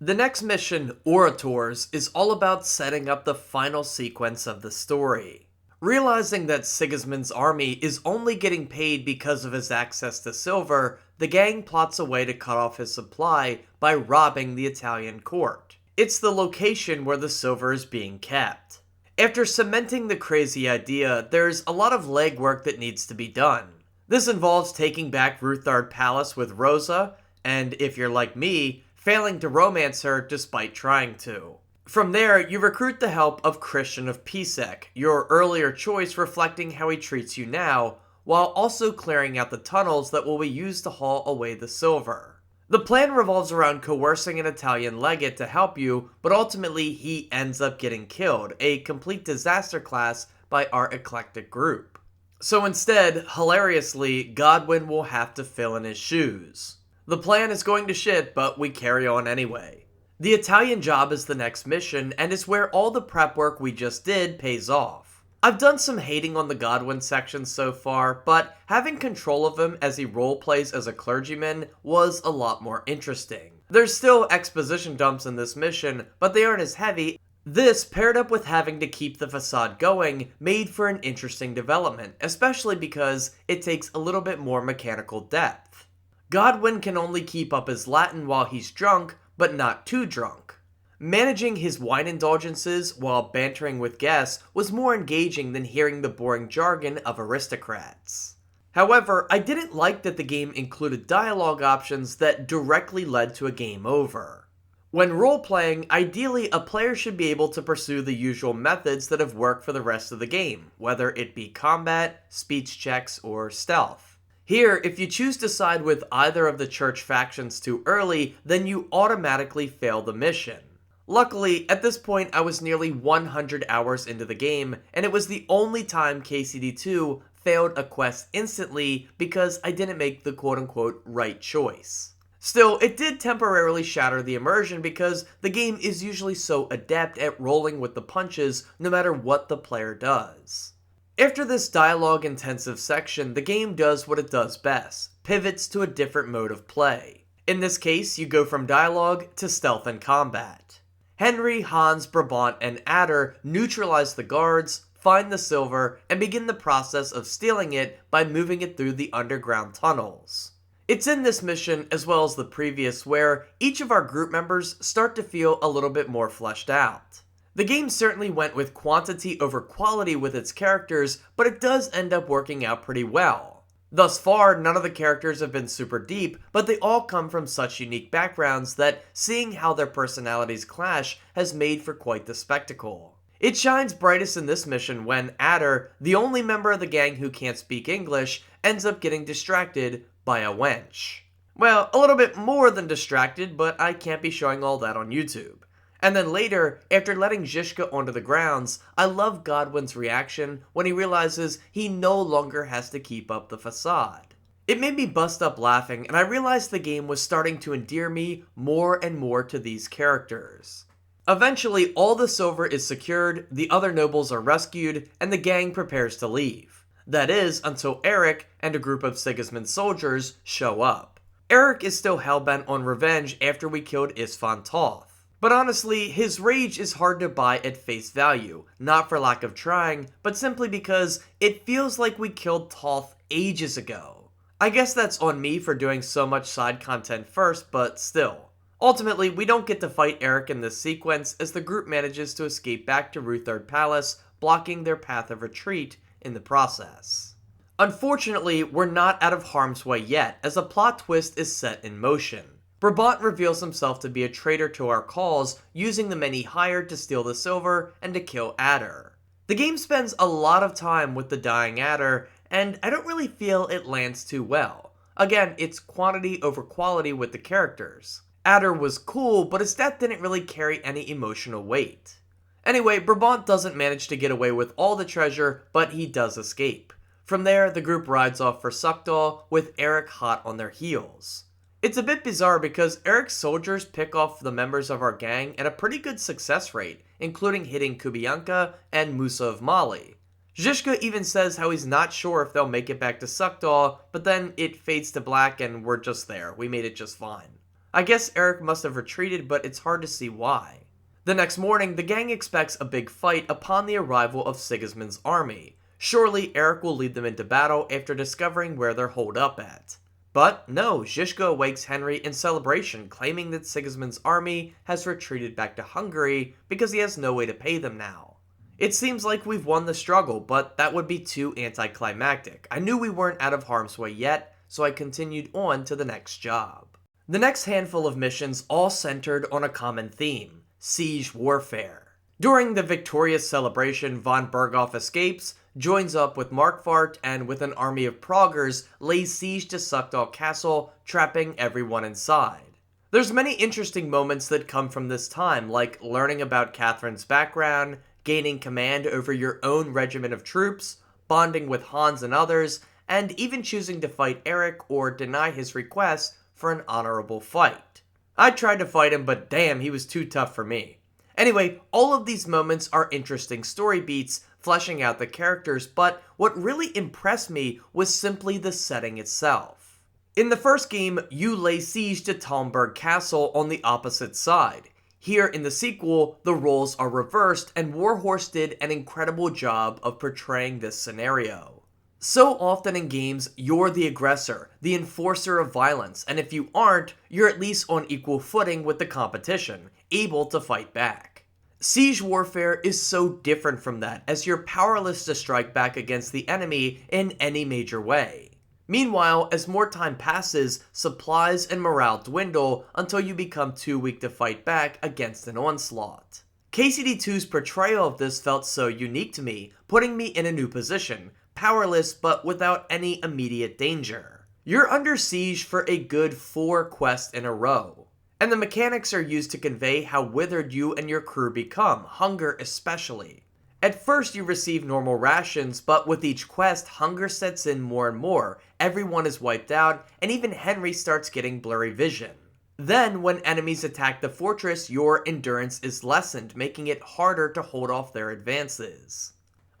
The next mission, Orators, is all about setting up the final sequence of the story. Realizing that Sigismund's army is only getting paid because of his access to silver, the gang plots a way to cut off his supply by robbing the Italian court. It's the location where the silver is being kept. After cementing the crazy idea, there's a lot of legwork that needs to be done. This involves taking back Ruthard Palace with Rosa, and if you're like me, failing to romance her despite trying to. From there, you recruit the help of Christian of Pisek, your earlier choice reflecting how he treats you now, while also clearing out the tunnels that will be used to haul away the silver. The plan revolves around coercing an Italian legate to help you, but ultimately he ends up getting killed, a complete disaster class by our eclectic group. So instead, hilariously, Godwin will have to fill in his shoes. The plan is going to shit, but we carry on anyway. The Italian job is the next mission, and is where all the prep work we just did pays off. I've done some hating on the Godwin section so far, but having control of him as he roleplays as a clergyman was a lot more interesting. There's still exposition dumps in this mission, but they aren't as heavy. This, paired up with having to keep the facade going, made for an interesting development, especially because it takes a little bit more mechanical depth. Godwin can only keep up his Latin while he's drunk, but not too drunk. Managing his wine indulgences while bantering with guests was more engaging than hearing the boring jargon of aristocrats. However, I didn't like that the game included dialogue options that directly led to a game over. When role-playing, ideally a player should be able to pursue the usual methods that have worked for the rest of the game, whether it be combat, speech checks, or stealth. Here, if you choose to side with either of the church factions too early, then you automatically fail the mission. Luckily, at this point I was nearly 100 hours into the game, and it was the only time KCD2 failed a quest instantly because I didn't make the quote-unquote right choice. Still, it did temporarily shatter the immersion because the game is usually so adept at rolling with the punches no matter what the player does. After this dialogue-intensive section, the game does what it does best, pivots to a different mode of play. In this case, you go from dialogue to stealth and combat. Henry, Hans, Brabant, and Adder neutralize the guards, find the silver, and begin the process of stealing it by moving it through the underground tunnels. It's in this mission, as well as the previous, where each of our group members start to feel a little bit more fleshed out. The game certainly went with quantity over quality with its characters, but it does end up working out pretty well. Thus far, none of the characters have been super deep, but they all come from such unique backgrounds that seeing how their personalities clash has made for quite the spectacle. It shines brightest in this mission when Adder, the only member of the gang who can't speak English, ends up getting distracted by a wench. Well, a little bit more than distracted, but I can't be showing all that on YouTube. And then later, after letting Zizka onto the grounds, I love Godwin's reaction when he realizes he no longer has to keep up the facade. It made me bust up laughing, and I realized the game was starting to endear me more and more to these characters. Eventually, all the silver is secured, the other nobles are rescued, and the gang prepares to leave. That is, until Eric and a group of Sigismund's soldiers show up. Eric is still hellbent on revenge after we killed Isfan Toth. But honestly, his rage is hard to buy at face value, not for lack of trying, but simply because it feels like we killed Toth ages ago. I guess that's on me for doing so much side content first, but still. Ultimately, we don't get to fight Eric in this sequence as the group manages to escape back to Ruthard Palace, blocking their path of retreat in the process. Unfortunately, we're not out of harm's way yet, as a plot twist is set in motion. Brabant reveals himself to be a traitor to our cause, using the men he hired to steal the silver and to kill Adder. The game spends a lot of time with the dying Adder, and I don't really feel it lands too well. Again, it's quantity over quality with the characters. Adder was cool, but his death didn't really carry any emotional weight. Anyway, Brabant doesn't manage to get away with all the treasure, but he does escape. From there, the group rides off for Suckdahl, with Eric hot on their heels. It's a bit bizarre because Eric's soldiers pick off the members of our gang at a pretty good success rate, including hitting Kubianka and Musa of Mali. Zizka even says how he's not sure if they'll make it back to Suckdahl, but then it fades to black and we're just there. We made it just fine. I guess Eric must have retreated, but it's hard to see why. The next morning, the gang expects a big fight upon the arrival of Sigismund's army. Surely Eric will lead them into battle after discovering where they're holed up at. But no, Zizka awakes Henry in celebration, claiming that Sigismund's army has retreated back to Hungary because he has no way to pay them now. It seems like we've won the struggle, but that would be too anticlimactic. I knew we weren't out of harm's way yet, so I continued on to the next job. The next handful of missions all centered on a common theme: siege warfare. During the victorious celebration, von Berghoff escapes, joins up with Markvart, and with an army of Praggers, lays siege to Suckdahl Castle, trapping everyone inside. There's many interesting moments that come from this time, like learning about Catherine's background, gaining command over your own regiment of troops, bonding with Hans and others, and even choosing to fight Eric or deny his request for an honorable fight. I tried to fight him, but damn, he was too tough for me. Anyway, all of these moments are interesting story beats, fleshing out the characters, but what really impressed me was simply the setting itself. In the first game, you lay siege to Talmberg Castle on the opposite side. Here in the sequel, the roles are reversed, and Warhorse did an incredible job of portraying this scenario. So often in games, you're the aggressor, the enforcer of violence, and if you aren't, you're at least on equal footing with the competition, able to fight back. Siege warfare is so different from that, as you're powerless to strike back against the enemy in any major way. Meanwhile, as more time passes, supplies and morale dwindle until you become too weak to fight back against an onslaught. KCD2's portrayal of this felt so unique to me, putting me in a new position, powerless but without any immediate danger. You're under siege for a good 4 quests in a row. And the mechanics are used to convey how withered you and your crew become, hunger especially. At first you receive normal rations, but with each quest, hunger sets in more and more, everyone is wiped out, and even Henry starts getting blurry vision. Then, when enemies attack the fortress, your endurance is lessened, making it harder to hold off their advances.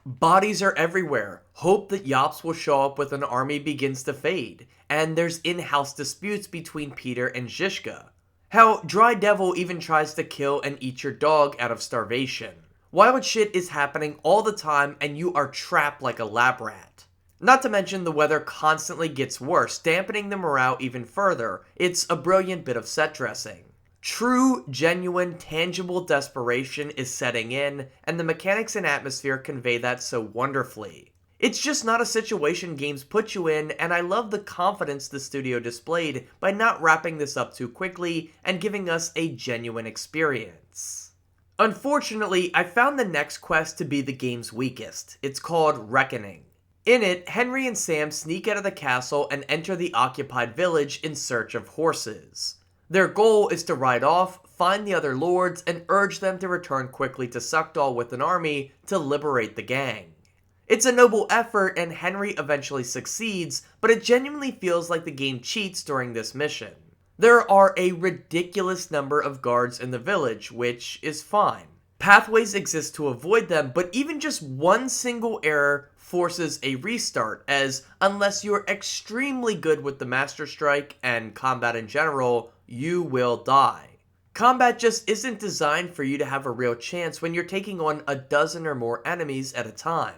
Bodies are everywhere, hope that Yops will show up with an army begins to fade, and there's in-house disputes between Peter and Zizka. How Dry Devil even tries to kill and eat your dog out of starvation. Wild shit is happening all the time and you are trapped like a lab rat. Not to mention the weather constantly gets worse, dampening the morale even further. It's a brilliant bit of set dressing. True, genuine, tangible desperation is setting in, and the mechanics and atmosphere convey that so wonderfully. It's just not a situation games put you in, and I love the confidence the studio displayed by not wrapping this up too quickly and giving us a genuine experience. Unfortunately, I found the next quest to be the game's weakest. It's called Reckoning. In it, Henry and Sam sneak out of the castle and enter the occupied village in search of horses. Their goal is to ride off, find the other lords, and urge them to return quickly to Suckdall with an army to liberate the gang. It's a noble effort and Henry eventually succeeds, but it genuinely feels like the game cheats during this mission. There are a ridiculous number of guards in the village, which is fine. Pathways exist to avoid them, but even just one single error forces a restart, as unless you're extremely good with the Master Strike and combat in general, you will die. Combat just isn't designed for you to have a real chance when you're taking on a dozen or more enemies at a time.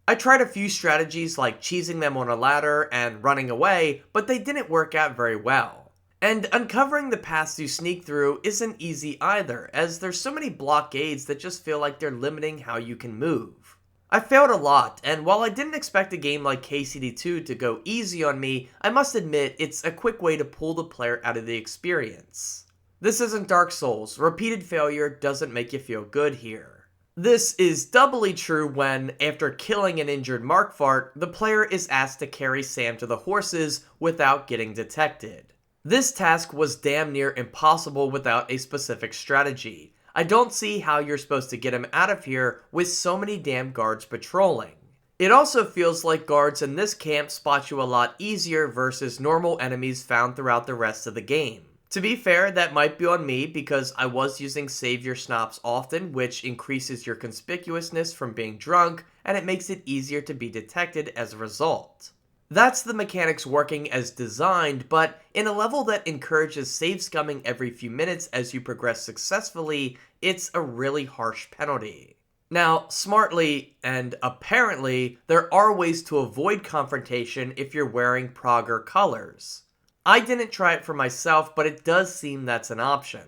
I tried a few strategies like cheesing them on a ladder and running away, but they didn't work out very well. And uncovering the paths you sneak through isn't easy either, as there's so many blockades that just feel like they're limiting how you can move. I failed a lot, and while I didn't expect a game like KCD2 to go easy on me, I must admit it's a quick way to pull the player out of the experience. This isn't Dark Souls. Repeated failure doesn't make you feel good here. This is doubly true when, after killing an injured Markfart, the player is asked to carry Sam to the horses without getting detected. This task was damn near impossible without a specific strategy. I don't see how you're supposed to get him out of here with so many damn guards patrolling. It also feels like guards in this camp spot you a lot easier versus normal enemies found throughout the rest of the game. To be fair, that might be on me because I was using Save Your Snops often, which increases your conspicuousness from being drunk, and it makes it easier to be detected as a result. That's the mechanics working as designed, but in a level that encourages save scumming every few minutes as you progress successfully, it's a really harsh penalty. Now, smartly, and apparently, there are ways to avoid confrontation if you're wearing Prager colors. I didn't try it for myself, but it does seem that's an option.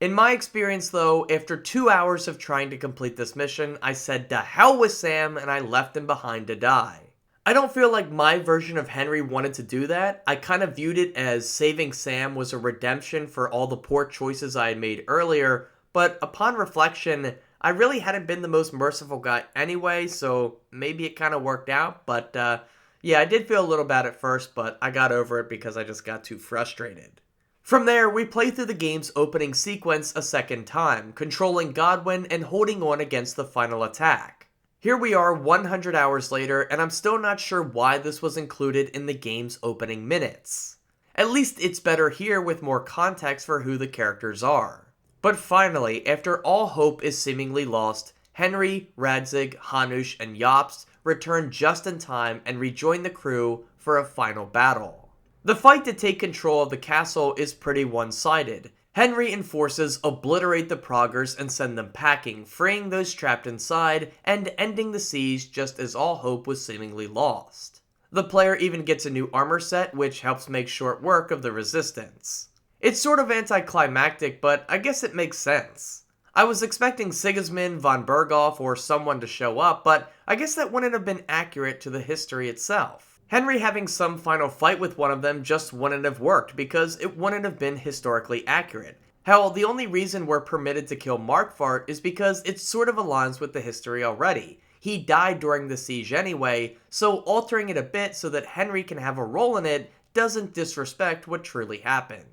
In my experience though, after 2 hours of trying to complete this mission, I said to hell with Sam and I left him behind to die. I don't feel like my version of Henry wanted to do that. I kind of viewed it as saving Sam was a redemption for all the poor choices I had made earlier, but upon reflection, I really hadn't been the most merciful guy anyway, so maybe it kind of worked out, but yeah, I did feel a little bad at first, but I got over it because I just got too frustrated. From there, we play through the game's opening sequence a second time, controlling Godwin and holding on against the final attack. Here we are 100 hours later, and I'm still not sure why this was included in the game's opening minutes. At least it's better here with more context for who the characters are. But finally, after all hope is seemingly lost, Henry, Radzig, Hanush, and Jobst return just in time and rejoin the crew for a final battle. The fight to take control of the castle is pretty one-sided. Henry and forces obliterate the Progers and send them packing, freeing those trapped inside and ending the siege just as all hope was seemingly lost. The player even gets a new armor set, which helps make short work of the resistance. It's sort of anticlimactic, but I guess it makes sense. I was expecting Sigismund von Berghoff or someone to show up, but I guess that wouldn't have been accurate to the history itself. Henry having some final fight with one of them just wouldn't have worked because it wouldn't have been historically accurate. Hell, the only reason we're permitted to kill Markfart is because it sort of aligns with the history already. He died during the siege anyway, so altering it a bit so that Henry can have a role in it doesn't disrespect what truly happened.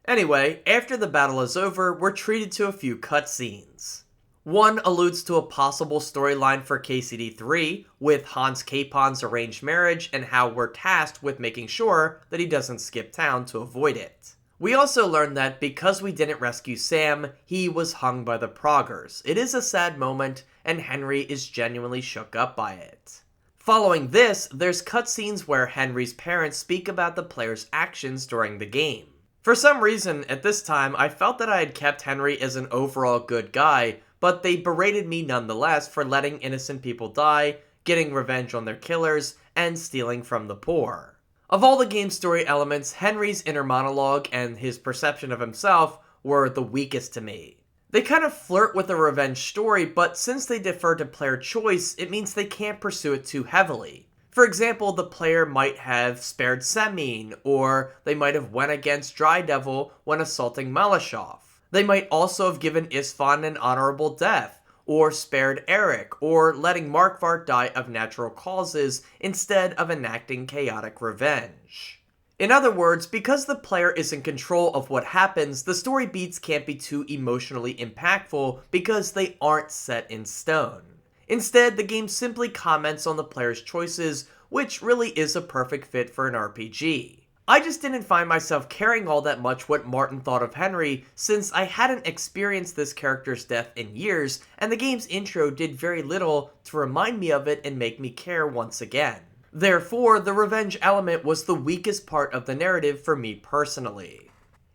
Anyway, after the battle is over, we're treated to a few cutscenes. One alludes to a possible storyline for KCD3, with Hans Capon's arranged marriage and how we're tasked with making sure that he doesn't skip town to avoid it. We also learn that because we didn't rescue Sam, he was hung by the Progers. It is a sad moment, and Henry is genuinely shook up by it. Following this, there's cutscenes where Henry's parents speak about the player's actions during the game. For some reason, at this time, I felt that I had kept Henry as an overall good guy, but they berated me nonetheless for letting innocent people die, getting revenge on their killers, and stealing from the poor. Of all the game's story elements, Henry's inner monologue and his perception of himself were the weakest to me. They kind of flirt with a revenge story, but since they defer to player choice, it means they can't pursue it too heavily. For example, the player might have spared Semine, or they might have went against Dry Devil when assaulting Malashov. They might also have given Isfan an honorable death, or spared Eric, or letting Markvart die of natural causes instead of enacting chaotic revenge. In other words, because the player is in control of what happens, the story beats can't be too emotionally impactful because they aren't set in stone. Instead, the game simply comments on the player's choices, which really is a perfect fit for an RPG. I just didn't find myself caring all that much what Martin thought of Henry, since I hadn't experienced this character's death in years, and the game's intro did very little to remind me of it and make me care once again. Therefore, the revenge element was the weakest part of the narrative for me personally.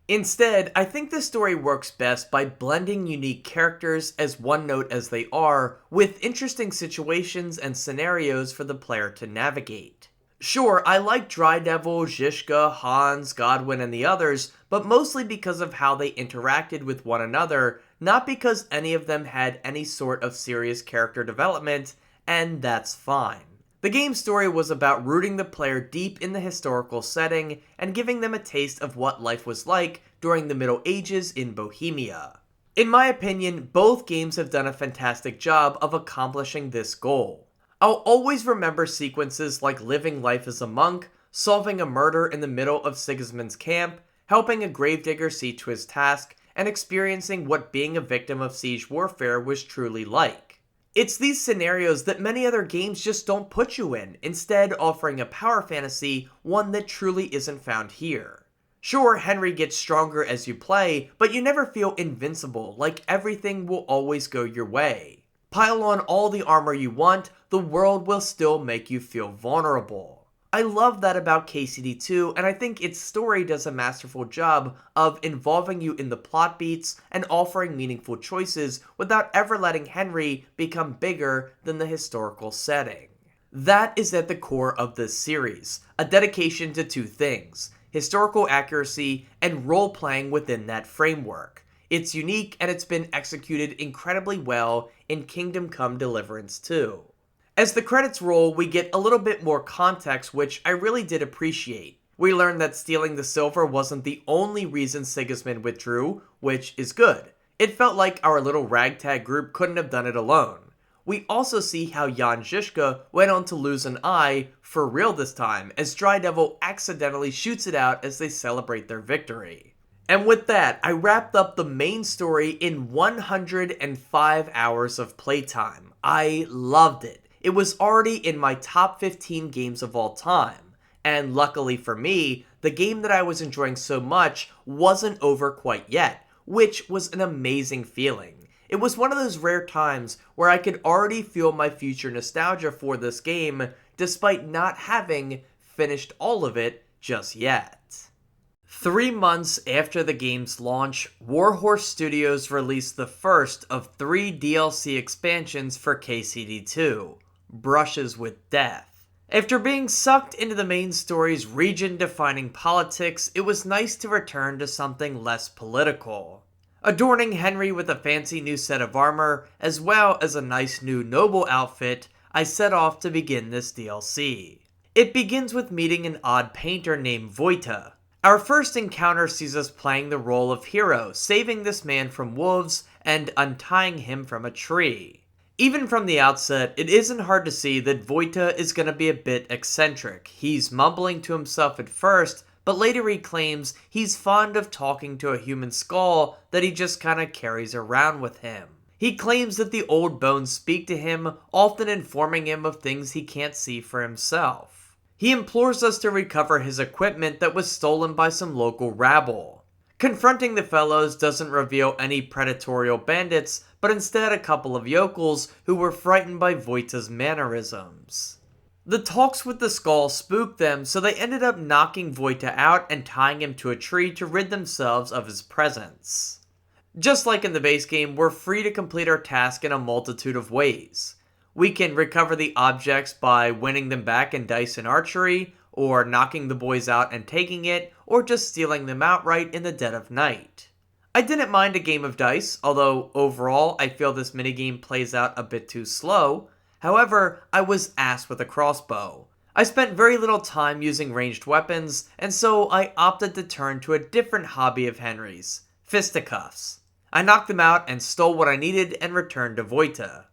Instead, I think the story works best by blending unique characters, as one-note as they are, with interesting situations and scenarios for the player to navigate. Sure, I like Dry Devil, Zhishka, Hans, Godwin, and the others, but mostly because of how they interacted with one another, not because any of them had any sort of serious character development, and that's fine. The game's story was about rooting the player deep in the historical setting and giving them a taste of what life was like during the Middle Ages in Bohemia. In my opinion, both games have done a fantastic job of accomplishing this goal. I'll always remember sequences like living life as a monk, solving a murder in the middle of Sigismund's camp, helping a gravedigger see to his task, and experiencing what being a victim of siege warfare was truly like. It's these scenarios that many other games just don't put you in, instead offering a power fantasy, one that truly isn't found here. Sure, Henry gets stronger as you play, but you never feel invincible, like everything will always go your way. Pile on all the armor you want, the world will still make you feel vulnerable. I love that about KCD2, and I think its story does a masterful job of involving you in the plot beats and offering meaningful choices without ever letting Henry become bigger than the historical setting. That is at the core of this series, a dedication to two things: historical accuracy and role-playing within that framework. It's unique, and it's been executed incredibly well in Kingdom Come Deliverance 2. As the credits roll, we get a little bit more context, which I really did appreciate. We learn that stealing the silver wasn't the only reason Sigismund withdrew, which is good. It felt like our little ragtag group couldn't have done it alone. We also see how Jan Žižka went on to lose an eye, for real this time, as Dry Devil accidentally shoots it out as they celebrate their victory. And with that, I wrapped up the main story in 105 hours of playtime. I loved it. It was already in my top 15 games of all time, and luckily for me, the game that I was enjoying so much wasn't over quite yet, which was an amazing feeling. It was one of those rare times where I could already feel my future nostalgia for this game, despite not having finished all of it just yet. 3 months after the game's launch, Warhorse Studios released the first of 3 DLC expansions for KCD2. Brushes with Death. After being sucked into the main story's region-defining politics, it was nice to return to something less political. Adorning Henry with a fancy new set of armor, as well as a nice new noble outfit, I set off to begin this DLC. It begins with meeting an odd painter named Vojta. Our first encounter sees us playing the role of hero, saving this man from wolves and untying him from a tree. Even from the outset, it isn't hard to see that Vojta is going to be a bit eccentric. He's mumbling to himself at first, but later he claims he's fond of talking to a human skull that he just kinda carries around with him. He claims that the old bones speak to him, often informing him of things he can't see for himself. He implores us to recover his equipment that was stolen by some local rabble. Confronting the fellows doesn't reveal any predatorial bandits, but instead a couple of yokels who were frightened by Vojta's mannerisms. The talks with the skull spooked them, so they ended up knocking Vojta out and tying him to a tree to rid themselves of his presence. Just like in the base game, we're free to complete our task in a multitude of ways. We can recover the objects by winning them back in dice and archery, or knocking the boys out and taking it, or just stealing them outright in the dead of night. I didn't mind a game of dice, although overall I feel this minigame plays out a bit too slow. However, I was ass with a crossbow. I spent very little time using ranged weapons, and so I opted to turn to a different hobby of Henry's, fisticuffs. I knocked them out and stole what I needed and returned to Voita.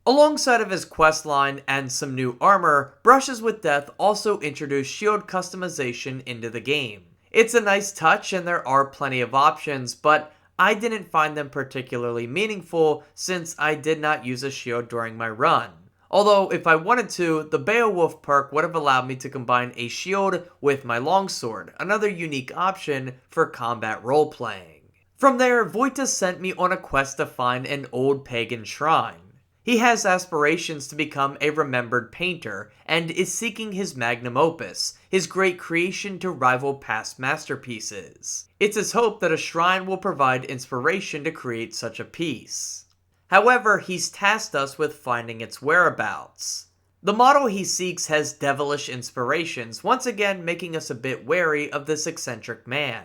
Alongside of his questline and some new armor, Brushes with Death also introduced shield customization into the game. It's a nice touch and there are plenty of options, but I didn't find them particularly meaningful since I did not use a shield during my run. Although if I wanted to, the Beowulf perk would have allowed me to combine a shield with my longsword, another unique option for combat role-playing. From there, Voita sent me on a quest to find an old pagan shrine. He has aspirations to become a remembered painter, and is seeking his magnum opus, his great creation to rival past masterpieces. It's his hope that a shrine will provide inspiration to create such a piece. However, he's tasked us with finding its whereabouts. The model he seeks has devilish inspirations, once again making us a bit wary of this eccentric man.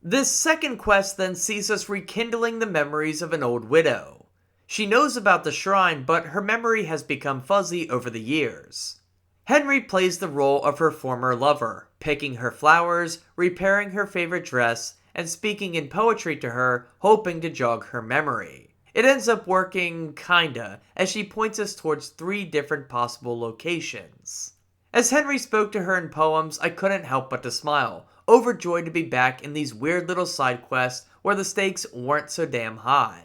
This second quest then sees us rekindling the memories of an old widow. She knows about the shrine, but her memory has become fuzzy over the years. Henry plays the role of her former lover, picking her flowers, repairing her favorite dress, and speaking in poetry to her, hoping to jog her memory. It ends up working, kinda, as she points us towards 3 different possible locations. As Henry spoke to her in poems, I couldn't help but to smile, overjoyed to be back in these weird little side quests where the stakes weren't so damn high.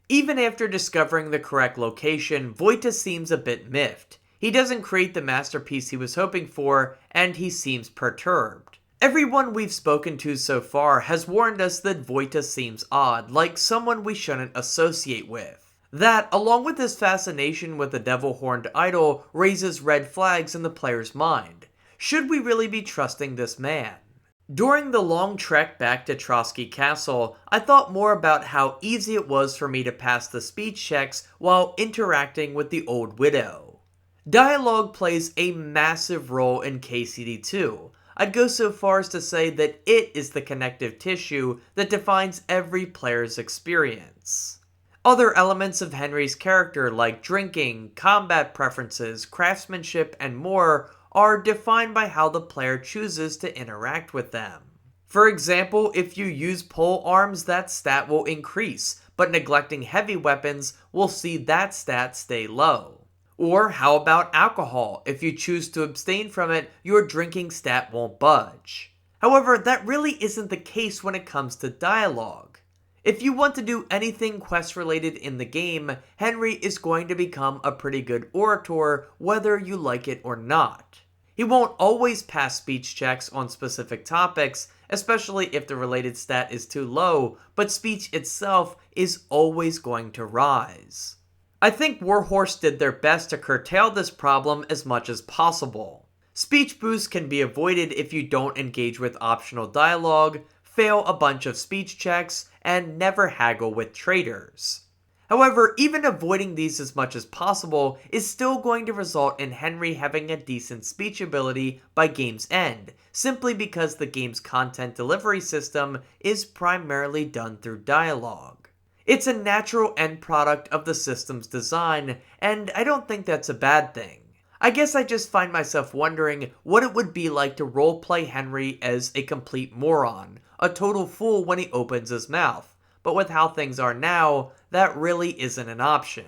Even after discovering the correct location, Voita seems a bit miffed. He doesn't create the masterpiece he was hoping for, and he seems perturbed. Everyone we've spoken to so far has warned us that Voita seems odd, like someone we shouldn't associate with. That, along with his fascination with the devil-horned idol, raises red flags in the player's mind. Should we really be trusting this man? During the long trek back to Trotsky Castle, I thought more about how easy it was for me to pass the speech checks while interacting with the old widow. Dialogue plays a massive role in KCD2. I'd go so far as to say that it is the connective tissue that defines every player's experience. Other elements of Henry's character like drinking, combat preferences, craftsmanship, and more are defined by how the player chooses to interact with them. For example, if you use pole arms, that stat will increase, but neglecting heavy weapons will see that stat stay low. Or how about alcohol? If you choose to abstain from it, your drinking stat won't budge. However, that really isn't the case when it comes to dialogue. If you want to do anything quest related in the game, Henry is going to become a pretty good orator whether you like it or not. He won't always pass speech checks on specific topics, especially if the related stat is too low, but speech itself is always going to rise. I think Warhorse did their best to curtail this problem as much as possible. Speech boosts can be avoided if you don't engage with optional dialogue, fail a bunch of speech checks, and never haggle with traders. However, even avoiding these as much as possible is still going to result in Henry having a decent speech ability by game's end, simply because the game's content delivery system is primarily done through dialogue. It's a natural end product of the system's design, and I don't think that's a bad thing. I guess I just find myself wondering what it would be like to roleplay Henry as a complete moron, a total fool when he opens his mouth. But with how things are now, that really isn't an option.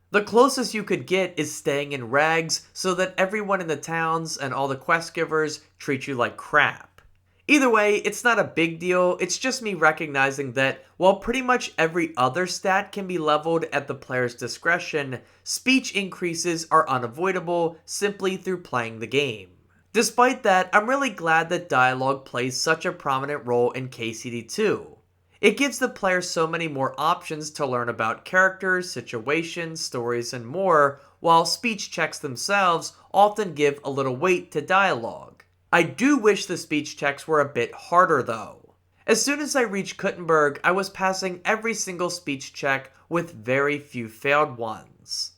The closest you could get is staying in rags so that everyone in the towns and all the quest givers treat you like crap. Either way, it's not a big deal, it's just me recognizing that while pretty much every other stat can be leveled at the player's discretion, speech increases are unavoidable simply through playing the game. Despite that, I'm really glad that dialogue plays such a prominent role in KCD2. It gives the player so many more options to learn about characters, situations, stories, and more, while speech checks themselves often give a little weight to dialogue. I do wish the speech checks were a bit harder though. As soon as I reached Kuttenberg, I was passing every single speech check with very few failed ones.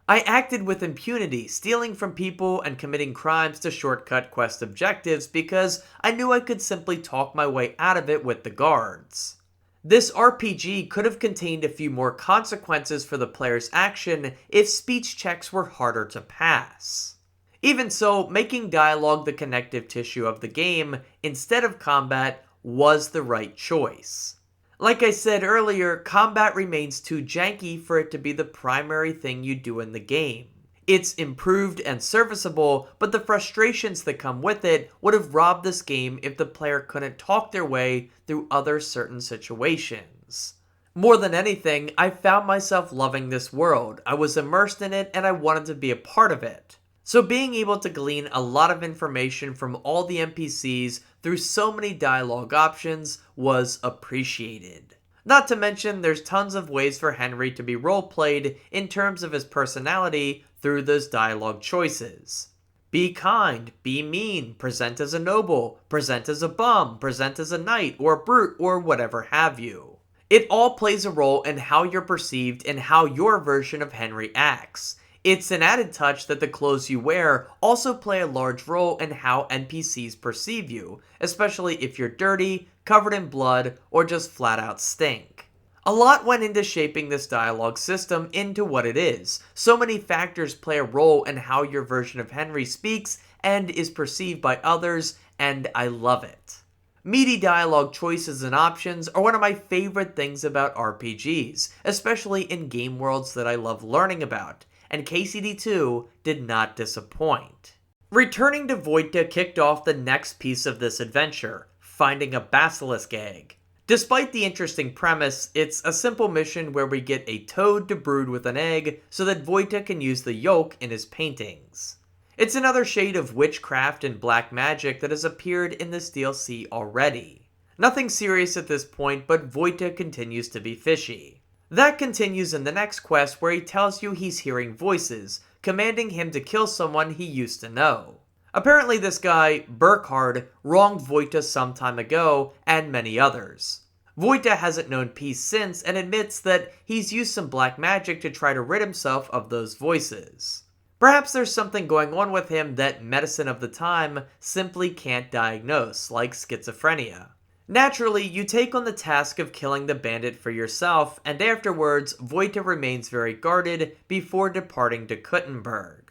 I acted with impunity, stealing from people and committing crimes to shortcut quest objectives because I knew I could simply talk my way out of it with the guards. This RPG could have contained a few more consequences for the player's action if speech checks were harder to pass. Even so, making dialogue the connective tissue of the game instead of combat was the right choice. Like I said earlier, combat remains too janky for it to be the primary thing you do in the game. It's improved and serviceable, but the frustrations that come with it would have robbed this game if the player couldn't talk their way through other certain situations. More than anything, I found myself loving this world. I was immersed in it and I wanted to be a part of it. So being able to glean a lot of information from all the NPCs through so many dialogue options was appreciated. Not to mention, there's tons of ways for Henry to be roleplayed in terms of his personality through those dialogue choices. Be kind, be mean, present as a noble, present as a bum, present as a knight or a brute or whatever have you. It all plays a role in how you're perceived and how your version of Henry acts. It's an added touch that the clothes you wear also play a large role in how NPCs perceive you, especially if you're dirty, covered in blood, or just flat out stink. A lot went into shaping this dialogue system into what it is. So many factors play a role in how your version of Henry speaks and is perceived by others, and I love it. Meaty dialogue choices and options are one of my favorite things about RPGs, especially in game worlds that I love learning about, and KCD2 did not disappoint. Returning to Vojta kicked off the next piece of this adventure, finding a basilisk egg. Despite the interesting premise, it's a simple mission where we get a toad to brood with an egg so that Vojta can use the yolk in his paintings. It's another shade of witchcraft and black magic that has appeared in this DLC already. Nothing serious at this point, but Vojta continues to be fishy. That continues in the next quest where he tells you he's hearing voices, commanding him to kill someone he used to know. Apparently this guy, Burkhard, wronged Vojta some time ago, and many others. Vojta hasn't known peace since and admits that he's used some black magic to try to rid himself of those voices. Perhaps there's something going on with him that medicine of the time simply can't diagnose, like schizophrenia. Naturally, you take on the task of killing the bandit for yourself, and afterwards, Vojta remains very guarded before departing to Kuttenberg.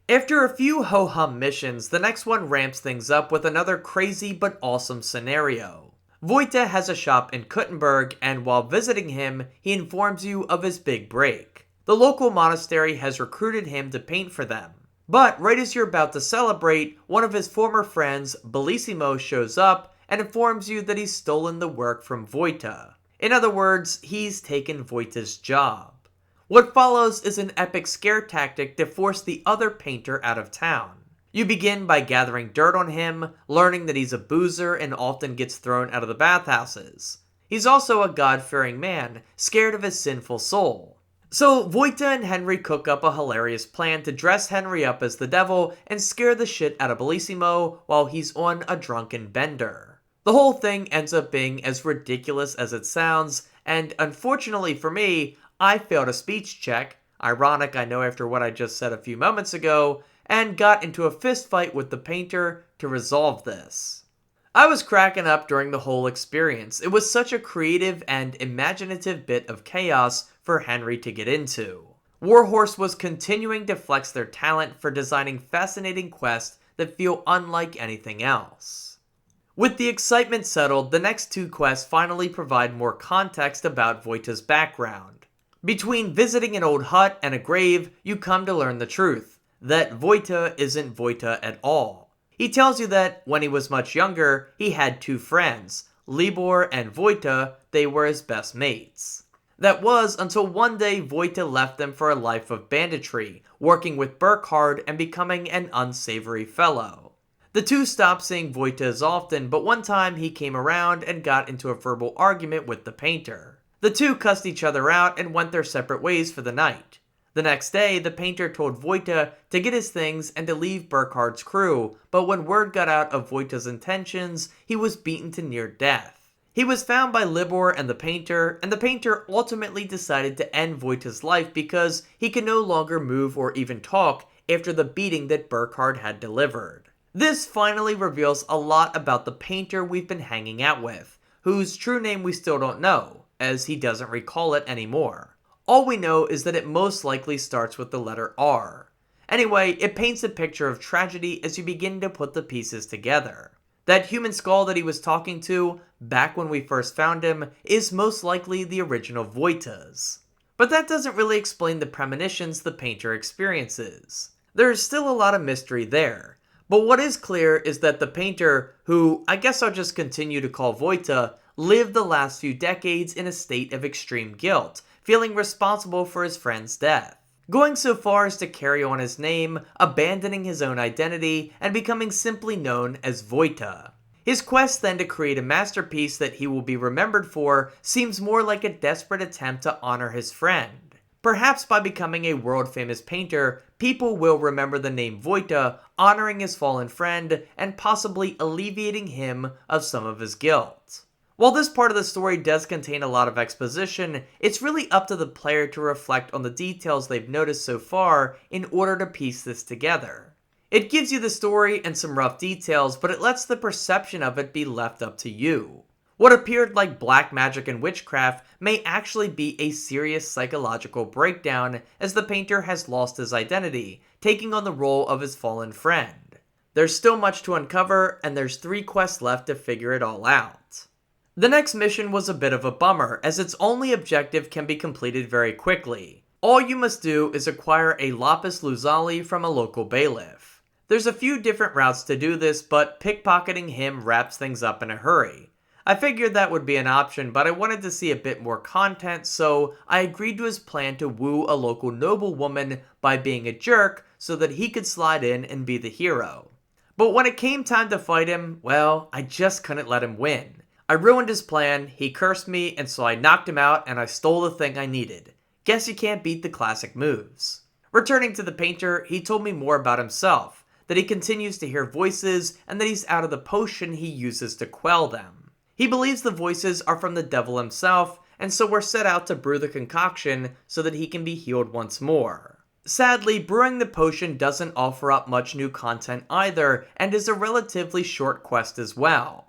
After a few ho-hum missions, the next one ramps things up with another crazy but awesome scenario. Vojta has a shop in Kuttenberg, and while visiting him, he informs you of his big break. The local monastery has recruited him to paint for them. But right as you're about to celebrate, one of his former friends, Bellissimo, shows up and informs you that he's stolen the work from Vojta. In other words, he's taken Vojta's job. What follows is an epic scare tactic to force the other painter out of town. You begin by gathering dirt on him, learning that he's a boozer and often gets thrown out of the bathhouses. He's also a God-fearing man, scared of his sinful soul. So Vojta and Henry cook up a hilarious plan to dress Henry up as the devil and scare the shit out of Bellissimo while he's on a drunken bender. The whole thing ends up being as ridiculous as it sounds, and unfortunately for me, I failed a speech check, ironic I know after what I just said a few moments ago, and got into a fist fight with the painter to resolve this. I was cracking up during the whole experience. It was such a creative and imaginative bit of chaos for Henry to get into. Warhorse was continuing to flex their talent for designing fascinating quests that feel unlike anything else. With the excitement settled, the next two quests finally provide more context about Vojta's background. Between visiting an old hut and a grave, you come to learn the truth, that Vojta isn't Vojta at all. He tells you that, when he was much younger, he had two friends, Libor and Vojta. They were his best mates. That was until one day Vojta left them for a life of banditry, working with Burkhard and becoming an unsavory fellow. The two stopped seeing Vojta as often, but one time he came around and got into a verbal argument with the painter. The two cussed each other out and went their separate ways for the night. The next day, the painter told Vojta to get his things and to leave Burkhard's crew, but when word got out of Vojta's intentions, he was beaten to near death. He was found by Libor and the painter ultimately decided to end Wojta's life because he could no longer move or even talk after the beating that Burkhard had delivered. This finally reveals a lot about the painter we've been hanging out with, whose true name we still don't know, as he doesn't recall it anymore. All we know is that it most likely starts with the letter R. Anyway, it paints a picture of tragedy as you begin to put the pieces together. That human skull that he was talking to, back when we first found him, is most likely the original Wojta's. But that doesn't really explain the premonitions the painter experiences. There is still a lot of mystery there, but what is clear is that the painter, who I guess I'll just continue to call Wojta, lived the last few decades in a state of extreme guilt, feeling responsible for his friend's death. Going so far as to carry on his name, abandoning his own identity, and becoming simply known as Wojta. His quest then to create a masterpiece that he will be remembered for seems more like a desperate attempt to honor his friend. Perhaps by becoming a world-famous painter, people will remember the name Wojta, honoring his fallen friend, and possibly alleviating him of some of his guilt. While this part of the story does contain a lot of exposition, it's really up to the player to reflect on the details they've noticed so far in order to piece this together. It gives you the story and some rough details, but it lets the perception of it be left up to you. What appeared like black magic and witchcraft may actually be a serious psychological breakdown, as the painter has lost his identity, taking on the role of his fallen friend. There's still much to uncover, and there's 3 quests left to figure it all out. The next mission was a bit of a bummer, as its only objective can be completed very quickly. All you must do is acquire a lapis lazuli from a local bailiff. There's a few different routes to do this, but pickpocketing him wraps things up in a hurry. I figured that would be an option, but I wanted to see a bit more content, so I agreed to his plan to woo a local noblewoman by being a jerk so that he could slide in and be the hero. But when it came time to fight him, well, I just couldn't let him win. I ruined his plan, he cursed me, and so I knocked him out and I stole the thing I needed. Guess you can't beat the classic moves. Returning to the painter, he told me more about himself, that he continues to hear voices and that he's out of the potion he uses to quell them. He believes the voices are from the devil himself, and so we're set out to brew the concoction so that he can be healed once more. Sadly, brewing the potion doesn't offer up much new content either, and is a relatively short quest as well.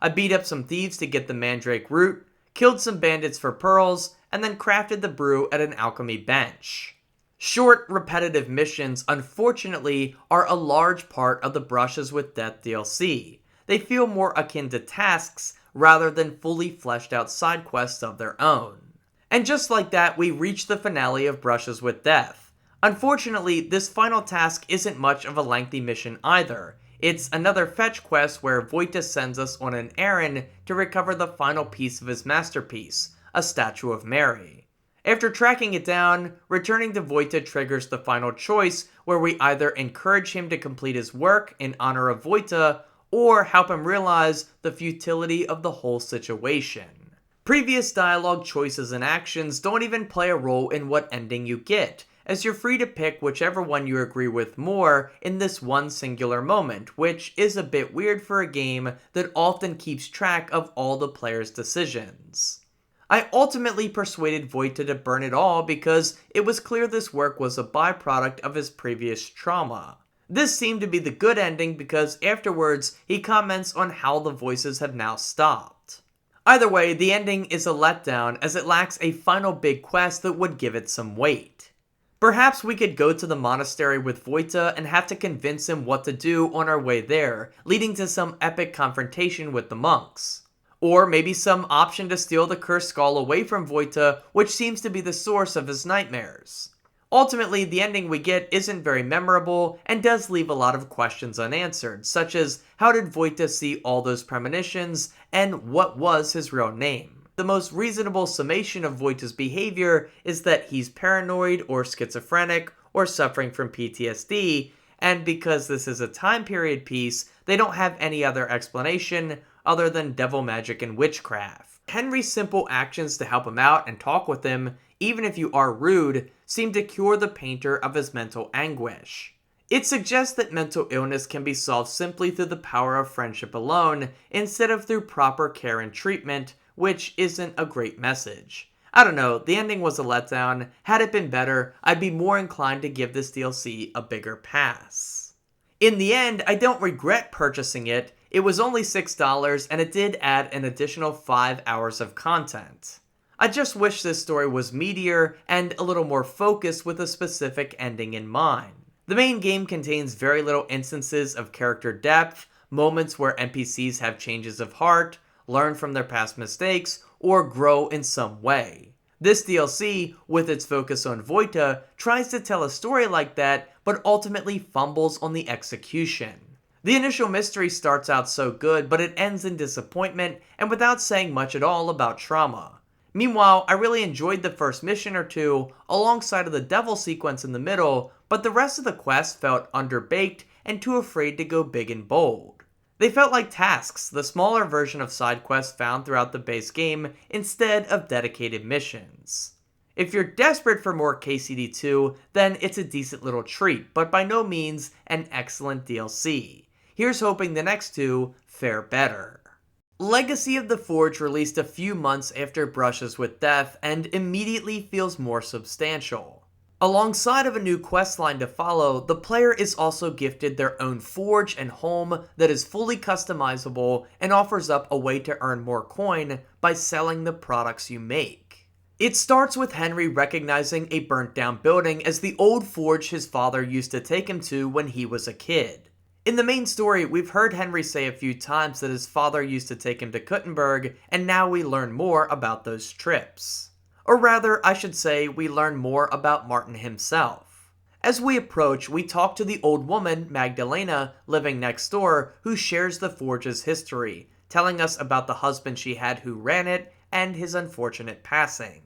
I beat up some thieves to get the mandrake root, killed some bandits for pearls, and then crafted the brew at an alchemy bench. Short, repetitive missions, unfortunately, are a large part of the Brushes with Death DLC. They feel more akin to tasks rather than fully fleshed out side quests of their own. And just like that, we reach the finale of Brushes with Death. Unfortunately, this final task isn't much of a lengthy mission either. It's another fetch quest where Wojta sends us on an errand to recover the final piece of his masterpiece, a statue of Mary. After tracking it down, returning to Wojta triggers the final choice where we either encourage him to complete his work in honor of Wojta, or help him realize the futility of the whole situation. Previous dialogue choices and actions don't even play a role in what ending you get, as you're free to pick whichever one you agree with more in this one singular moment, which is a bit weird for a game that often keeps track of all the player's decisions. I ultimately persuaded Wojta to burn it all because it was clear this work was a byproduct of his previous trauma. This seemed to be the good ending because afterwards he comments on how the voices have now stopped. Either way, the ending is a letdown as it lacks a final big quest that would give it some weight. Perhaps we could go to the monastery with Wojta and have to convince him what to do on our way there, leading to some epic confrontation with the monks. Or maybe some option to steal the cursed skull away from Wojta, which seems to be the source of his nightmares. Ultimately, the ending we get isn't very memorable and does leave a lot of questions unanswered, such as how did Wojta see all those premonitions and what was his real name? The most reasonable summation of Wojta's behavior is that he's paranoid or schizophrenic or suffering from PTSD, and because this is a time period piece, they don't have any other explanation other than devil magic and witchcraft. Henry's simple actions to help him out and talk with him, even if you are rude, seem to cure the painter of his mental anguish. It suggests that mental illness can be solved simply through the power of friendship alone, instead of through proper care and treatment, which isn't a great message. I don't know, the ending was a letdown. Had it been better, I'd be more inclined to give this DLC a bigger pass. In the end, I don't regret purchasing it. It was only $6 and it did add an additional 5 hours of content. I just wish this story was meatier and a little more focused with a specific ending in mind. The main game contains very little instances of character depth, moments where NPCs have changes of heart, learn from their past mistakes, or grow in some way. This DLC, with its focus on Vojta, tries to tell a story like that, but ultimately fumbles on the execution. The initial mystery starts out so good, but it ends in disappointment and without saying much at all about trauma. Meanwhile, I really enjoyed the first mission or two, alongside of the devil sequence in the middle, but the rest of the quests felt underbaked and too afraid to go big and bold. They felt like tasks, the smaller version of side quests found throughout the base game, instead of dedicated missions. If you're desperate for more KCD2, then it's a decent little treat, but by no means an excellent DLC. Here's hoping the next two fare better. Legacy of the Forge released a few months after Brushes with Death and immediately feels more substantial. Alongside of a new questline to follow, the player is also gifted their own forge and home that is fully customizable and offers up a way to earn more coin by selling the products you make. It starts with Henry recognizing a burnt down building as the old forge his father used to take him to when he was a kid. In the main story, we've heard Henry say a few times that his father used to take him to Kuttenberg, and now we learn more about those trips. Or rather, I should say, we learn more about Martin himself. As we approach, we talk to the old woman, Magdalena, living next door, who shares the forge's history, telling us about the husband she had who ran it, and his unfortunate passing.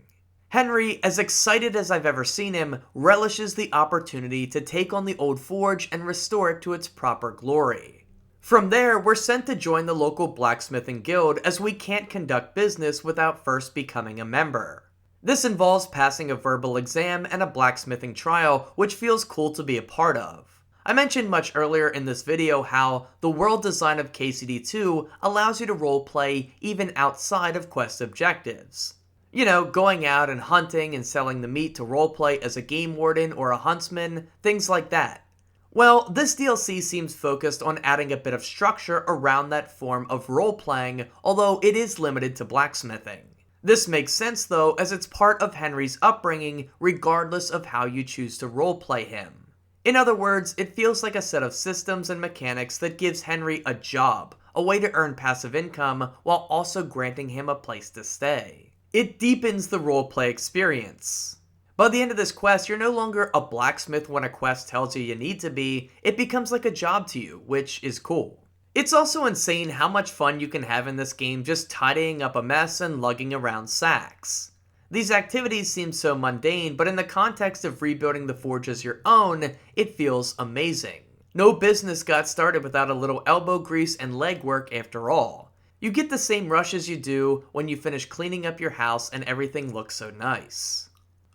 Henry, as excited as I've ever seen him, relishes the opportunity to take on the old forge and restore it to its proper glory. From there, we're sent to join the local blacksmithing guild as we can't conduct business without first becoming a member. This involves passing a verbal exam and a blacksmithing trial, which feels cool to be a part of. I mentioned much earlier in this video how the world design of KCD2 allows you to roleplay even outside of quest objectives. You know, going out and hunting and selling the meat to roleplay as a game warden or a huntsman, things like that. Well, this DLC seems focused on adding a bit of structure around that form of role-playing, although it is limited to blacksmithing. This makes sense though, as it's part of Henry's upbringing regardless of how you choose to roleplay him. In other words, it feels like a set of systems and mechanics that gives Henry a job, a way to earn passive income, while also granting him a place to stay. It deepens the roleplay experience. By the end of this quest, you're no longer a blacksmith when a quest tells you need to be, it becomes like a job to you, which is cool. It's also insane how much fun you can have in this game just tidying up a mess and lugging around sacks. These activities seem so mundane, but in the context of rebuilding the forge as your own, it feels amazing. No business got started without a little elbow grease and legwork after all. You get the same rush as you do when you finish cleaning up your house and everything looks so nice.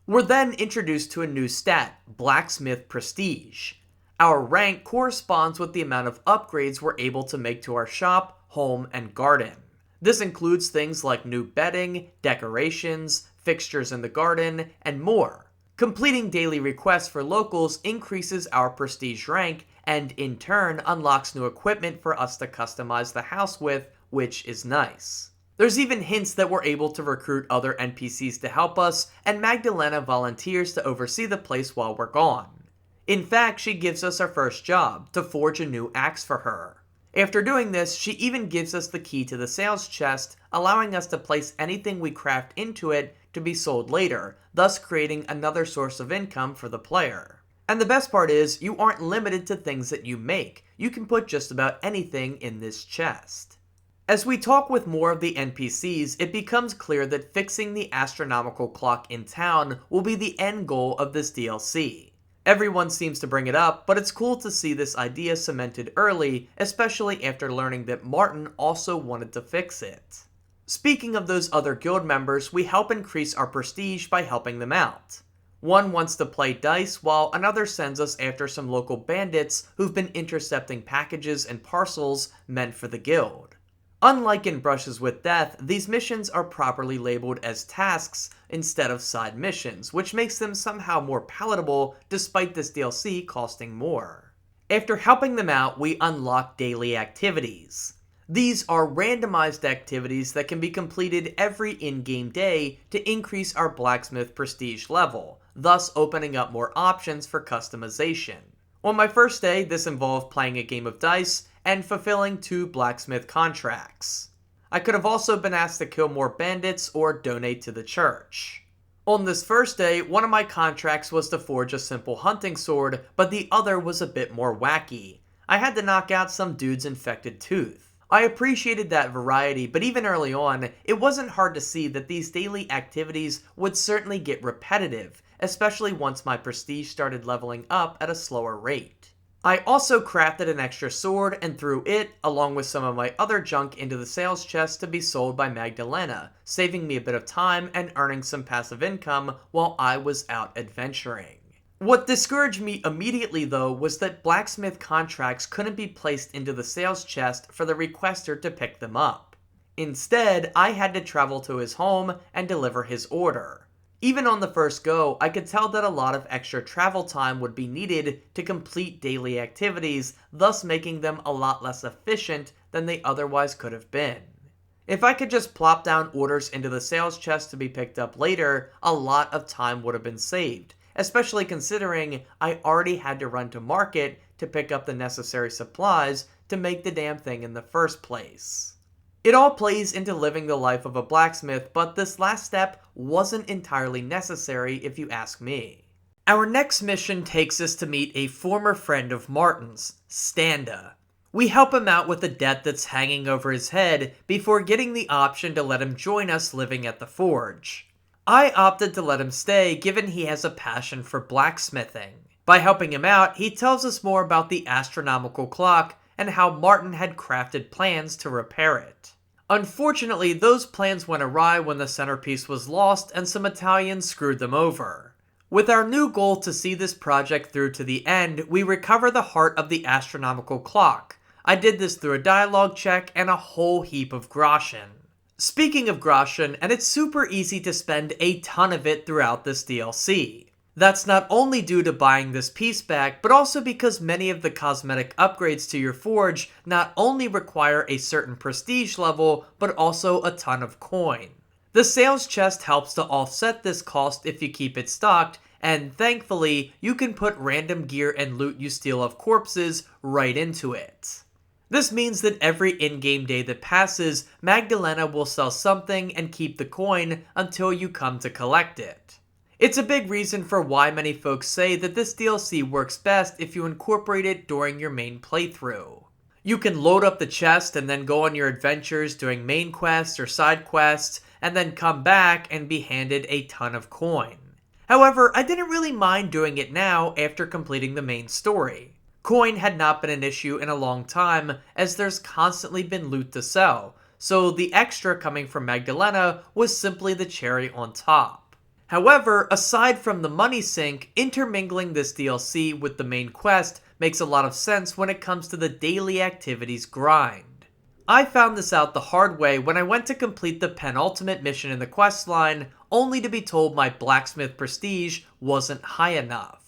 We're then introduced to a new stat, Blacksmith Prestige. Our rank corresponds with the amount of upgrades we're able to make to our shop, home, and garden. This includes things like new bedding, decorations, fixtures in the garden, and more. Completing daily requests for locals increases our prestige rank and in turn unlocks new equipment for us to customize the house with, which is nice. There's even hints that we're able to recruit other NPCs to help us, and Magdalena volunteers to oversee the place while we're gone. In fact, she gives us our first job, to forge a new axe for her. After doing this, she even gives us the key to the sales chest, allowing us to place anything we craft into it to be sold later, thus creating another source of income for the player. And the best part is, you aren't limited to things that you make. You can put just about anything in this chest. As we talk with more of the NPCs, it becomes clear that fixing the astronomical clock in town will be the end goal of this DLC. Everyone seems to bring it up, but it's cool to see this idea cemented early, especially after learning that Martin also wanted to fix it. Speaking of those other guild members, we help increase our prestige by helping them out. One wants to play dice while another sends us after some local bandits who've been intercepting packages and parcels meant for the guild. Unlike in Brushes with Death, these missions are properly labeled as tasks instead of side missions, which makes them somehow more palatable despite this DLC costing more. After helping them out, we unlock daily activities. These are randomized activities that can be completed every in-game day to increase our blacksmith prestige level, thus opening up more options for customization. On my first day, this involved playing a game of dice and fulfilling 2 blacksmith contracts. I could have also been asked to kill more bandits or donate to the church. On this first day, one of my contracts was to forge a simple hunting sword, but the other was a bit more wacky. I had to knock out some dude's infected tooth. I appreciated that variety, but even early on, it wasn't hard to see that these daily activities would certainly get repetitive, especially once my prestige started leveling up at a slower rate. I also crafted an extra sword and threw it, along with some of my other junk, into the sales chest to be sold by Magdalena, saving me a bit of time and earning some passive income while I was out adventuring. What discouraged me immediately though was that blacksmith contracts couldn't be placed into the sales chest for the requester to pick them up. Instead, I had to travel to his home and deliver his order. Even on the first go, I could tell that a lot of extra travel time would be needed to complete daily activities, thus making them a lot less efficient than they otherwise could have been. If I could just plop down orders into the sales chest to be picked up later, a lot of time would have been saved, especially considering I already had to run to market to pick up the necessary supplies to make the damn thing in the first place. It all plays into living the life of a blacksmith, but this last step wasn't entirely necessary if you ask me. Our next mission takes us to meet a former friend of Martin's, Standa. We help him out with a debt that's hanging over his head before getting the option to let him join us living at the forge. I opted to let him stay given he has a passion for blacksmithing. By helping him out, he tells us more about the astronomical clock and how Martin had crafted plans to repair it. Unfortunately, those plans went awry when the centerpiece was lost and some Italians screwed them over. With our new goal to see this project through to the end, we recover the heart of the astronomical clock. I did this through a dialogue check and a whole heap of groschen. Speaking of groschen, and it's super easy to spend a ton of it throughout this DLC. That's not only due to buying this piece back, but also because many of the cosmetic upgrades to your forge not only require a certain prestige level, but also a ton of coin. The sales chest helps to offset this cost if you keep it stocked, and thankfully, you can put random gear and loot you steal off corpses right into it. This means that every in-game day that passes, Magdalena will sell something and keep the coin until you come to collect it. It's a big reason for why many folks say that this DLC works best if you incorporate it during your main playthrough. You can load up the chest and then go on your adventures doing main quests or side quests, and then come back and be handed a ton of coin. However, I didn't really mind doing it now after completing the main story. Coin had not been an issue in a long time, as there's constantly been loot to sell, so the extra coming from Magdalena was simply the cherry on top. However, aside from the money sink, intermingling this DLC with the main quest makes a lot of sense when it comes to the daily activities grind. I found this out the hard way when I went to complete the penultimate mission in the questline, only to be told my blacksmith prestige wasn't high enough.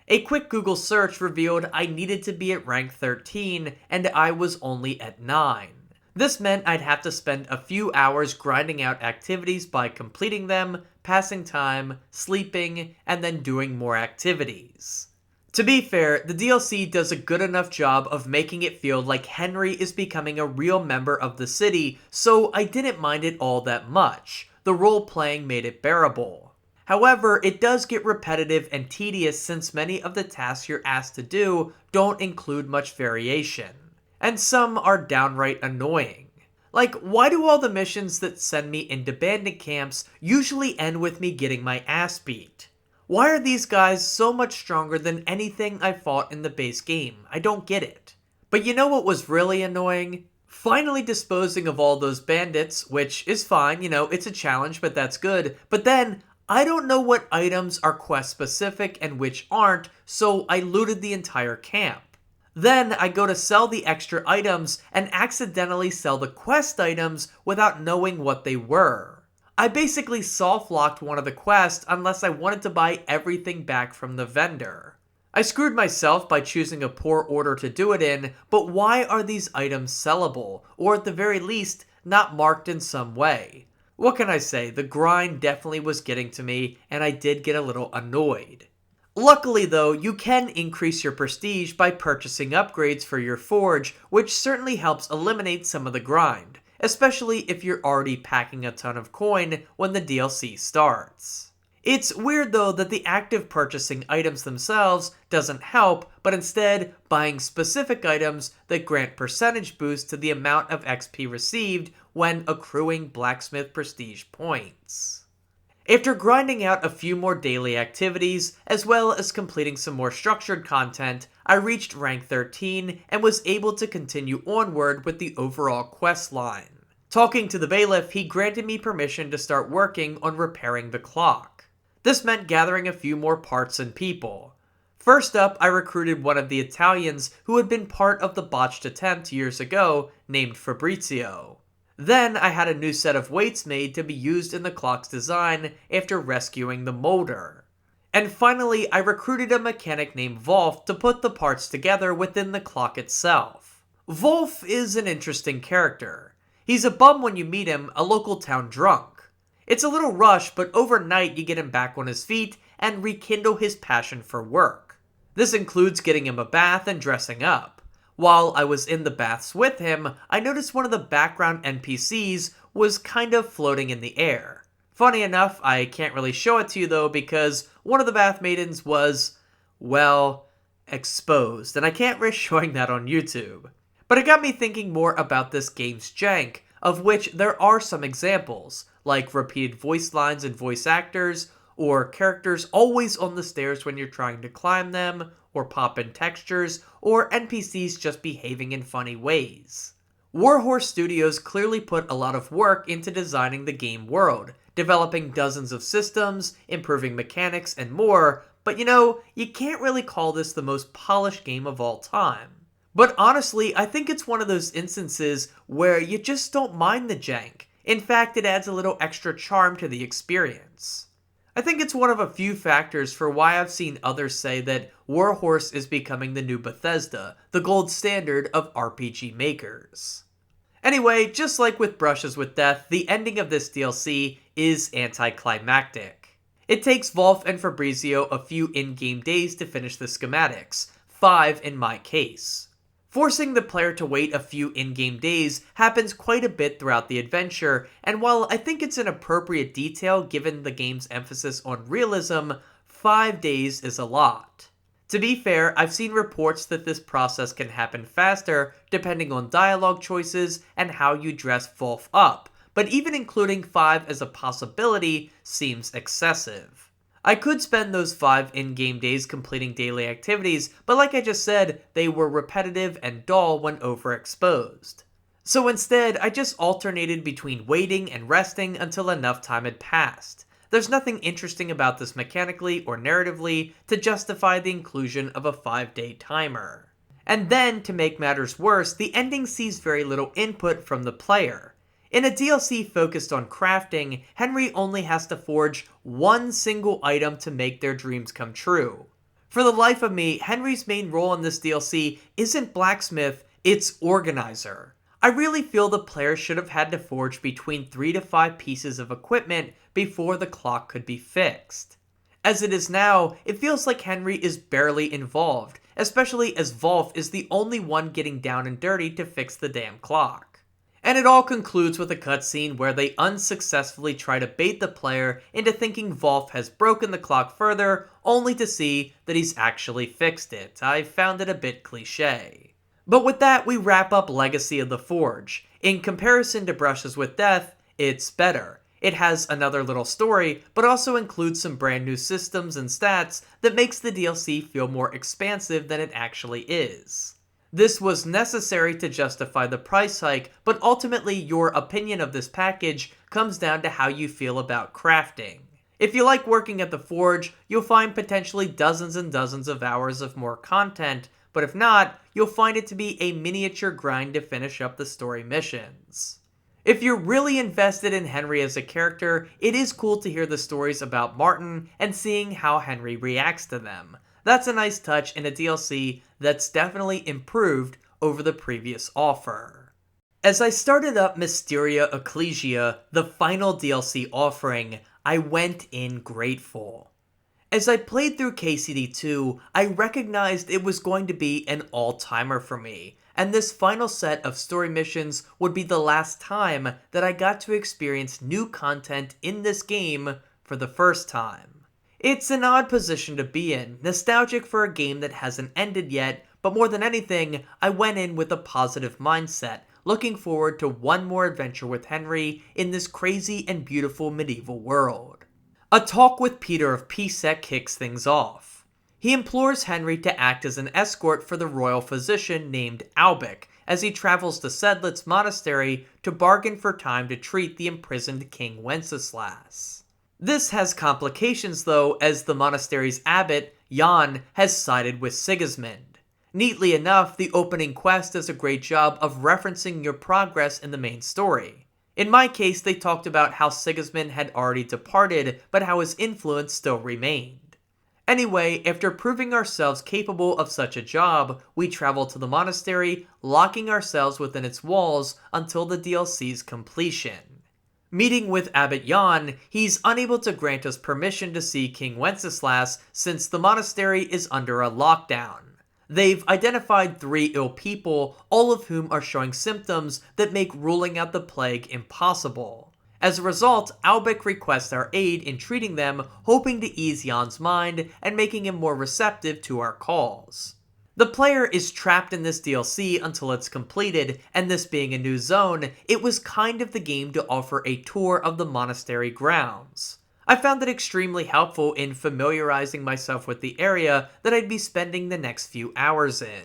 A quick Google search revealed I needed to be at rank 13 and I was only at 9. This meant I'd have to spend a few hours grinding out activities by completing them, passing time, sleeping, and then doing more activities. To be fair, the DLC does a good enough job of making it feel like Henry is becoming a real member of the city, so I didn't mind it all that much. The role-playing made it bearable. However, it does get repetitive and tedious since many of the tasks you're asked to do don't include much variation. And some are downright annoying. Like, why do all the missions that send me into bandit camps usually end with me getting my ass beat? Why are these guys so much stronger than anything I fought in the base game? I don't get it. But you know what was really annoying? Finally disposing of all those bandits, which is fine, it's a challenge, but that's good. But then, I don't know what items are quest specific and which aren't, so I looted the entire camp. Then I go to sell the extra items and accidentally sell the quest items without knowing what they were. I basically soft locked one of the quests unless I wanted to buy everything back from the vendor. I screwed myself by choosing a poor order to do it in, but why are these items sellable, or at the very least, not marked in some way? What can I say, the grind definitely was getting to me, and I did get a little annoyed. Luckily though, you can increase your prestige by purchasing upgrades for your forge, which certainly helps eliminate some of the grind, especially if you're already packing a ton of coin when the DLC starts. It's weird though that the act of purchasing items themselves doesn't help, but instead buying specific items that grant percentage boost to the amount of XP received when accruing blacksmith prestige points. After grinding out a few more daily activities, as well as completing some more structured content, I reached rank 13 and was able to continue onward with the overall quest line. Talking to the bailiff, he granted me permission to start working on repairing the clock. This meant gathering a few more parts and people. First up, I recruited one of the Italians who had been part of the botched attempt years ago, named Fabrizio. Then I had a new set of weights made to be used in the clock's design after rescuing the molder. And finally, I recruited a mechanic named Wolf to put the parts together within the clock itself. Wolf is an interesting character. He's a bum when you meet him, a local town drunk. It's a little rushed, but overnight you get him back on his feet and rekindle his passion for work. This includes getting him a bath and dressing up. While I was in the baths with him, I noticed one of the background NPCs was kind of floating in the air. Funny enough, I can't really show it to you though because one of the bath maidens was, well, exposed, and I can't risk showing that on YouTube. But it got me thinking more about this game's jank, of which there are some examples, like repeated voice lines and voice actors, or characters always on the stairs when you're trying to climb them, or pop-in textures, or NPCs just behaving in funny ways. Warhorse Studios clearly put a lot of work into designing the game world, developing dozens of systems, improving mechanics, and more, but you can't really call this the most polished game of all time. But honestly, I think it's one of those instances where you just don't mind the jank. In fact, it adds a little extra charm to the experience. I think it's one of a few factors for why I've seen others say that Warhorse is becoming the new Bethesda, the gold standard of RPG makers. Anyway, just like with Brushes with Death, the ending of this DLC is anticlimactic. It takes Wolf and Fabrizio a few in-game days to finish the schematics, 5 in my case. Forcing the player to wait a few in-game days happens quite a bit throughout the adventure, and while I think it's an appropriate detail given the game's emphasis on realism, 5 days is a lot. To be fair, I've seen reports that this process can happen faster depending on dialogue choices and how you dress Wolf up, but even including 5 as a possibility seems excessive. I could spend those 5 in-game days completing daily activities, but like I just said, they were repetitive and dull when overexposed. So instead, I just alternated between waiting and resting until enough time had passed. There's nothing interesting about this mechanically or narratively to justify the inclusion of a 5-day timer. And then, to make matters worse, the ending sees very little input from the player. In a DLC focused on crafting, Henry only has to forge one single item to make their dreams come true. For the life of me, Henry's main role in this DLC isn't blacksmith, it's organizer. I really feel the player should have had to forge between 3 to 5 pieces of equipment before the clock could be fixed. As it is now, it feels like Henry is barely involved, especially as Wolf is the only one getting down and dirty to fix the damn clock. And it all concludes with a cutscene where they unsuccessfully try to bait the player into thinking Wolf has broken the clock further, only to see that he's actually fixed it. I found it a bit cliche. But with that, we wrap up Legacy of the Forge. In comparison to Brushes with Death, it's better. It has another little story, but also includes some brand new systems and stats that makes the DLC feel more expansive than it actually is. This was necessary to justify the price hike, but ultimately your opinion of this package comes down to how you feel about crafting. If you like working at the Forge, you'll find potentially dozens and dozens of hours of more content, but if not, you'll find it to be a miniature grind to finish up the story missions. If you're really invested in Henry as a character, it is cool to hear the stories about Martin and seeing how Henry reacts to them. That's a nice touch in a DLC that's definitely improved over the previous offer. As I started up Mysteria Ecclesiae, the final DLC offering, I went in grateful. As I played through KCD2, I recognized it was going to be an all-timer for me, and this final set of story missions would be the last time that I got to experience new content in this game for the first time. It's an odd position to be in, nostalgic for a game that hasn't ended yet, but more than anything, I went in with a positive mindset, looking forward to one more adventure with Henry in this crazy and beautiful medieval world. A talk with Peter of Pisek kicks things off. He implores Henry to act as an escort for the royal physician named Albic as he travels to Sedlitz Monastery to bargain for time to treat the imprisoned King Wenceslas. This has complications though, as the monastery's abbot, Jan, has sided with Sigismund. Neatly enough, the opening quest does a great job of referencing your progress in the main story. In my case, they talked about how Sigismund had already departed, but how his influence still remained. Anyway, after proving ourselves capable of such a job, we travel to the monastery, locking ourselves within its walls until the DLC's completion. Meeting with Abbot Jan, he's unable to grant us permission to see King Wenceslas since the monastery is under a lockdown. They've identified 3 ill people, all of whom are showing symptoms that make ruling out the plague impossible. As a result, Albic requests our aid in treating them, hoping to ease Jan's mind and making him more receptive to our calls. The player is trapped in this DLC until it's completed, and this being a new zone, it was kind of the game to offer a tour of the monastery grounds. I found it extremely helpful in familiarizing myself with the area that I'd be spending the next few hours in.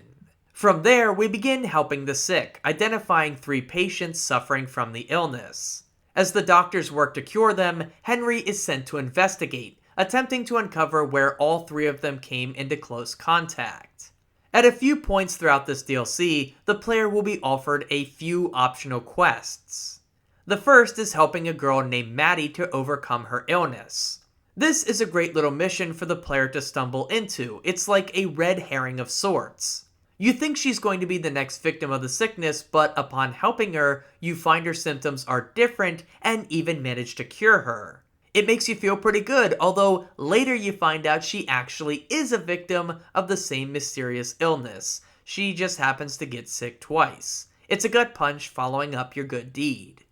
From there, we begin helping the sick, identifying 3 patients suffering from the illness. As the doctors work to cure them, Henry is sent to investigate, attempting to uncover where all 3 of them came into close contact. At a few points throughout this DLC, the player will be offered a few optional quests. The first is helping a girl named Maddie to overcome her illness. This is a great little mission for the player to stumble into. It's like a red herring of sorts. You think she's going to be the next victim of the sickness, but upon helping her, you find her symptoms are different and even manage to cure her. It makes you feel pretty good, although later you find out she actually is a victim of the same mysterious illness. She just happens to get sick twice. It's a gut punch following up your good deed.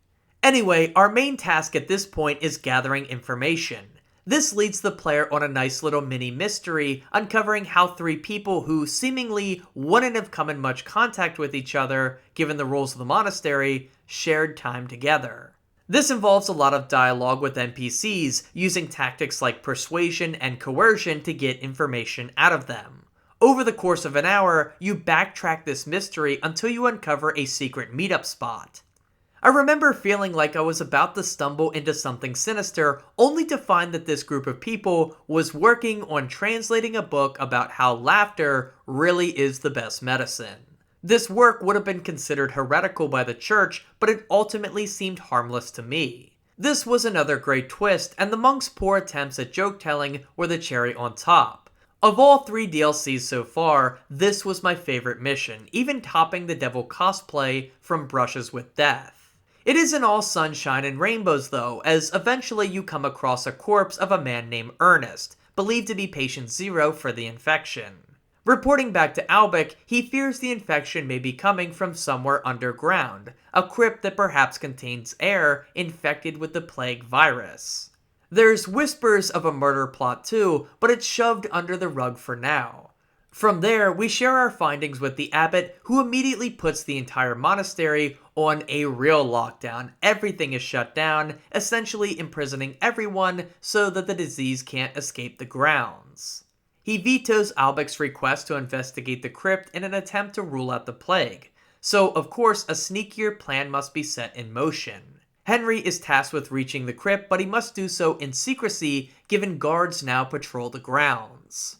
Anyway, our main task at this point is gathering information. This leads the player on a nice little mini mystery, uncovering how 3 people who seemingly wouldn't have come in much contact with each other, given the rules of the monastery, shared time together. This involves a lot of dialogue with NPCs, using tactics like persuasion and coercion to get information out of them. Over the course of an hour, you backtrack this mystery until you uncover a secret meetup spot. I remember feeling like I was about to stumble into something sinister, only to find that this group of people was working on translating a book about how laughter really is the best medicine. This work would have been considered heretical by the church, but it ultimately seemed harmless to me. This was another great twist, and the monks' poor attempts at joke-telling were the cherry on top. Of all 3 DLCs so far, this was my favorite mission, even topping the devil cosplay from Brushes with Death. It isn't all sunshine and rainbows though, as eventually you come across a corpse of a man named Ernest, believed to be patient 0 for the infection. Reporting back to Albic, he fears the infection may be coming from somewhere underground, a crypt that perhaps contains air infected with the plague virus. There's whispers of a murder plot too, but it's shoved under the rug for now. From there, we share our findings with the abbot, who immediately puts the entire monastery on a real lockdown. Everything is shut down, essentially imprisoning everyone so that the disease can't escape the grounds. He vetoes Albic's request to investigate the crypt in an attempt to rule out the plague, so of course a sneakier plan must be set in motion. Henry is tasked with reaching the crypt, but he must do so in secrecy given guards now patrol the grounds.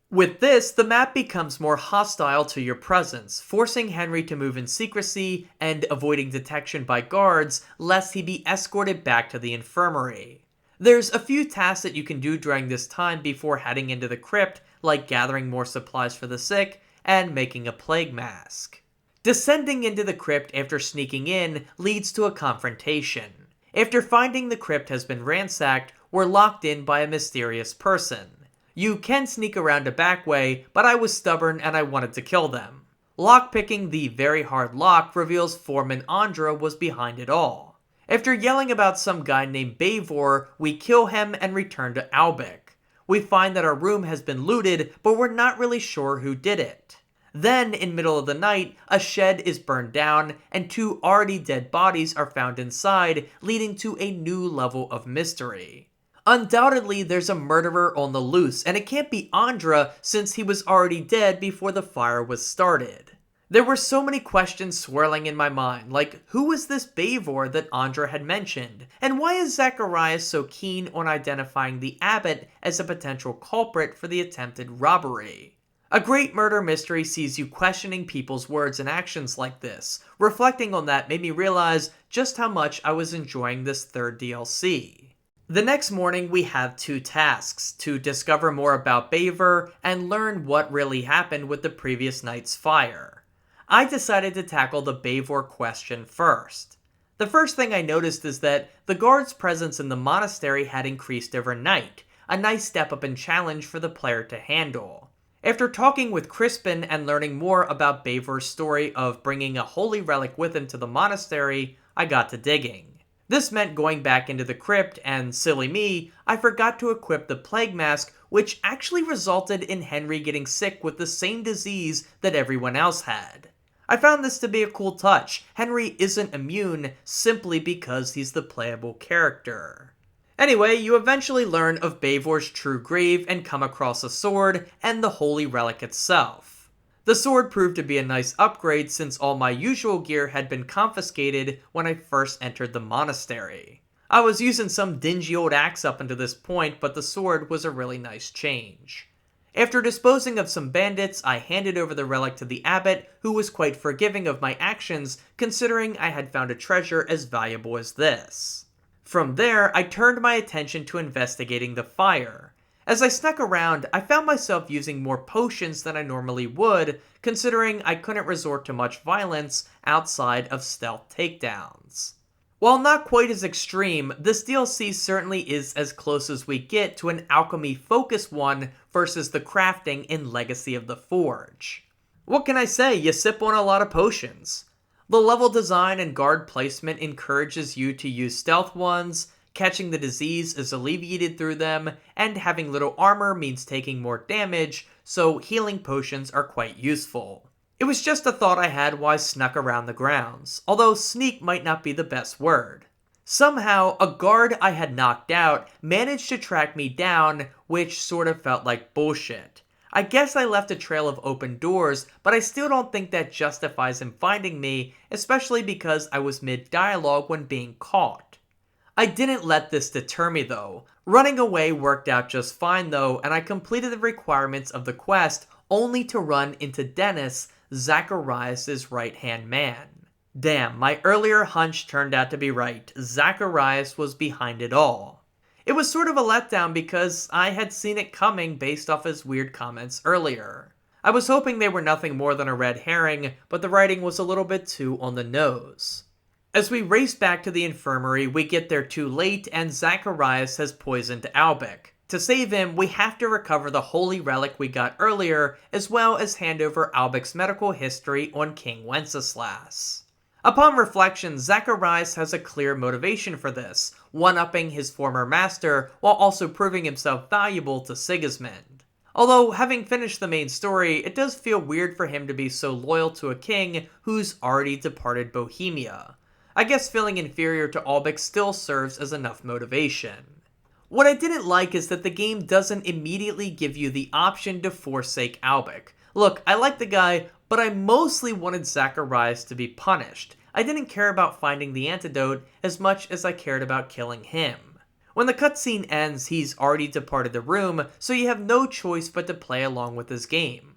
With this, the map becomes more hostile to your presence, forcing Henry to move in secrecy and avoiding detection by guards lest he be escorted back to the infirmary. There's a few tasks that you can do during this time before heading into the crypt, like gathering more supplies for the sick and making a plague mask. Descending into the crypt after sneaking in leads to a confrontation. After finding the crypt has been ransacked, we're locked in by a mysterious person. You can sneak around a back way, but I was stubborn and I wanted to kill them. Lockpicking the very hard lock reveals Foreman Andra was behind it all. After yelling about some guy named Bavor, we kill him and return to Albic. We find that our room has been looted, but we're not really sure who did it. Then, in middle of the night, a shed is burned down, and 2 already dead bodies are found inside, leading to a new level of mystery. Undoubtedly, there's a murderer on the loose, and it can't be Andra since he was already dead before the fire was started. There were so many questions swirling in my mind, like who was this Bavor that Andra had mentioned, and why is Zacharias so keen on identifying the abbot as a potential culprit for the attempted robbery? A great murder mystery sees you questioning people's words and actions like this. Reflecting on that made me realize just how much I was enjoying this third DLC. The next morning we have 2 tasks, to discover more about Bavor and learn what really happened with the previous night's fire. I decided to tackle the Bavor question first. The first thing I noticed is that the guard's presence in the monastery had increased overnight, a nice step up in challenge for the player to handle. After talking with Crispin and learning more about Bavor's story of bringing a holy relic with him to the monastery, I got to digging. This meant going back into the crypt, and silly me, I forgot to equip the plague mask, which actually resulted in Henry getting sick with the same disease that everyone else had. I found this to be a cool touch. Henry isn't immune simply because he's the playable character. Anyway, you eventually learn of Bavor's true grave and come across a sword and the holy relic itself. The sword proved to be a nice upgrade since all my usual gear had been confiscated when I first entered the monastery. I was using some dingy old axe up until this point, but the sword was a really nice change. After disposing of some bandits, I handed over the relic to the abbot, who was quite forgiving of my actions considering I had found a treasure as valuable as this. From there, I turned my attention to investigating the fire. As I snuck around, I found myself using more potions than I normally would, considering I couldn't resort to much violence outside of stealth takedowns. While not quite as extreme, this DLC certainly is as close as we get to an alchemy-focused one versus the crafting in Legacy of the Forge. What can I say, you sip on a lot of potions. The level design and guard placement encourages you to use stealth ones, catching the disease is alleviated through them, and having little armor means taking more damage, so healing potions are quite useful. It was just a thought I had while I snuck around the grounds, although sneak might not be the best word. Somehow, a guard I had knocked out managed to track me down, which sort of felt like bullshit. I guess I left a trail of open doors, but I still don't think that justifies him finding me, especially because I was mid-dialogue when being caught. I didn't let this deter me though. Running away worked out just fine though, and I completed the requirements of the quest only to run into Dennis, Zacharias' right-hand man. Damn, my earlier hunch turned out to be right. Zacharias was behind it all. It was sort of a letdown because I had seen it coming based off his weird comments earlier. I was hoping they were nothing more than a red herring, but the writing was a little bit too on the nose. As we race back to the infirmary, we get there too late and Zacharias has poisoned Albic. To save him, we have to recover the holy relic we got earlier, as well as hand over Albic's medical history on King Wenceslas. Upon reflection, Zacharias has a clear motivation for this, one-upping his former master while also proving himself valuable to Sigismund. Although, having finished the main story, it does feel weird for him to be so loyal to a king who's already departed Bohemia. I guess feeling inferior to Albic still serves as enough motivation. What I didn't like is that the game doesn't immediately give you the option to forsake Albic. Look, I like the guy, but I mostly wanted Zacharias to be punished. I didn't care about finding the antidote as much as I cared about killing him. When the cutscene ends, he's already departed the room, so you have no choice but to play along with his game.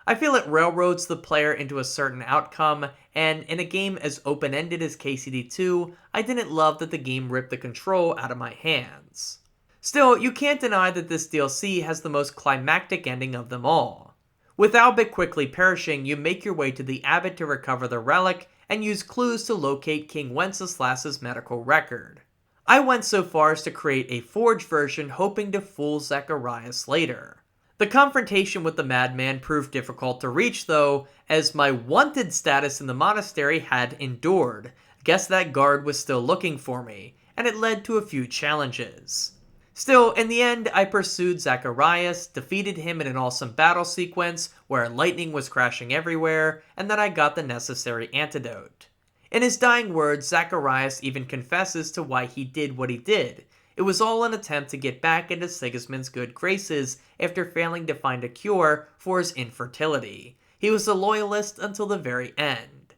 I feel it railroads the player into a certain outcome, and in a game as open-ended as KCD2, I didn't love that the game ripped the control out of my hands. Still, you can't deny that this DLC has the most climactic ending of them all. With Albert quickly perishing, you make your way to the Abbot to recover the relic, and use clues to locate King Wenceslas's medical record. I went so far as to create a forged version hoping to fool Zacharias later. The confrontation with the madman proved difficult to reach though, as my wanted status in the monastery had endured. Guess that guard was still looking for me, and it led to a few challenges. Still, in the end, I pursued Zacharias, defeated him in an awesome battle sequence where lightning was crashing everywhere, and then I got the necessary antidote. In his dying words, Zacharias even confesses to why he did what he did. It was all an attempt to get back into Sigismund's good graces after failing to find a cure for his infertility. He was a loyalist until the very end.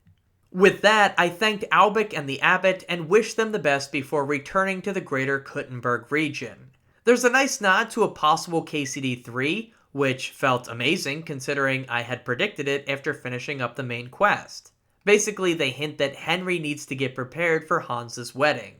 With that, I thanked Albert and the Abbot and wished them the best before returning to the greater Kuttenberg region. There's a nice nod to a possible KCD3, which felt amazing considering I had predicted it after finishing up the main quest. Basically, they hint that Henry needs to get prepared for Hans's wedding.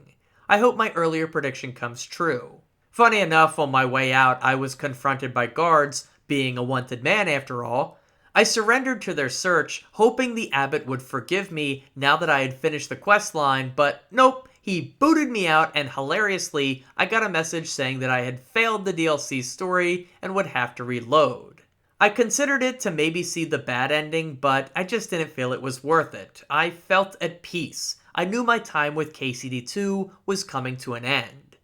I hope my earlier prediction comes true. Funny enough, on my way out, I was confronted by guards, being a wanted man after all. I surrendered to their search, hoping the Abbot would forgive me now that I had finished the questline, but nope, he booted me out, and hilariously, I got a message saying that I had failed the DLC story and would have to reload. I considered it to maybe see the bad ending, but I just didn't feel it was worth it. I felt at peace. I knew my time with KCD2 was coming to an end.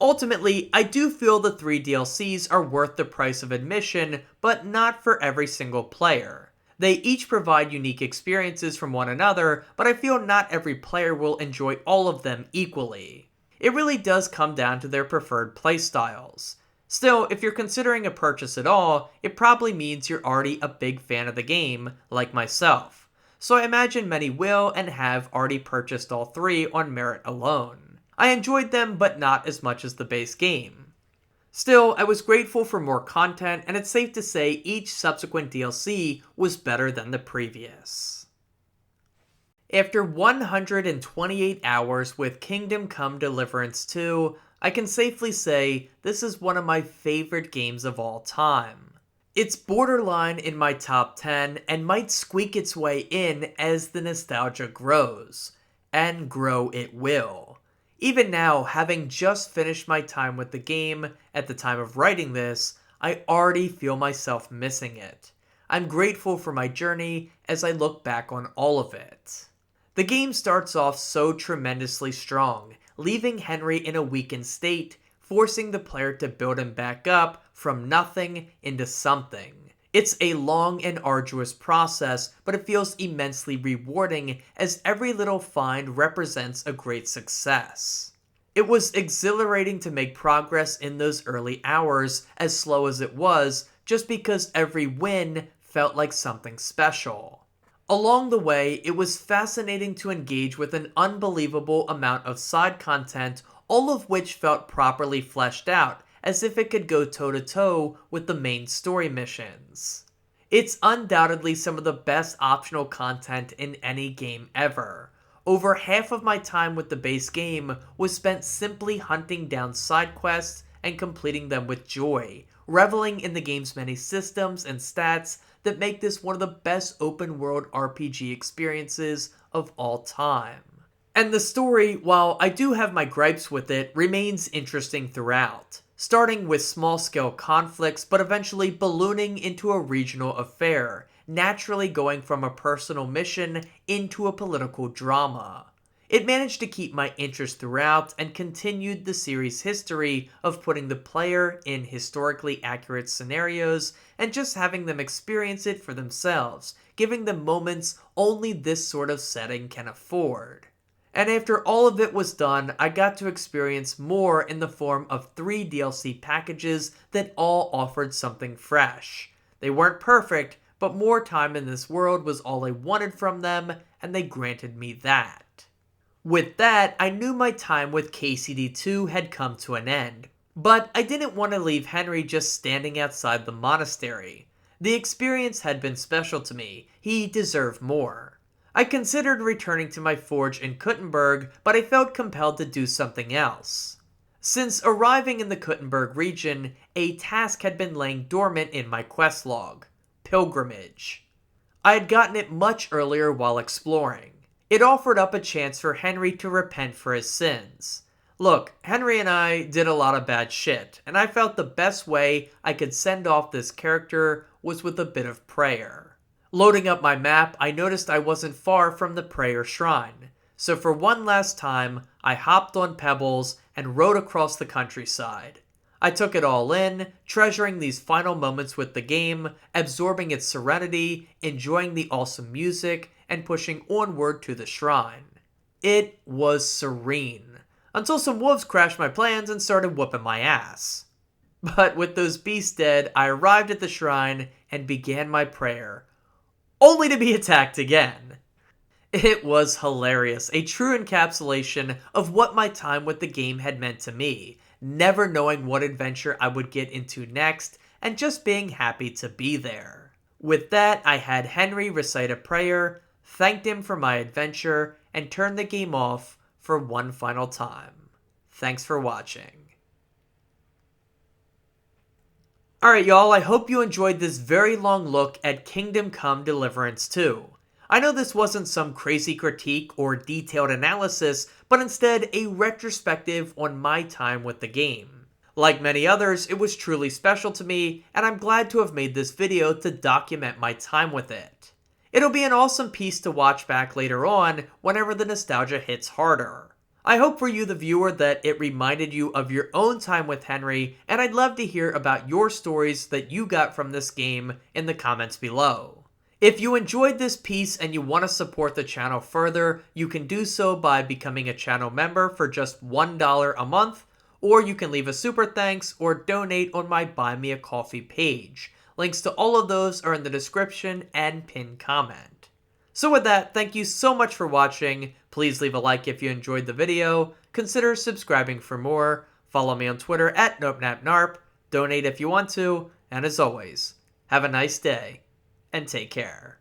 Ultimately, I do feel the 3 DLCs are worth the price of admission, but not for every single player. They each provide unique experiences from one another, but I feel not every player will enjoy all of them equally. It really does come down to their preferred playstyles. Still, if you're considering a purchase at all, it probably means you're already a big fan of the game, like myself. So I imagine many will and have already purchased all 3 on merit alone. I enjoyed them, but not as much as the base game. Still, I was grateful for more content, and it's safe to say each subsequent DLC was better than the previous. After 128 hours with Kingdom Come Deliverance 2, I can safely say this is one of my favorite games of all time. It's borderline in my top 10 and might squeak its way in as the nostalgia grows. And grow it will. Even now, having just finished my time with the game at the time of writing this, I already feel myself missing it. I'm grateful for my journey as I look back on all of it. The game starts off so tremendously strong, leaving Henry in a weakened state, forcing the player to build him back up from nothing into something. It's a long and arduous process, but it feels immensely rewarding as every little find represents a great success. It was exhilarating to make progress in those early hours, as slow as it was, just because every win felt like something special. Along the way, it was fascinating to engage with an unbelievable amount of side content, all of which felt properly fleshed out, as if it could go toe-to-toe with the main story missions. It's undoubtedly some of the best optional content in any game ever. Over half of my time with the base game was spent simply hunting down side quests and completing them with joy, reveling in the game's many systems and stats that make this one of the best open-world RPG experiences of all time. And the story, while I do have my gripes with it, remains interesting throughout. Starting with small-scale conflicts, but eventually ballooning into a regional affair, naturally going from a personal mission into a political drama. It managed to keep my interest throughout and continued the series' history of putting the player in historically accurate scenarios and just having them experience it for themselves, giving them moments only this sort of setting can afford. And after all of it was done, I got to experience more in the form of 3 DLC packages that all offered something fresh. They weren't perfect, but more time in this world was all I wanted from them, and they granted me that. With that, I knew my time with KCD2 had come to an end, but I didn't want to leave Henry just standing outside the monastery. The experience had been special to me, he deserved more. I considered returning to my forge in Kuttenberg, but I felt compelled to do something else. Since arriving in the Kuttenberg region, a task had been laying dormant in my quest log: Pilgrimage. I had gotten it much earlier while exploring. It offered up a chance for Henry to repent for his sins. Look, Henry and I did a lot of bad shit, and I felt the best way I could send off this character was with a bit of prayer. Loading up my map, I noticed I wasn't far from the prayer shrine, so for one last time, I hopped on Pebbles and rode across the countryside. I took it all in, treasuring these final moments with the game, absorbing its serenity, enjoying the awesome music, and pushing onward to the shrine. It was serene, until some wolves crashed my plans and started whooping my ass. But with those beasts dead, I arrived at the shrine and began my prayer, only to be attacked again. It was hilarious, a true encapsulation of what my time with the game had meant to me, never knowing what adventure I would get into next, and just being happy to be there. With that, I had Henry recite a prayer, thanked him for my adventure, and turned the game off for one final time. Thanks for watching. Alright y'all, I hope you enjoyed this very long look at Kingdom Come Deliverance 2. I know this wasn't some crazy critique or detailed analysis, but instead a retrospective on my time with the game. Like many others, it was truly special to me, and I'm glad to have made this video to document my time with it. It'll be an awesome piece to watch back later on whenever the nostalgia hits harder. I hope for you, the viewer, that it reminded you of your own time with Henry, and I'd love to hear about your stories that you got from this game in the comments below. If you enjoyed this piece and you want to support the channel further, you can do so by becoming a channel member for just $1 a month, or you can leave a super thanks or donate on my Buy Me a Coffee page. Links to all of those are in the description and pinned comment. So with that, thank you so much for watching. Please leave a like if you enjoyed the video, consider subscribing for more, follow me on Twitter at NopNapNarp, donate if you want to, and as always, have a nice day, and take care.